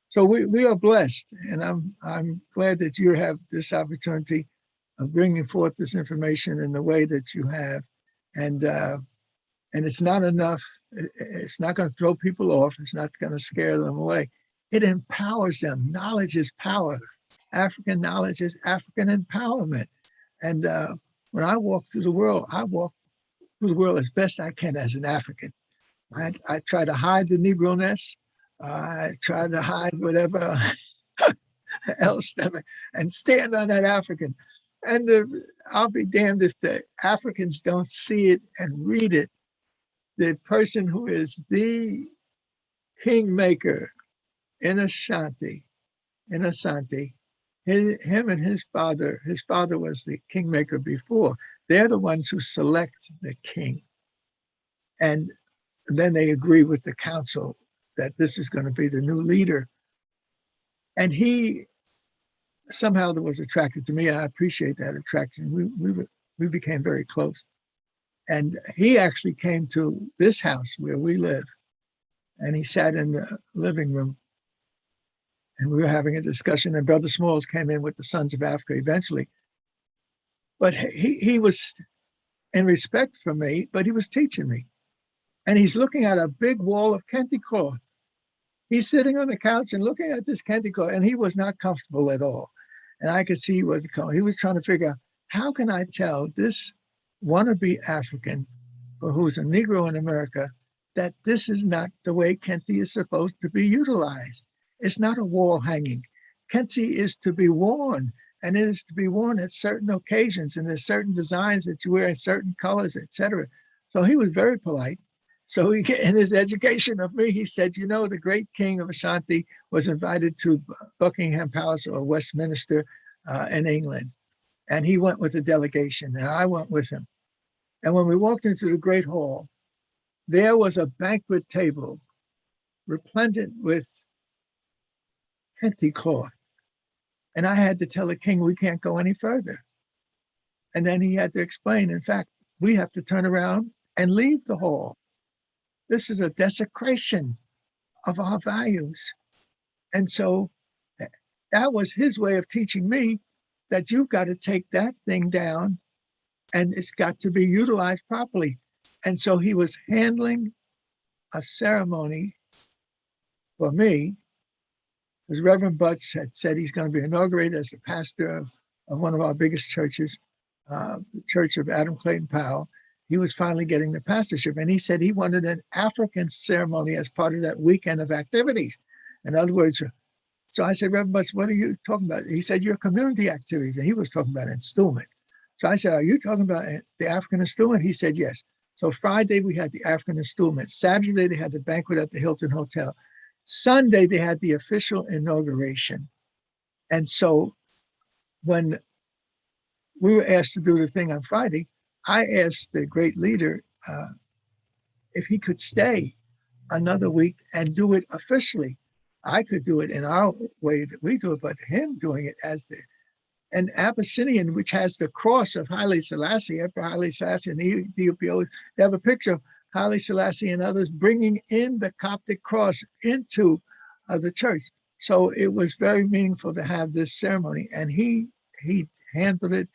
So we are blessed, and I'm glad that you have this opportunity of bringing forth this information in the way that you have, and it's not enough. It's not going to throw people off. It's not going to scare them away. It empowers them. Knowledge is power. African knowledge is African empowerment. And when I walk through the world, I walk through the world as best I can as an African. I try to hide the Negro-ness. I try to hide whatever else and stand on that African. And I'll be damned if the Africans don't see it and read it. The person who is the kingmaker in Ashanti, him and his father was the kingmaker before. They're the ones who select the king. And then they agree with the council that this is going to be the new leader. And he somehow was attracted to me. I appreciate that attraction. We became very close. And he actually came to this house where we live, and he sat in the living room, and we were having a discussion, and Brother Smalls came in with the Sons of Africa eventually. But he was in respect for me, but he was teaching me. And he's looking at a big wall of kente cloth. He's sitting on the couch and looking at this kente cloth, and he was not comfortable at all. And I could see he wasn't comfortable. He was trying to figure out, how can I tell this wannabe African, who's a Negro in America, that this is not the way kente is supposed to be utilized. It's not a wall hanging. Kente is to be worn, and it is to be worn at certain occasions, and there's certain designs that you wear in certain colors, etc. So he was very polite. So in his education of me, he said, the great king of Ashanti was invited to Buckingham Palace or Westminster in England. And he went with a delegation, and I went with him. And when we walked into the Great Hall, there was a banquet table resplendent with kente cloth. And I had to tell the king, we can't go any further. And then he had to explain, in fact, we have to turn around and leave the hall. This is a desecration of our values. And so that was his way of teaching me that you've got to take that thing down and it's got to be utilized properly. And so he was handling a ceremony for me, because Reverend Butts had said he's going to be inaugurated as the pastor of one of our biggest churches, the Church of Adam Clayton Powell. He was finally getting the pastorship, and he said he wanted an African ceremony as part of that weekend of activities. In other words, so I said, Reverend Butts, what are you talking about? He said, your community activities, and he was talking about installment. So I said, are you talking about the African installment? He said, yes. So Friday, we had the African installment. Saturday, they had the banquet at the Hilton Hotel. Sunday, they had the official inauguration. And so when we were asked to do the thing on Friday, I asked the great leader if he could stay another week and do it officially. I could do it in our way that we do it, but him doing it as an Abyssinian, which has the cross of Haile Selassie, Emperor Haile Selassie, and the P.A.P.O. They have a picture of Haile Selassie and others bringing in the Coptic cross into the church. So it was very meaningful to have this ceremony, and he handled it,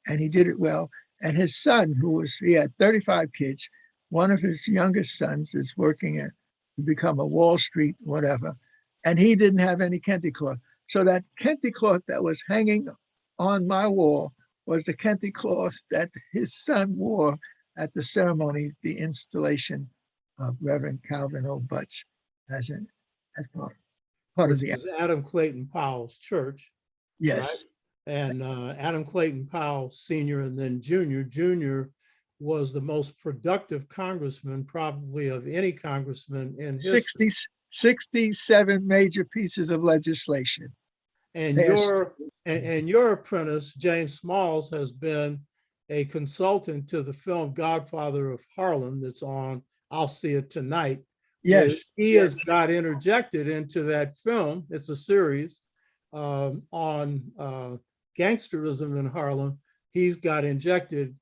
and he did it well. And his son, he had 35 kids. One of his youngest sons is working to become a Wall Street whatever, and he didn't have any kente cloth. So that kente cloth that was hanging on my wall was the kente cloth that his son wore at the ceremony, the installation of Reverend Calvin O. Butts as part of Which the. is Adam Clayton Powell's church. Yes. Right? And Adam Clayton Powell, Sr. and then Jr. Jr. was the most productive congressman probably of any congressman in history. 67 major pieces of legislation. And your apprentice, James Smalls, has been a consultant to the film Godfather of Harlem that's on I'll See It Tonight. Yes. He has got interjected into that film. It's a series on gangsterism in Harlem. He's got injected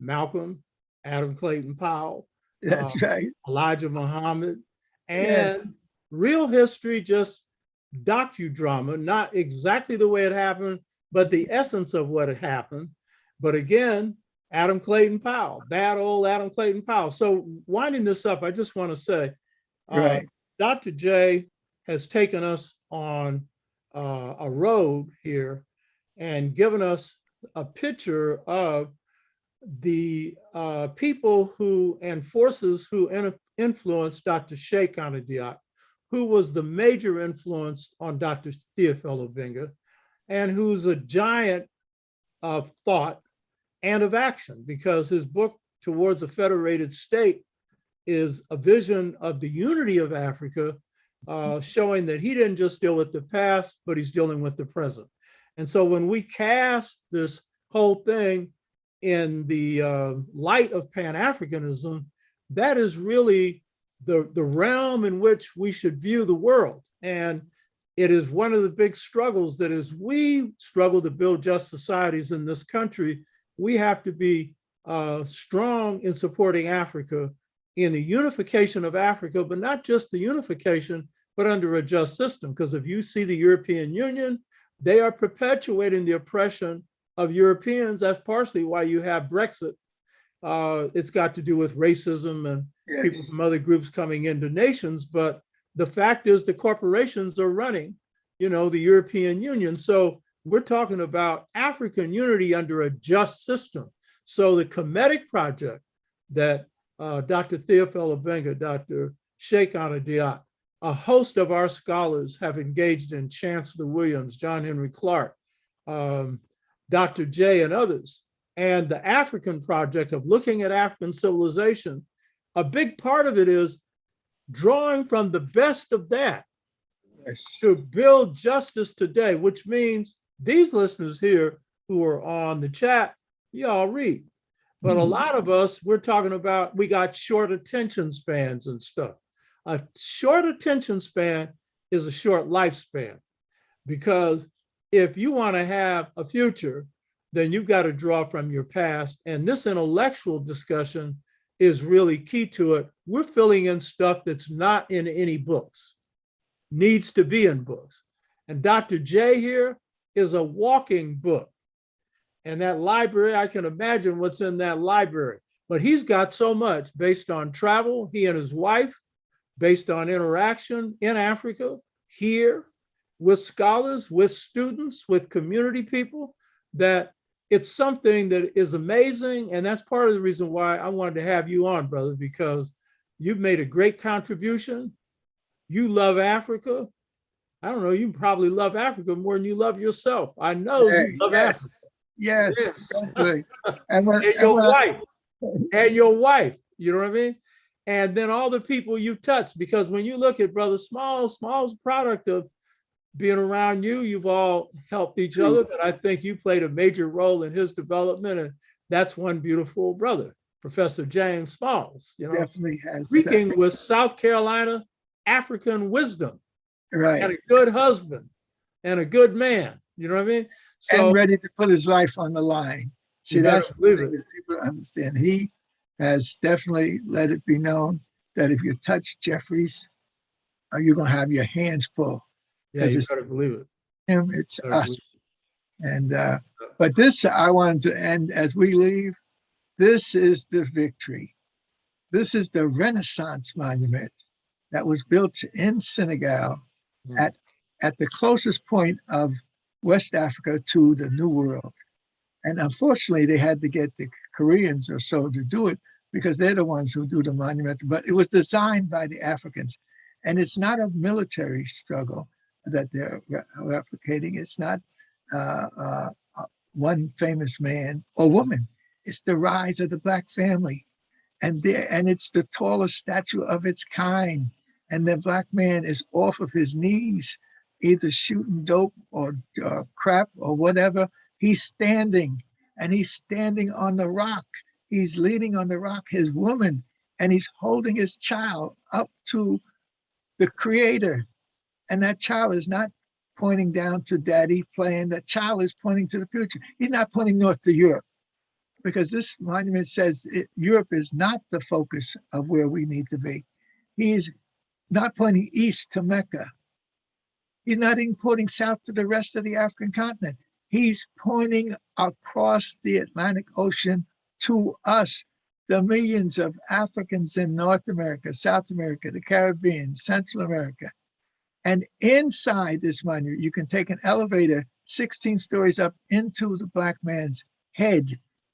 Malcolm, Adam Clayton Powell, That's right. Elijah Muhammad, and real history, just docudrama, not exactly the way it happened, but the essence of what had happened. But again, Adam Clayton Powell, bad old Adam Clayton Powell. So winding this up, I just want to say, Dr. J has taken us on a road here and given us a picture of the people and forces who influenced Dr. Sheikh Anta Diop, who was the major influence on Dr. Theophile Obenga, and who's a giant of thought and of action, because his book, Towards a Federated State, is a vision of the unity of Africa, showing that he didn't just deal with the past, but he's dealing with the present. And so when we cast this whole thing in the light of Pan-Africanism, that is really the realm in which we should view the world. And it is one of the big struggles that as we struggle to build just societies in this country, we have to be strong in supporting Africa in the unification of Africa, but not just the unification, but under a just system. Because if you see the European Union, they are perpetuating the oppression of Europeans. That's partially why you have Brexit. It's got to do with racism and people from other groups coming into nations. But the fact is the corporations are running, the European Union. So we're talking about African unity under a just system. So the Kemetic project that Dr. Theophile Obenga, Dr. Sheikh Anta Diop, a host of our scholars have engaged in, Chancellor Williams, John Henrik Clark, Dr. J and others, and the African project of looking at African civilization, a big part of it is drawing from the best of that to build justice today, which means these listeners here who are on the chat, y'all read. But a lot of us, we're talking about, we got short attention spans and stuff. A short attention span is a short lifespan, because if you want to have a future, then you've got to draw from your past. And this intellectual discussion is really key to it. We're filling in stuff that's not in any books, needs to be in books. And Dr. J here is a walking book. And that library, I can imagine what's in that library. But he's got so much based on travel, he and his wife, based on interaction in Africa, here, with scholars, with students, with community people, that it's something that is amazing. And that's part of the reason why I wanted to have you on, brother, because you've made a great contribution. You love Africa. I don't know, you probably love Africa more than you love yourself. I know you love Africa. Yes, Yeah. definitely. And when, And your wife, you know what I mean? And then all the people you touch, because when you look at Brother Small's a product of being around you. You've all helped each other, but I think you played a major role in his development. And that's one beautiful brother, Professor James Smalls, you know, definitely has speaking with South Carolina African wisdom, right, and a good husband and a good man. You know what I mean? So, and ready to put his life on the line. See, you better that's the believe thing it. that people understand. He has definitely let it be known that if you touch Jeffries, you're going to have your hands full. Yeah, Because you it's better believe it. him, it's Better us. believe And but this, I wanted to end as we leave. This is the victory. This is the Renaissance monument that was built in Senegal it. at the closest point of West Africa to the New World. And unfortunately, they had to get the Koreans or so to do it because they're the ones who do the monument. But it was designed by the Africans. And it's not a military struggle that they're replicating. It's not one famous man or woman. It's the rise of the Black family. And it's the tallest statue of its kind. And the Black man is off of his knees, either shooting dope or crap or whatever. He's standing, and he's standing on the rock. He's leaning on the rock, his woman, and he's holding his child up to the Creator. And that child is not pointing down to daddy playing. That child is pointing to the future. He's not pointing north to Europe, because this monument says Europe is not the focus of where we need to be. He's not pointing east to Mecca. He's not even pointing south to the rest of the African continent. He's pointing across the Atlantic Ocean to us, the millions of Africans in North America, South America, the Caribbean, Central America. And inside this monument, you can take an elevator 16 stories up into the Black man's head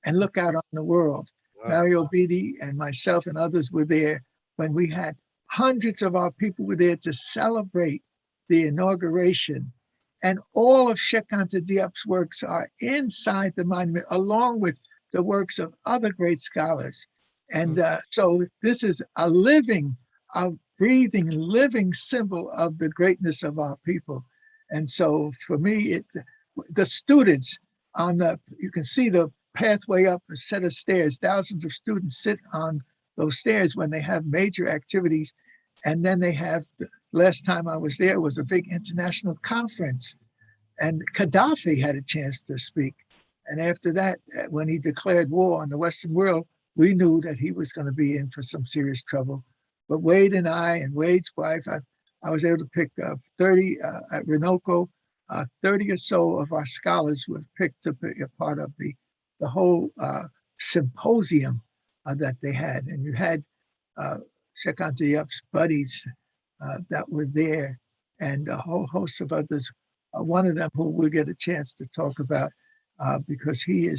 and look out on the world. Wow. Mario Beatty and myself and others were there when we had hundreds of our people were there to celebrate the inauguration. And all of Cheikh Anta Diop's works are inside the monument, along with the works of other great scholars. And so this is a living, a breathing, living symbol of the greatness of our people. And so for me, the students you can see the pathway up a set of stairs. Thousands of students sit on those stairs when they have major activities. And then they have, last time I was there was a big international conference, and Gaddafi had a chance to speak. And after that, when he declared war on the Western world, we knew that he was going to be in for some serious trouble. But Wade and I and Wade's wife, I was able to pick 30 at Renoco, 30 or so of our scholars were picked to be a part of the whole symposium that they had. And you had Cheikh Anta Diop's buddies that were there, and a whole host of others. One of them who we'll get a chance to talk about because he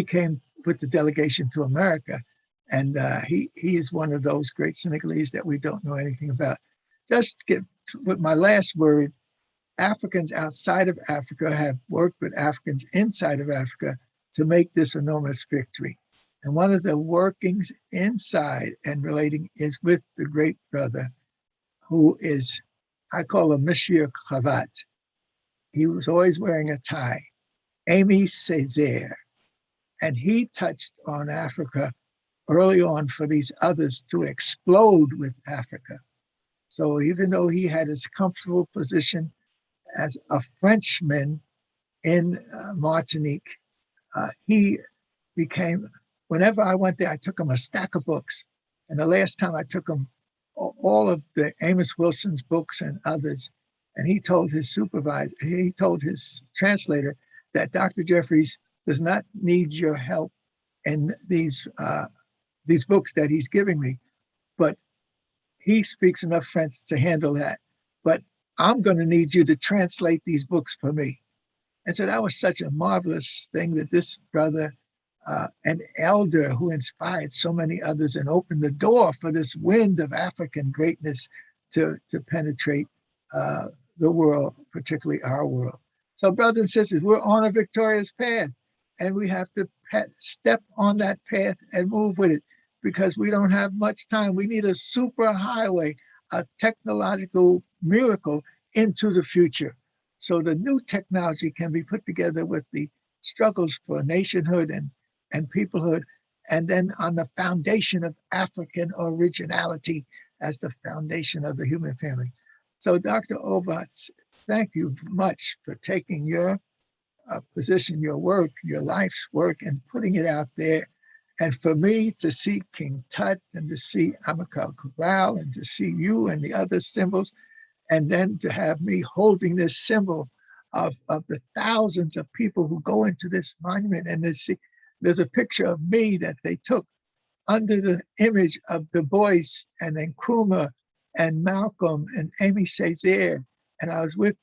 came with the delegation to America, and he is one of those great Senegalese that we don't know anything about. Just to get with my last word, Africans outside of Africa have worked with Africans inside of Africa to make this enormous victory. And one of the workings inside and relating is with the great brother who is, I call him Monsieur Cravat. He was always wearing a tie, Aimé Césaire. And he touched on Africa early on for these others to explode with Africa. So even though he had his comfortable position as a Frenchman in Martinique, he became, whenever I went there, I took him a stack of books. And the last time I took him all of the Amos Wilson's books and others. And he told his supervisor, he told his translator that Dr. Jeffries does not need your help in these books that he's giving me, but he speaks enough French to handle that. But I'm going to need you to translate these books for me. And so that was such a marvelous thing that this brother, an elder who inspired so many others and opened the door for this wind of African greatness to penetrate the world, particularly our world. So brothers and sisters, we're on a victorious path, and we have to step on that path and move with it, because we don't have much time. We need a super highway, a technological miracle into the future. So the new technology can be put together with the struggles for nationhood and peoplehood, and then on the foundation of African originality as the foundation of the human family. So Dr. Oba, thank you much for taking your position, your work, your life's work, and putting it out there. And for me to see King Tut and to see Amilcar Cabral and to see you and the other symbols, and then to have me holding this symbol of the thousands of people who go into this monument, and there's a picture of me that they took under the image of Du Bois and Nkrumah and Malcolm and Amy Césaire. And I was with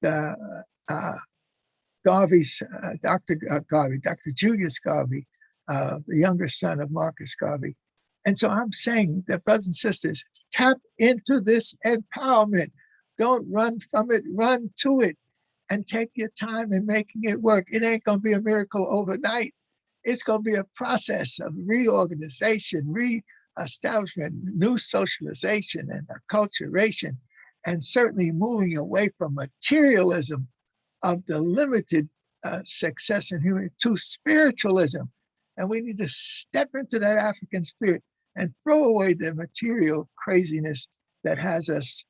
Garvey's, Dr. Garvey, Dr. Julius Garvey, the younger son of Marcus Garvey. And so I'm saying that, brothers and sisters, tap into this empowerment. Don't run from it, run to it, and take your time in making it work. It ain't going to be a miracle overnight. It's going to be a process of reorganization, re-establishment, new socialization and acculturation, and certainly moving away from materialism of the limited success in human to spiritualism. And we need to step into that African spirit and throw away the material craziness that has us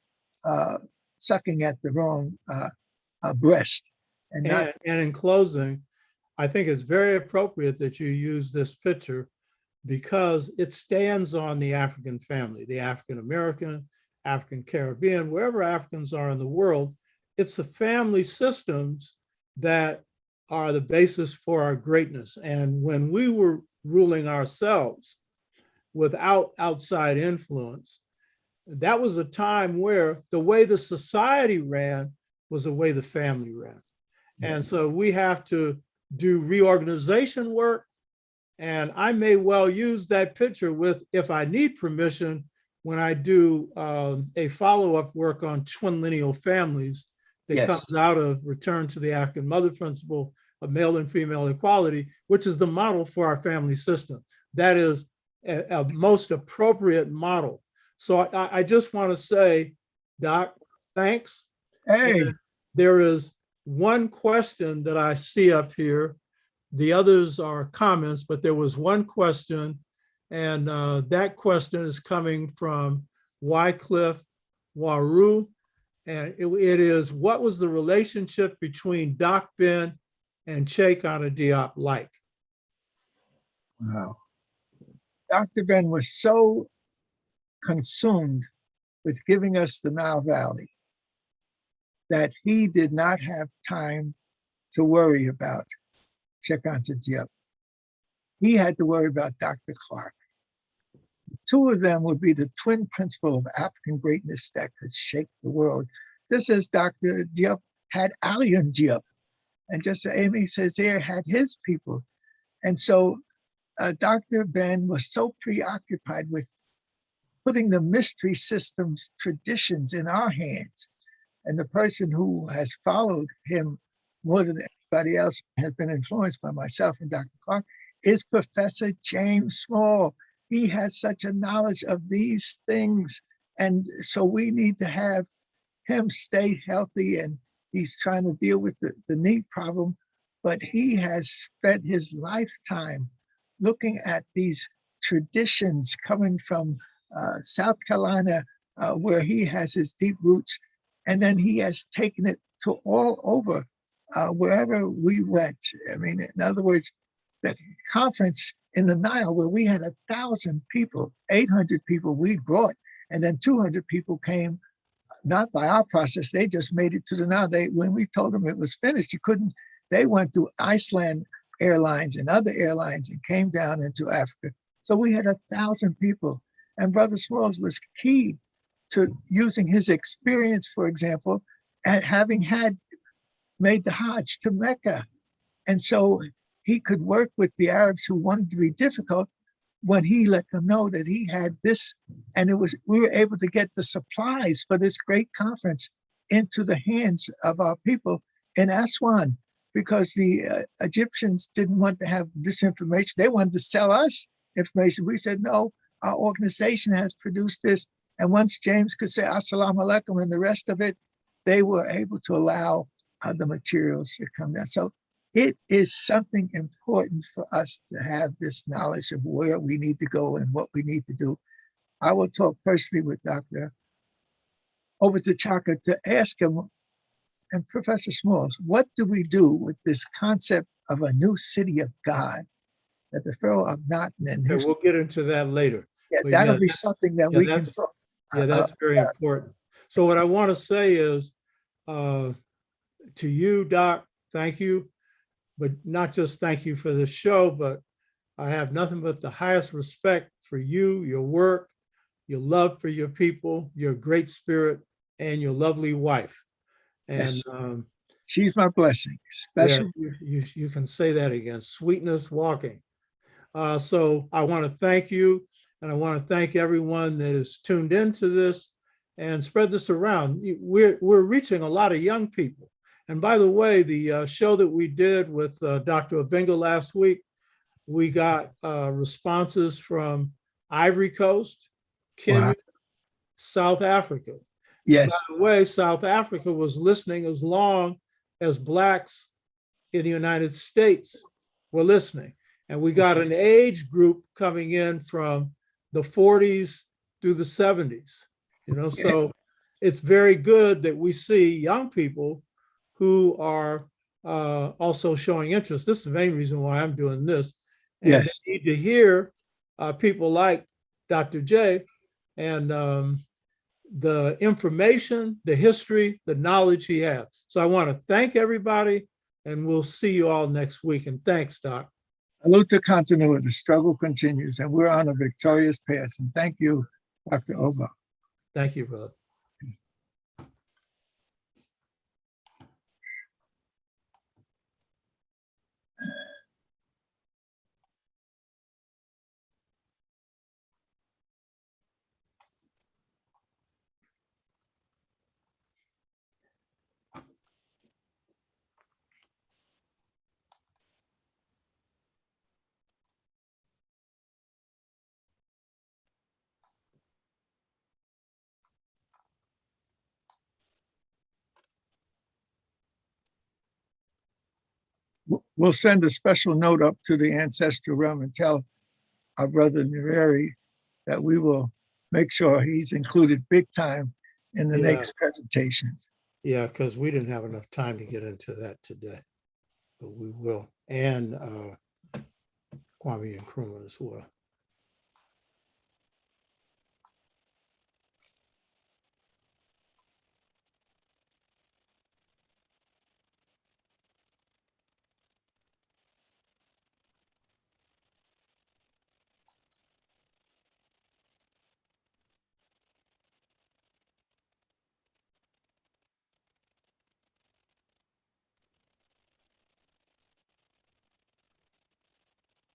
sucking at the wrong breast. And in closing, I think it's very appropriate that you use this picture, because it stands on the African family, the African American, African Caribbean, wherever Africans are in the world. It's the family systems that are the basis for our greatness. And when we were ruling ourselves without outside influence, that was a time where the way the society ran was the way the family ran. And so we have to do reorganization work. And I may well use that picture with, if I need permission, when I do a follow-up work on twin lineal families that comes out of Return to the African Mother Principle of Male and Female Equality, which is the model for our family system. That is a most appropriate model. So I just want to say, Doc, thanks. hey, And there is one question that I see up here. The others are comments, but there was one question, and that question is coming from Wycliffe Waru, and it is, what was the relationship between Doc Ben and Cheikh Anta Diop like? wow. Dr. Ben was so consumed with giving us the Nile Valley that he did not have time to worry about Cheikh Anta Diop. He had to worry about Dr. Clark. The two of them would be the twin principle of African greatness that could shake the world. Just as Dr. Diop had Alioune Diop, and just as Amy Césaire had his people. And so Dr. Ben was so preoccupied with putting the mystery system's traditions in our hands. And the person who has followed him more than anybody else has been influenced by myself and Dr. Clark is Professor James Small. He has such a knowledge of these things. And so we need to have him stay healthy, and he's trying to deal with the knee problem, but he has spent his lifetime looking at these traditions coming from South Carolina, where he has his deep roots. And then he has taken it to all over, wherever we went. I mean, in other words, the conference in the Nile where we had 1,000 people, 800 people we brought, and then 200 people came, not by our process, they just made it to the Nile. When we told them it was finished, they went through Iceland Airlines and other airlines and came down into Africa. So we had 1,000 people. And Brother Smalls was key to using his experience, for example, and having made the Hajj to Mecca. And so he could work with the Arabs who wanted to be difficult when he let them know that he had this, and we were able to get the supplies for this great conference into the hands of our people in Aswan, because the Egyptians didn't want to have this information. They wanted to sell us information. We said, no, our organization has produced this. And once James could say assalamu alaikum and the rest of it, they were able to allow the materials to come down. So it is something important for us to have this knowledge of where we need to go and what we need to do. I will talk personally with Dr. Oba T'Shaka to ask him, and Professor Smalls, what do we do with this concept of a new city of God that the Pharaoh Akhenaten and his... We'll get into that later. Yeah, that'll be something that we can talk. Yeah, that's very important. So what I want to say is, to you, Doc, thank you, but not just thank you for this show, but I have nothing but the highest respect for you, your work, your love for your people, your great spirit, and your lovely wife. And yes. She's my blessing, special. Yeah, you can say that again, sweetness walking. So I want to thank you, and I want to thank everyone that is tuned into this and spread this around. We're reaching a lot of young people. And by the way, the show that we did with Dr. Obenga last week, we got responses from Ivory Coast, Kenya, wow, South Africa. Yes. By the way, South Africa was listening as long as Blacks in the United States were listening. And we got an age group coming in from the 40s through the 70s. So it's very good that we see young people who are also showing interest. This is the main reason why I'm doing this. And yes, they need to hear people like Dr. J and the information, the history, the knowledge he has. So I want to thank everybody, and we'll see you all next week. And thanks, Doc. Salute continuity. The struggle continues, and we're on a victorious path. And thank you, Dr. Oba. Thank you, brother. We'll send a special note up to the ancestral realm and tell our brother Nyerere that we will make sure he's included big time in the next presentations. Yeah, because we didn't have enough time to get into that today, but we will. And Kwame Nkrumah as well.